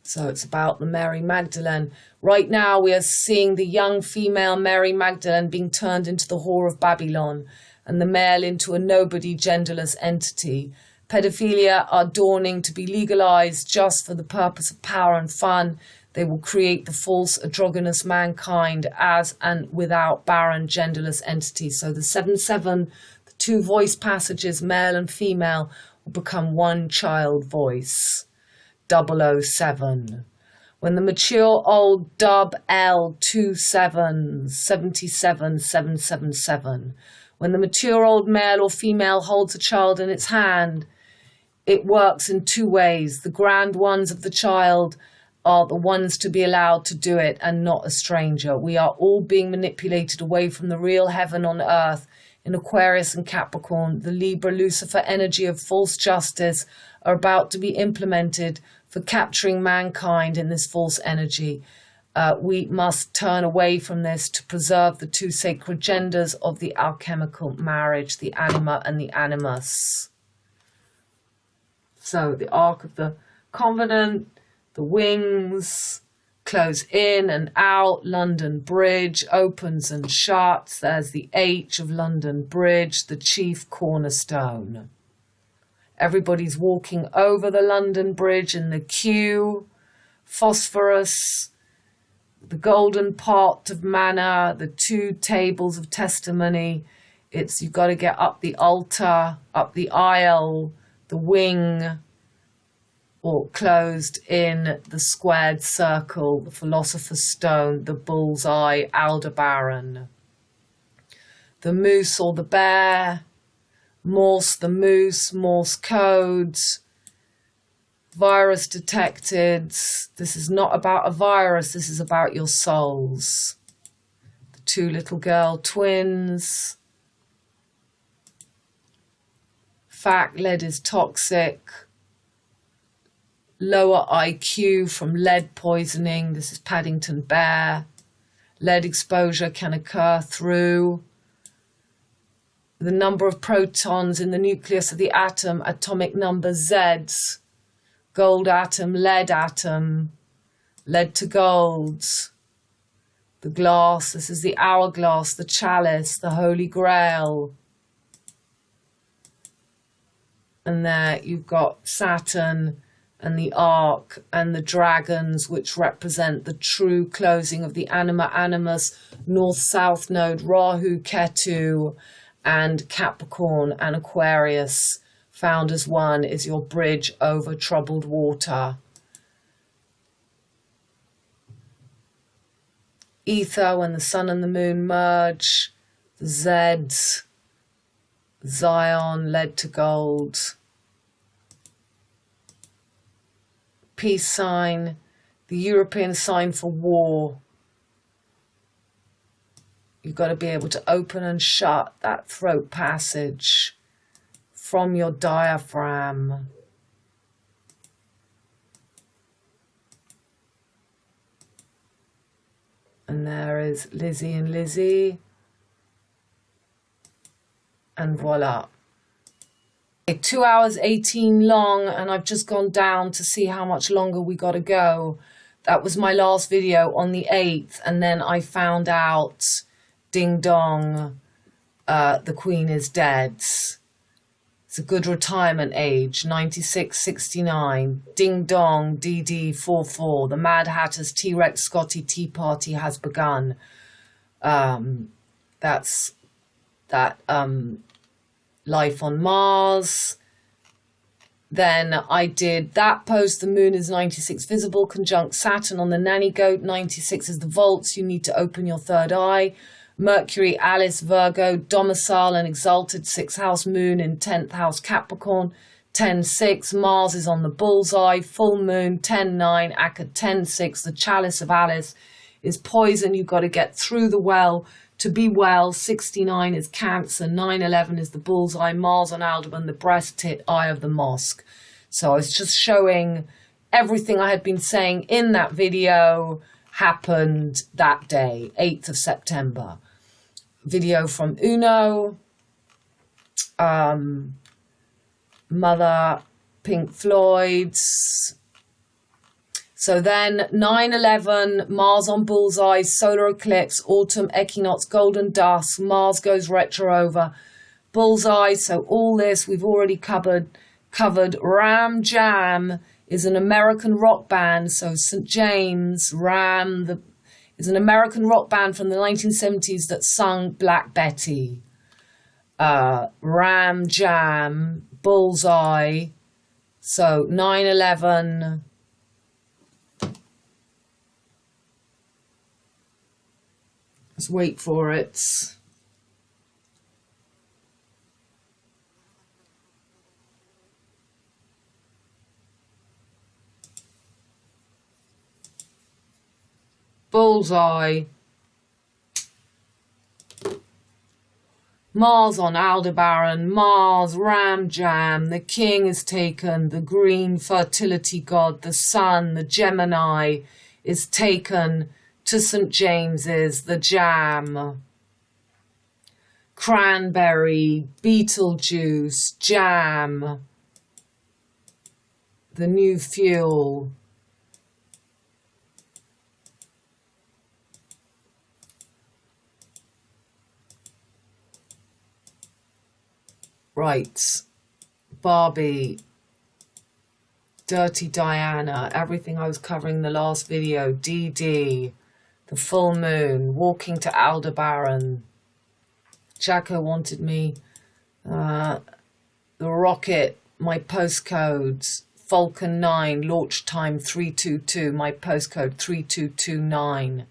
So it's about the Mary Magdalene. Right now we are seeing the young female Mary Magdalene being turned into the whore of Babylon and the male into a nobody, genderless entity. Pedophilia are dawning to be legalized just for the purpose of power and fun. They will create the false androgynous mankind as and without barren, genderless entities. So the 7-7, the two voice passages, male and female, will become one child voice. 007. When the mature old dub L 2777777. When the mature old male or female holds a child in its hand, it works in two ways. The grand ones of the child are the ones to be allowed to do it and not a stranger. We are all being manipulated away from the real heaven on earth. In Aquarius and Capricorn, the Libra Lucifer energy of false justice are about to be implemented for capturing mankind in this false energy. We must turn away from this to preserve the two sacred genders of the alchemical marriage, the anima and the animus. So the Ark of the Covenant, the wings, close in and out, London Bridge opens and shuts. There's the H of London Bridge, the chief cornerstone. Everybody's walking over the London Bridge in the queue. Phosphorus, the golden pot of manna, the two tables of testimony. You've got to get up the altar, up the aisle, the wing, or closed in the squared circle, the philosopher's stone, the bullseye, Aldebaran. The moose or the bear, Morse the moose, Morse codes, virus detected. This is not about a virus, this is about your souls. The two little girl twins. Fact, lead is toxic. Lower IQ from lead poisoning. This is Paddington Bear. Lead exposure can occur through the number of protons in the nucleus of the atom, atomic number Zs. Gold atom, lead to gold. The glass, this is the hourglass, the chalice, the Holy Grail. And there you've got Saturn and the Ark and the dragons, which represent the true closing of the anima animus, north-south node, Rahu, Ketu, and Capricorn and Aquarius, found as one, is your bridge over troubled water. Ether, when the sun and the moon merge, the Zeds, Zion, lead to gold. Peace sign, the European sign for war. You've got to be able to open and shut that throat passage from your diaphragm. And there is Lizzie and Lizzie. And voila. 2 hours 18 long, and I've just gone down to see how much longer we got to go. That was my last video on the 8th, and then I found out, ding dong, the Queen is dead. It's a good retirement age, 96, 69. Ding dong, DD 44. The Mad Hatter's T-Rex Scotty Tea Party has begun. That's that life on Mars. Then I did that post. The moon is 96 visible, conjunct Saturn on the nanny goat. 96 is the volts. You need to open your third eye. Mercury, Alice, Virgo, domicile and exalted 6th house moon in 10th house Capricorn. 10-6, Mars is on the bullseye. Full moon, 10-9, Akka 10-6. The chalice of Alice is poison. You've got to get through the well To be well, 69 is Cancer, 9/11 is the bullseye, Mars on Aldebaran, the breast, tit, eye of the mosque. So I was just showing everything I had been saying in that video happened that day, 8th of September. Video from Uno, Mother, Pink Floyd's. So then 9/11, Mars on bullseye, solar eclipse, autumn equinox, golden dusk, Mars goes retro over, bullseye. So all this we've already covered. Ram Jam is an American rock band. So St. James, is an American rock band from the 1970s that sung Black Betty. Ram Jam, bullseye. So 9/11. Let's wait for it. Bullseye. Mars on Aldebaran, Mars, Ram Jam, the king is taken, the green fertility god, the sun, the Gemini is taken to St. James's, the Jam. Cranberry, Beetlejuice, Jam, the new fuel. Right, Barbie, Dirty Diana, everything I was covering in the last video, DD, the full moon, walking to Aldebaran, Jacko wanted me, the rocket, my postcodes, Falcon 9, launch time 322, my postcode 3229.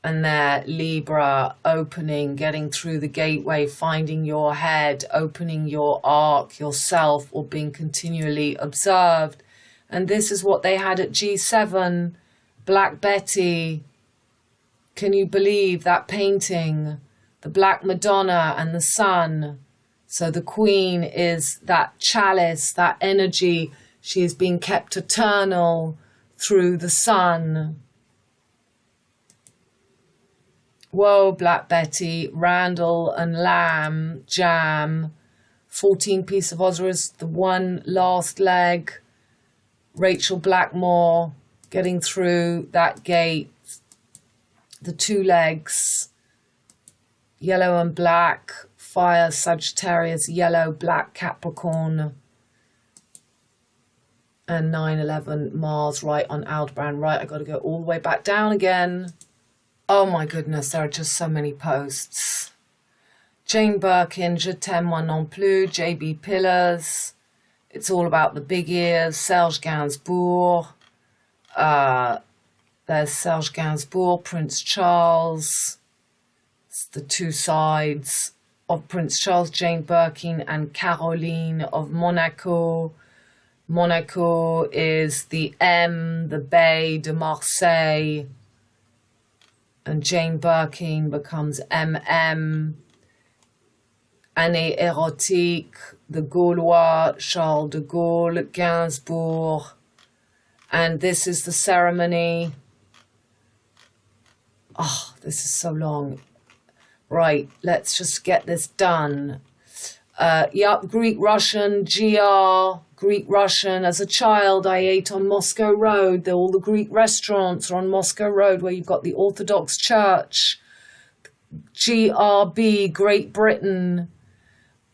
And there, Libra, opening, getting through the gateway, finding your head, opening your arc, yourself, or being continually observed. And this is what they had at G7, Black Betty. Can you believe that painting? The Black Madonna and the sun. So the Queen is that chalice, that energy. She is being kept eternal through the sun. Whoa, Black Betty, Randall and Lamb, Jam, 14 piece of Osiris, the one last leg, Rachel Blackmore, getting through that gate, the two legs, yellow and black, fire, Sagittarius, yellow, black, Capricorn, and 9/11, Mars, right on Aldebaran, right, I got to go all the way back down again. Oh my goodness, there are just so many posts. Jane Birkin, Je t'aime moi non plus, JB Pillars. It's all about the big ears. Serge Gainsbourg. There's Serge Gainsbourg, Prince Charles. It's the two sides of Prince Charles, Jane Birkin and Caroline of Monaco. Monaco is the M, the Bay de Marseille. And Jane Birkin becomes MM. Année érotique, the Gaulois, Charles de Gaulle, Gainsbourg. And this is the ceremony. Oh, this is so long. Right, let's just get this done. Yup, Greek Russian, GR, Greek Russian. As a child, I ate on Moscow Road. All the Greek restaurants are on Moscow Road where you've got the Orthodox Church. GRB, Great Britain.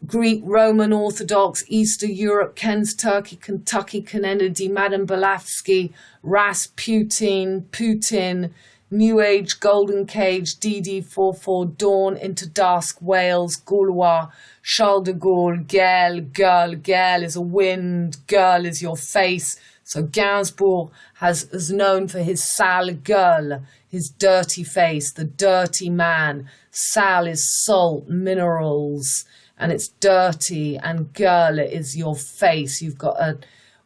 Greek, Roman Orthodox, Eastern Europe, Ken's Turkey, Kentucky, Kennedy, Madame Blavatsky, Rasputin, Putin, New Age, Golden Cage, DD44, Dawn into Dusk, Wales, Gaulois, Charles de Gaulle, Girl, Girl is a wind, Girl is your face. So Gainsbourg is known for his sale gueule, his dirty face, the dirty man. Sale is salt, minerals, and it's dirty, and gueule is your face. You've got a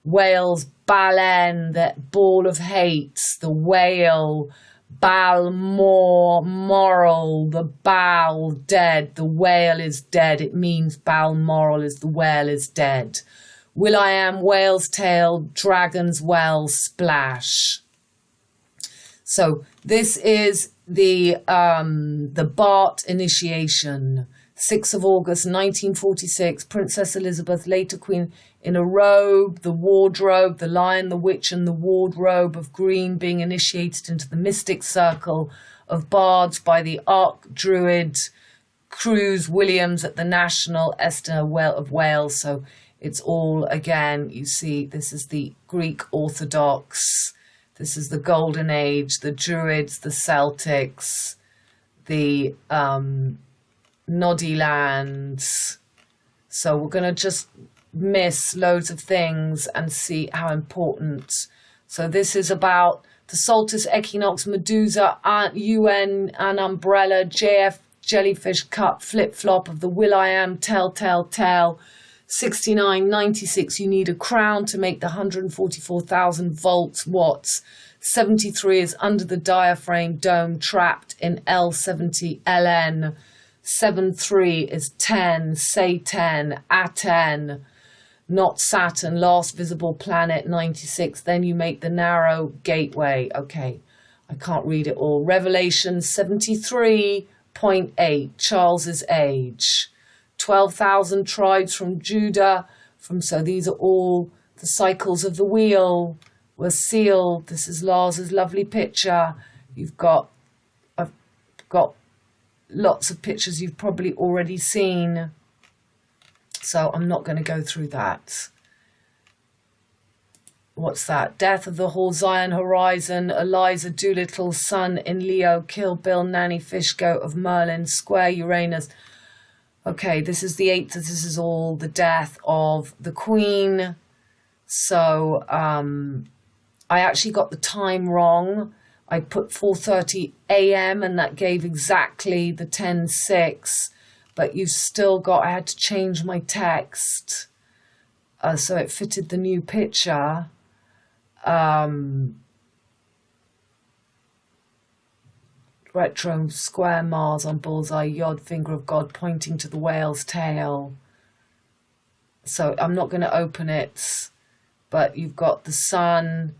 Wales baleine, that ball of hate, the whale, Balmoral, the Bal dead, the whale is dead. It means Balmoral is the whale is dead. Will.i.am, whale's tail, dragon's well, splash. So this is the Bart initiation. 6th of August 1946, Princess Elizabeth, later Queen, in a robe, the wardrobe, the lion, the witch, and the wardrobe of green, being initiated into the mystic circle of bards by the Archdruid Cruz Williams at the National Esther of Wales. So it's all, again, you see, this is the Greek Orthodox, this is the Golden Age, the Druids, the Celtics, the Noddy lands. So we're going to just miss loads of things and see how important. So this is about the solstice, equinox, Medusa, UN, an umbrella, JF, jellyfish, cup, flip-flop of the Will.i.am, tell. 69, 96, you need a crown to make the 144,000 volts, watts. 73 is under the diaphragm dome, trapped in L70, LN. 73 is 10, say 10, Aten, not Saturn, last visible planet, 96. Then you make the narrow gateway. Okay, I can't read it all. Revelation 73.8, Charles's age. 12,000 tribes from Judah. So these are all the cycles of the wheel were sealed. This is Lars's lovely picture. I've got lots of pictures you've probably already seen, so I'm not going to go through that. What's that? Death of the Hall, Zion Horizon, Eliza Doolittle, Sun in Leo, Kill Bill, Nanny Fishgo of Merlin, Square Uranus. Okay, this is the 8th. This is all the death of the Queen. So I actually got the time wrong. I put 4:30 a.m. and that gave exactly the 10:06. But you've still got, I had to change my text so it fitted the new picture. Retro square Mars on bullseye, Yod, finger of God pointing to the whale's tail. So I'm not going to open it, but you've got the sun,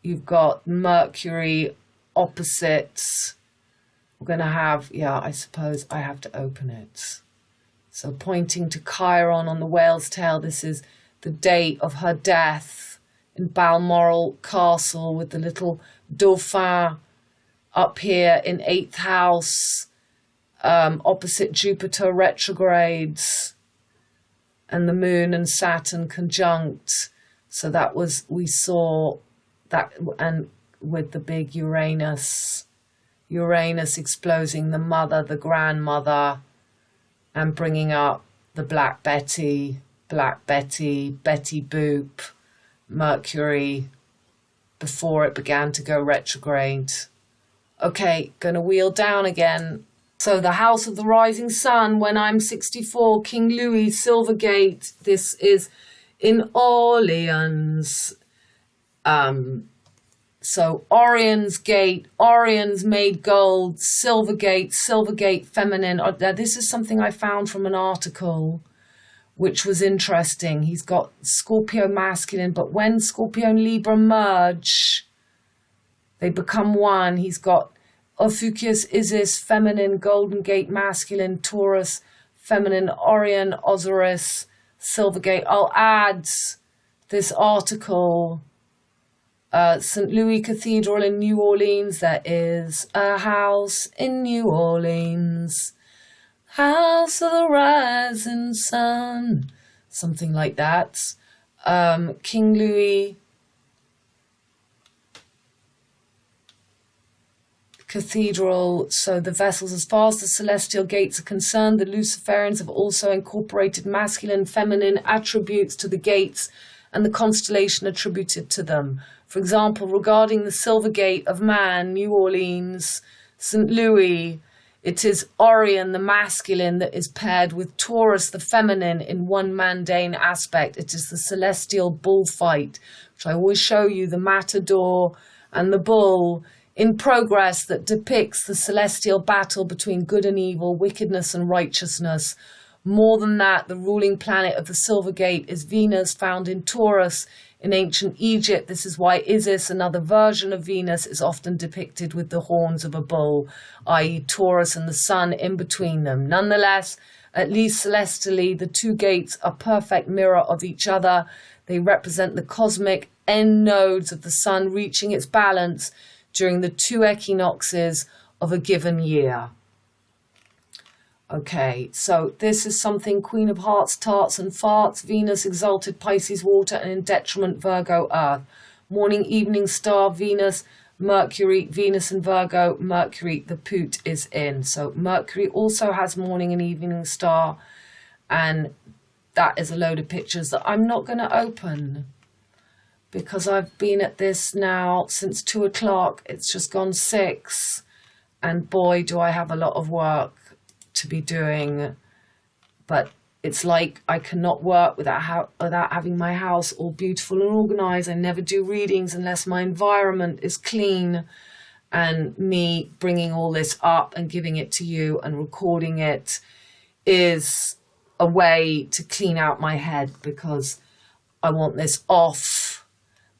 you've got Mercury opposites. We're going to have, I suppose I have to open it. So pointing to Chiron on the whale's tail, this is the date of her death in Balmoral Castle with the little Dauphin up here in 8th house, opposite Jupiter retrogrades, and the moon and Saturn conjunct. So that was, we saw that, and with the big Uranus exposing the mother, the grandmother, and bringing up the Black Betty, Betty Boop, Mercury, before it began to go retrograde. Okay, gonna wheel down again. So the House of the Rising Sun, When I'm 64, King Louis, Silvergate. This is in Orleans. So Orion's Gate, Orion's made gold, Silvergate feminine. This is something I found from an article, which was interesting. He's got Scorpio masculine, but when Scorpio and Libra merge, they become one. He's got Ophiuchus, Isis, feminine, Golden Gate, masculine, Taurus, feminine, Orion, Osiris, Silvergate. I'll add this article. St. Louis Cathedral in New Orleans. There is a house in New Orleans. House of the Rising Sun. Something like that. King Louis Cathedral. So the vessels, as far as the celestial gates are concerned, the Luciferians have also incorporated masculine, feminine attributes to the gates and the constellation attributed to them. For example, regarding the Silver Gate of Man, New Orleans, St. Louis, it is Orion, the masculine, that is paired with Taurus, the feminine, in one mundane aspect. It is the celestial bullfight, which I always show you, the matador and the bull in progress that depicts the celestial battle between good and evil, wickedness and righteousness. More than that, the ruling planet of the Silver Gate is Venus, found in Taurus in ancient Egypt. This is why Isis, another version of Venus, is often depicted with the horns of a bull, i.e. Taurus and the sun in between them. Nonetheless, at least celestially, the two gates are perfect mirror of each other. They represent the cosmic end nodes of the sun reaching its balance during the two equinoxes of a given year. Okay, so this is something Queen of Hearts, Tarts and Farts, Venus, Exalted Pisces, Water, and in detriment Virgo, Earth. Morning, evening star, Venus, Mercury, Venus and Virgo, Mercury, the poot is in. So Mercury also has morning and evening star, and that is a load of pictures that I'm not going to open because I've been at this now since 2 o'clock. It's just gone 6, and boy, do I have a lot of work to be doing. But it's like I cannot work without having my house all beautiful and organized. I never do readings unless my environment is clean, and me bringing all this up and giving it to you and recording it is a way to clean out my head, because I want this off.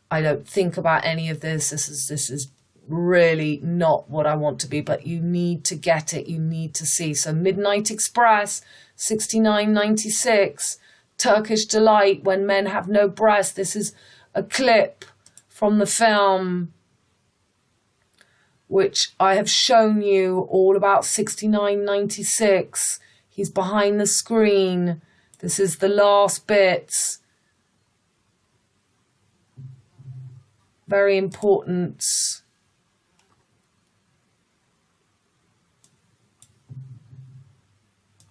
I don't think about any of this. This is really not what I want to be, but you need to get it. You need to see. So Midnight Express, 6996, Turkish Delight, When Men Have No Breast. This is a clip from the film, which I have shown you all about 6996. He's behind the screen. This is the last bit. Very important.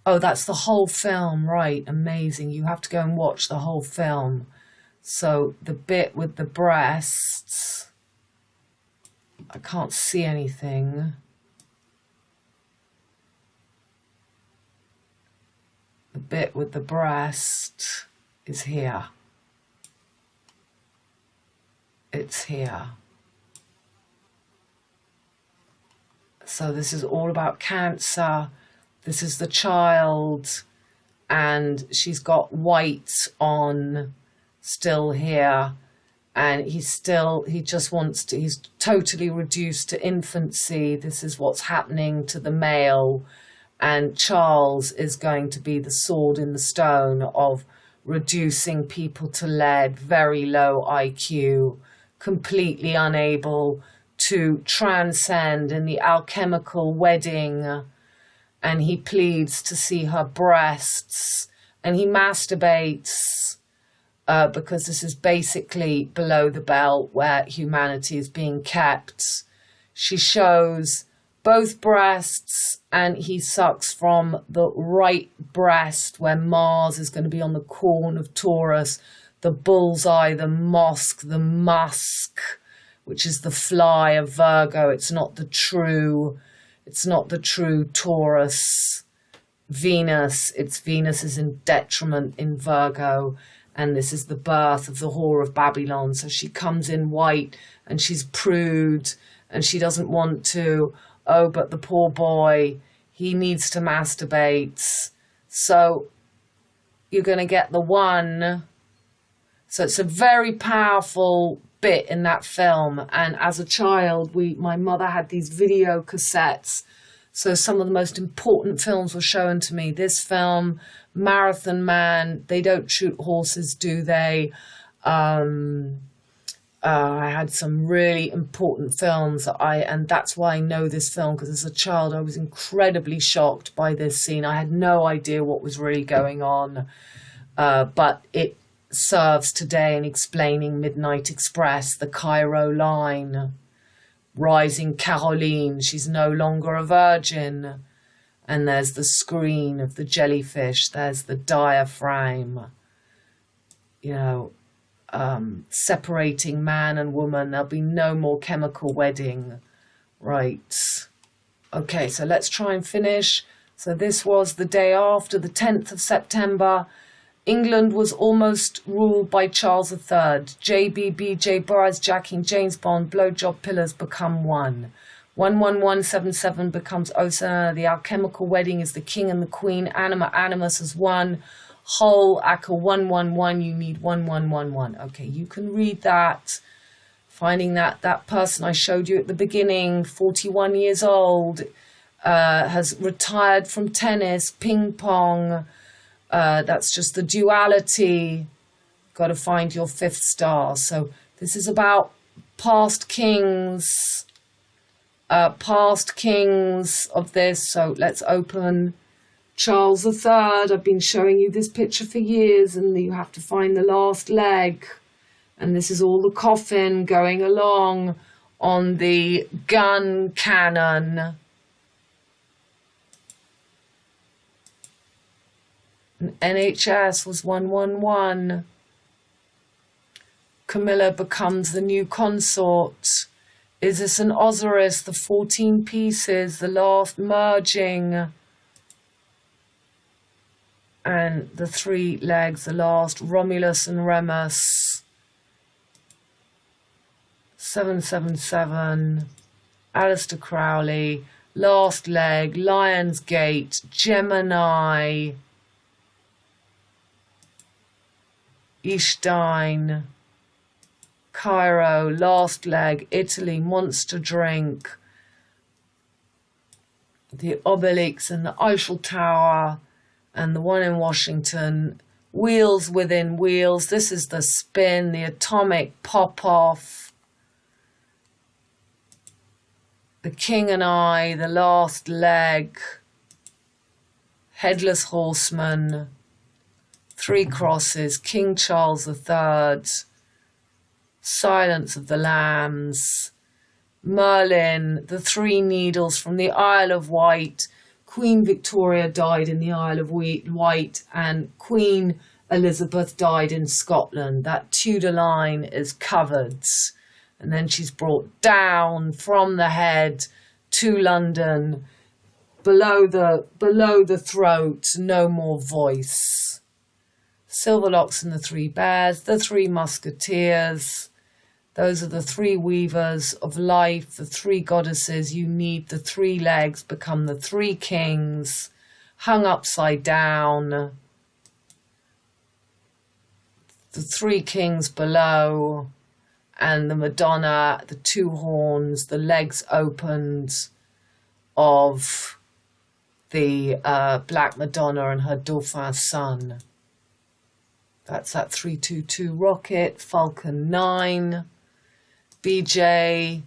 Oh, that's the whole film, right? Amazing. You have to go and watch the whole film. So the bit with the breasts, I can't see anything. The bit with the breast is here. It's here. So this is all about cancer. This is the child, and she's got white on still here, and he's totally reduced to infancy. This is what's happening to the male, and Charles is going to be the sword in the stone of reducing people to lead, very low IQ, completely unable to transcend in the alchemical wedding. And he pleads to see her breasts, and he masturbates because this is basically below the belt where humanity is being kept. She shows both breasts, and he sucks from the right breast where Mars is going to be on the corn of Taurus, the bullseye, the mosque, the musk, which is the fly of Virgo. It's not the true Taurus Venus. Venus is in detriment in Virgo, and this is the birth of the whore of Babylon. So she comes in white, and she's prude, and she doesn't want to. Oh, but the poor boy, he needs to masturbate. So you're going to get the one. So it's a very powerful bit in that film. And as a child, my mother had these video cassettes. So some of the most important films were shown to me. This film, Marathon Man, They Don't Shoot Horses, Do They? I had some really important films and that's why I know this film, because as a child I was incredibly shocked by this scene. I had no idea what was really going on, but it serves today in explaining Midnight Express, the Cairo line, rising Caroline, she's no longer a virgin, and there's the screen of the jellyfish, there's the diaphragm, separating man and woman. There'll be no more chemical wedding. Right. Okay, so let's try and finish. So this was the day after, the 10th of September, England was almost ruled by Charles III. JBBJ, Boaz, Jacking, James Bond, blowjob pillars become one. 11177 becomes Osa. The alchemical wedding is the king and the queen. Anima animus is one. Whole Aka 111. You need 1111. Okay, you can read that. Finding that person I showed you at the beginning, 41 years old, has retired from tennis, ping pong. That's just the duality. Got to find your fifth star. So this is about past kings of this. So let's open Charles III. I've been showing you this picture for years, and you have to find the last leg. And this is all the coffin going along on the gun cannon. And NHS was 111. Camilla becomes the new consort. Is this an Osiris? The 14 pieces, the last merging. And the three legs, the last Romulus and Remus. 777. Aleister Crowley. Last leg, Lion's Gate, Gemini. Ishstein, Cairo, last leg, Italy, monster drink, the Obelix and the Eiffel Tower, and the one in Washington, wheels within wheels. This is the spin, the atomic pop-off, the King and I, the last leg, Headless Horseman, Three Crosses, King Charles III, Silence of the Lambs, Merlin, the Three Needles from the Isle of Wight. Queen Victoria died in the Isle of Wight, and Queen Elizabeth died in Scotland. That Tudor line is covered. And then she's brought down from the head to London, below the throat, no more voice. Silverlocks and the Three Bears, the Three Musketeers. Those are the three weavers of life, the three goddesses. You need the three legs, become the three kings, hung upside down. The three kings below, and the Madonna, the two horns, the legs opened of the Black Madonna and her Dauphin son. That's that 322 rocket, Falcon 9. BJ,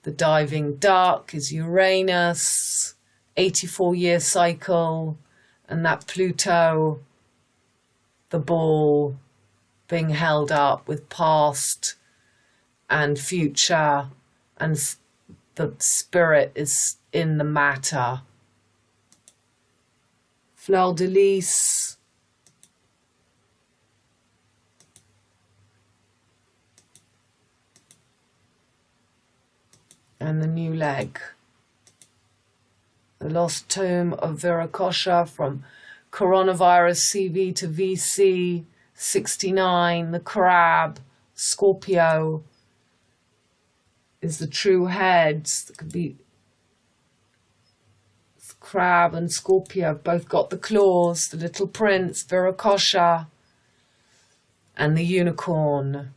the diving duck, is Uranus, 84-year cycle. And that Pluto, the ball, being held up with past and future. And the spirit is in the matter. Fleur de Lis. And the new leg. The lost tomb of Viracocha from coronavirus CV to VC 69. The crab, Scorpio, is the true head. That could be crab and Scorpio have both got the claws. The little prince, Viracocha, and the unicorn.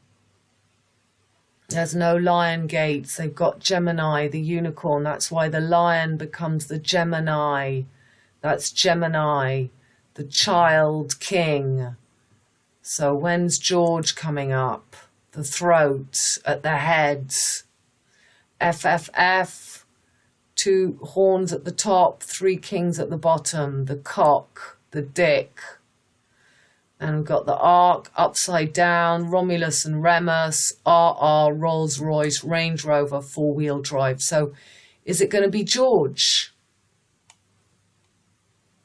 There's no lion gates. They've got Gemini, the unicorn. That's why the lion becomes the Gemini. That's Gemini, the child king. So when's George coming up? The throat at the head. FFF, two horns at the top, three kings at the bottom. The cock, the dick. And we've got the Ark, upside down, Romulus and Remus, RR, Rolls-Royce, Range Rover, four-wheel drive. So is it going to be George?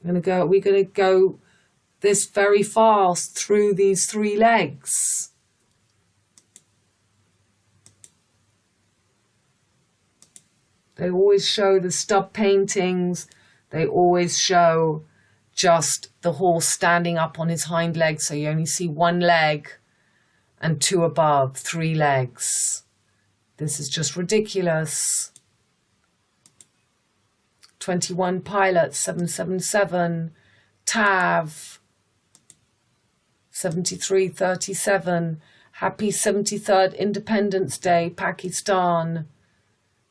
We're going to go this very fast through these three legs. They always show the stub paintings. They always show just the horse standing up on his hind legs, so you only see one leg and two above, 3 legs. This is just ridiculous. 21 Pilot, 777, TAV, 7337, Happy 73rd Independence Day, Pakistan.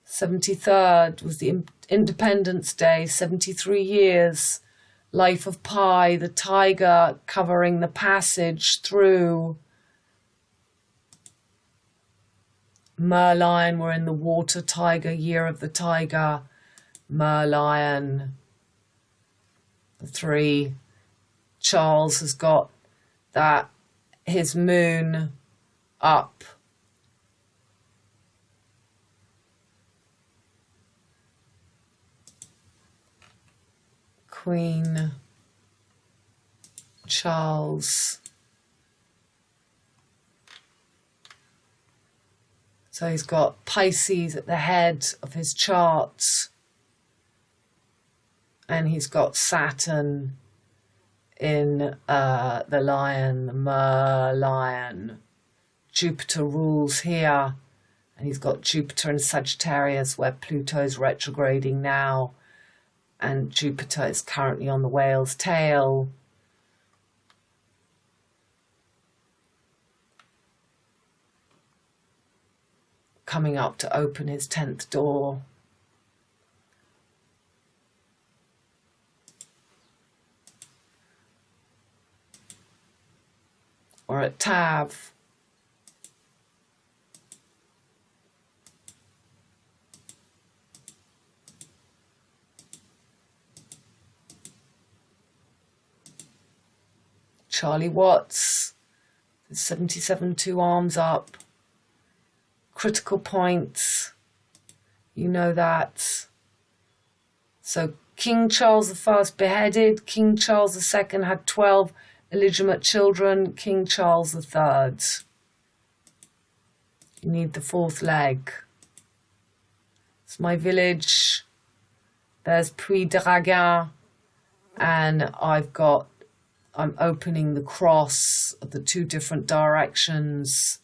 73rd was the Independence Day, 73 years. Life of Pi, the tiger covering the passage through. Merlion, we're in the water tiger, year of the tiger. Merlion. The 3. Charles has got that, his moon up. Queen Charles. So he's got Pisces at the head of his chart. And he's got Saturn in the lion, the Merlion. Jupiter rules here. And he's got Jupiter in Sagittarius, where Pluto's retrograding now. And Jupiter is currently on the whale's tail. Coming up to open his 10th door. Or at Tav. Charlie Watts, 77, 2 arms up. Critical points, you know that. So King Charles I beheaded, King Charles II had 12 illegitimate children, King Charles III. You need the 4th leg. It's my village. There's Puy Draguin, and I'm opening the cross of the 2 different directions.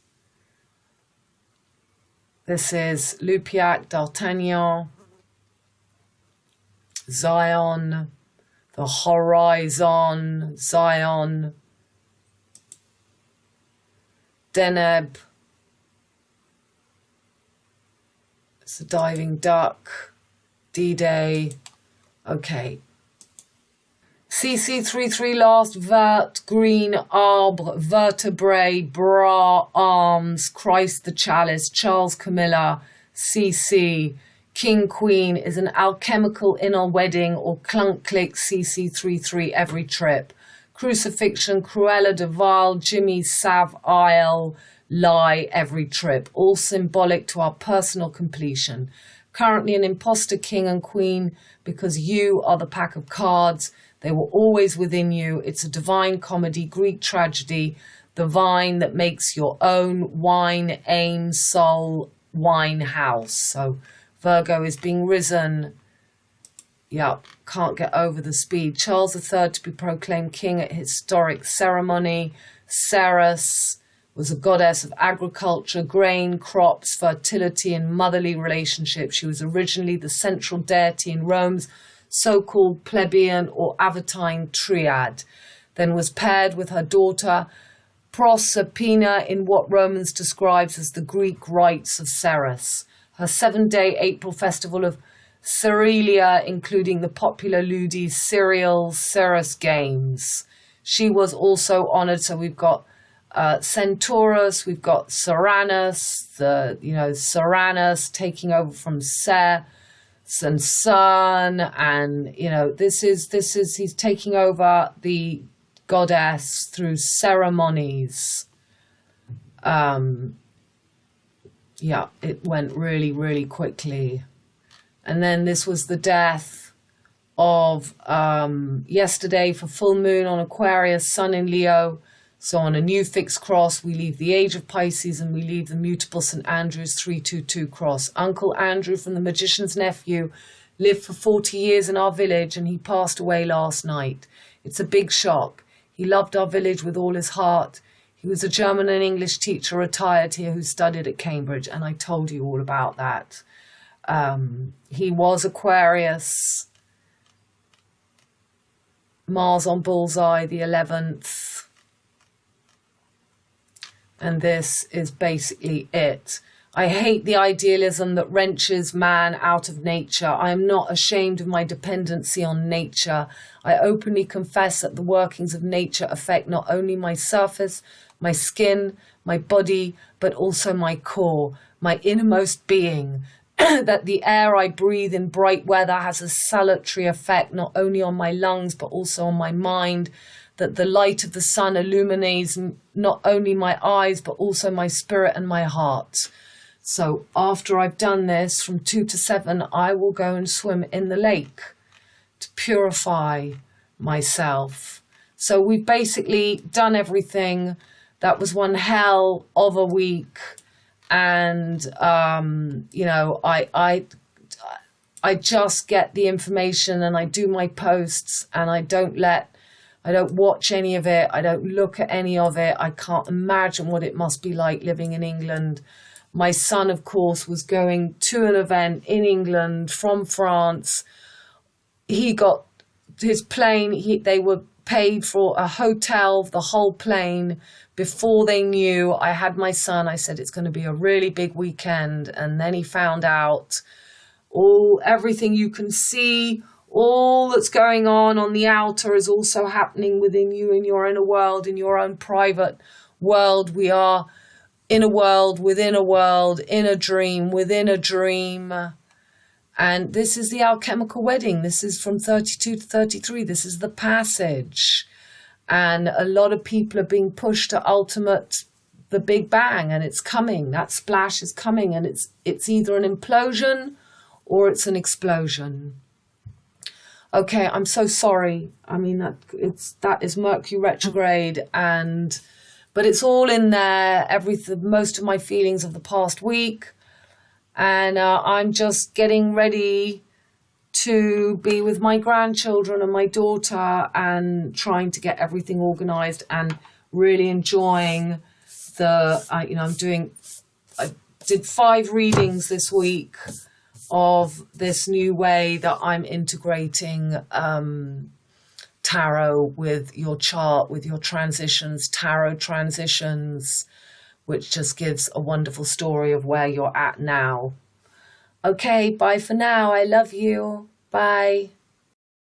This is Lupiac, D'Artagnan, Zion, the horizon, Zion, Deneb, it's the diving duck, D-Day, okay. CC33 last, vert, green, arbre, vertebrae, bra, arms, Christ the chalice, Charles Camilla, CC, King Queen is an alchemical inner wedding or clunk click CC33 every trip. Crucifixion, Cruella de Vil, Jimmy Sav Isle, lie every trip, all symbolic to our personal completion. Currently an imposter king and queen because you are the pack of cards. They were always within you. It's a divine comedy, Greek tragedy, the vine that makes your own wine, aim, soul, wine house. So Virgo is being risen. Yep, can't get over the speed. Charles III to be proclaimed king at historic ceremony. Ceres was a goddess of agriculture, grain, crops, fertility, and motherly relationships. She was originally the central deity in Rome's so-called plebeian or Avetine triad, then was paired with her daughter Proserpina in what Romans describes as the Greek rites of Ceres. Her 7-day April festival of Cerealia, including the popular Ludi cereal Ceres Games. She was also honoured, so we've got Centaurus, we've got Serranus, Serranus taking over from Ceres and Sun, and this is he's taking over the goddess through ceremonies. Yeah, it went really, really quickly. And then this was the death of yesterday for full moon on Aquarius, Sun in Leo. So on a new fixed cross, we leave the age of Pisces and we leave the mutable St. Andrew's 322 cross. Uncle Andrew from the Magician's Nephew lived for 40 years in our village, and he passed away last night. It's a big shock. He loved our village with all his heart. He was a German and English teacher retired here who studied at Cambridge, and I told you all about that. He was Aquarius, Mars on Bullseye, the 11th. And this is basically it. I hate the idealism that wrenches man out of nature. I am not ashamed of my dependency on nature. I openly confess that the workings of nature affect not only my surface, my skin, my body, but also my core, my innermost being. That the air I breathe in bright weather has a salutary effect not only on my lungs, but also on my mind. That the light of the sun illuminates not only my eyes, but also my spirit and my heart. So after I've done this from 2 to 7, I will go and swim in the lake to purify myself. So we've basically done everything. That was one hell of a week. And, you know, I just get the information and I do my posts, and I don't watch any of it. I don't look at any of it. I can't imagine what it must be like living in England. My son, of course, was going to an event in England from France. He got his plane. They were paid for a hotel, the whole plane, before they knew. I had my son. I said, it's going to be a really big weekend. And then he found out everything you can see, all that's going on the outer is also happening within you, in your inner world, in your own private world. We are in a world, within a world, in a dream, within a dream. And this is the alchemical wedding. This is from 32 to 33. This is the passage. And a lot of people are being pushed to the Big Bang, and it's coming. That splash is coming, and it's either an implosion or it's an explosion. Okay, I'm so sorry. I mean, that is Mercury retrograde, but it's all in there. Most of my feelings of the past week, and I'm just getting ready to be with my grandchildren and my daughter, and trying to get everything organized, and really enjoying I did 5 readings this week of this new way that I'm integrating tarot with your chart, with your transitions, tarot transitions, which just gives a wonderful story of where you're at now. Okay, bye for now. I love you. Bye.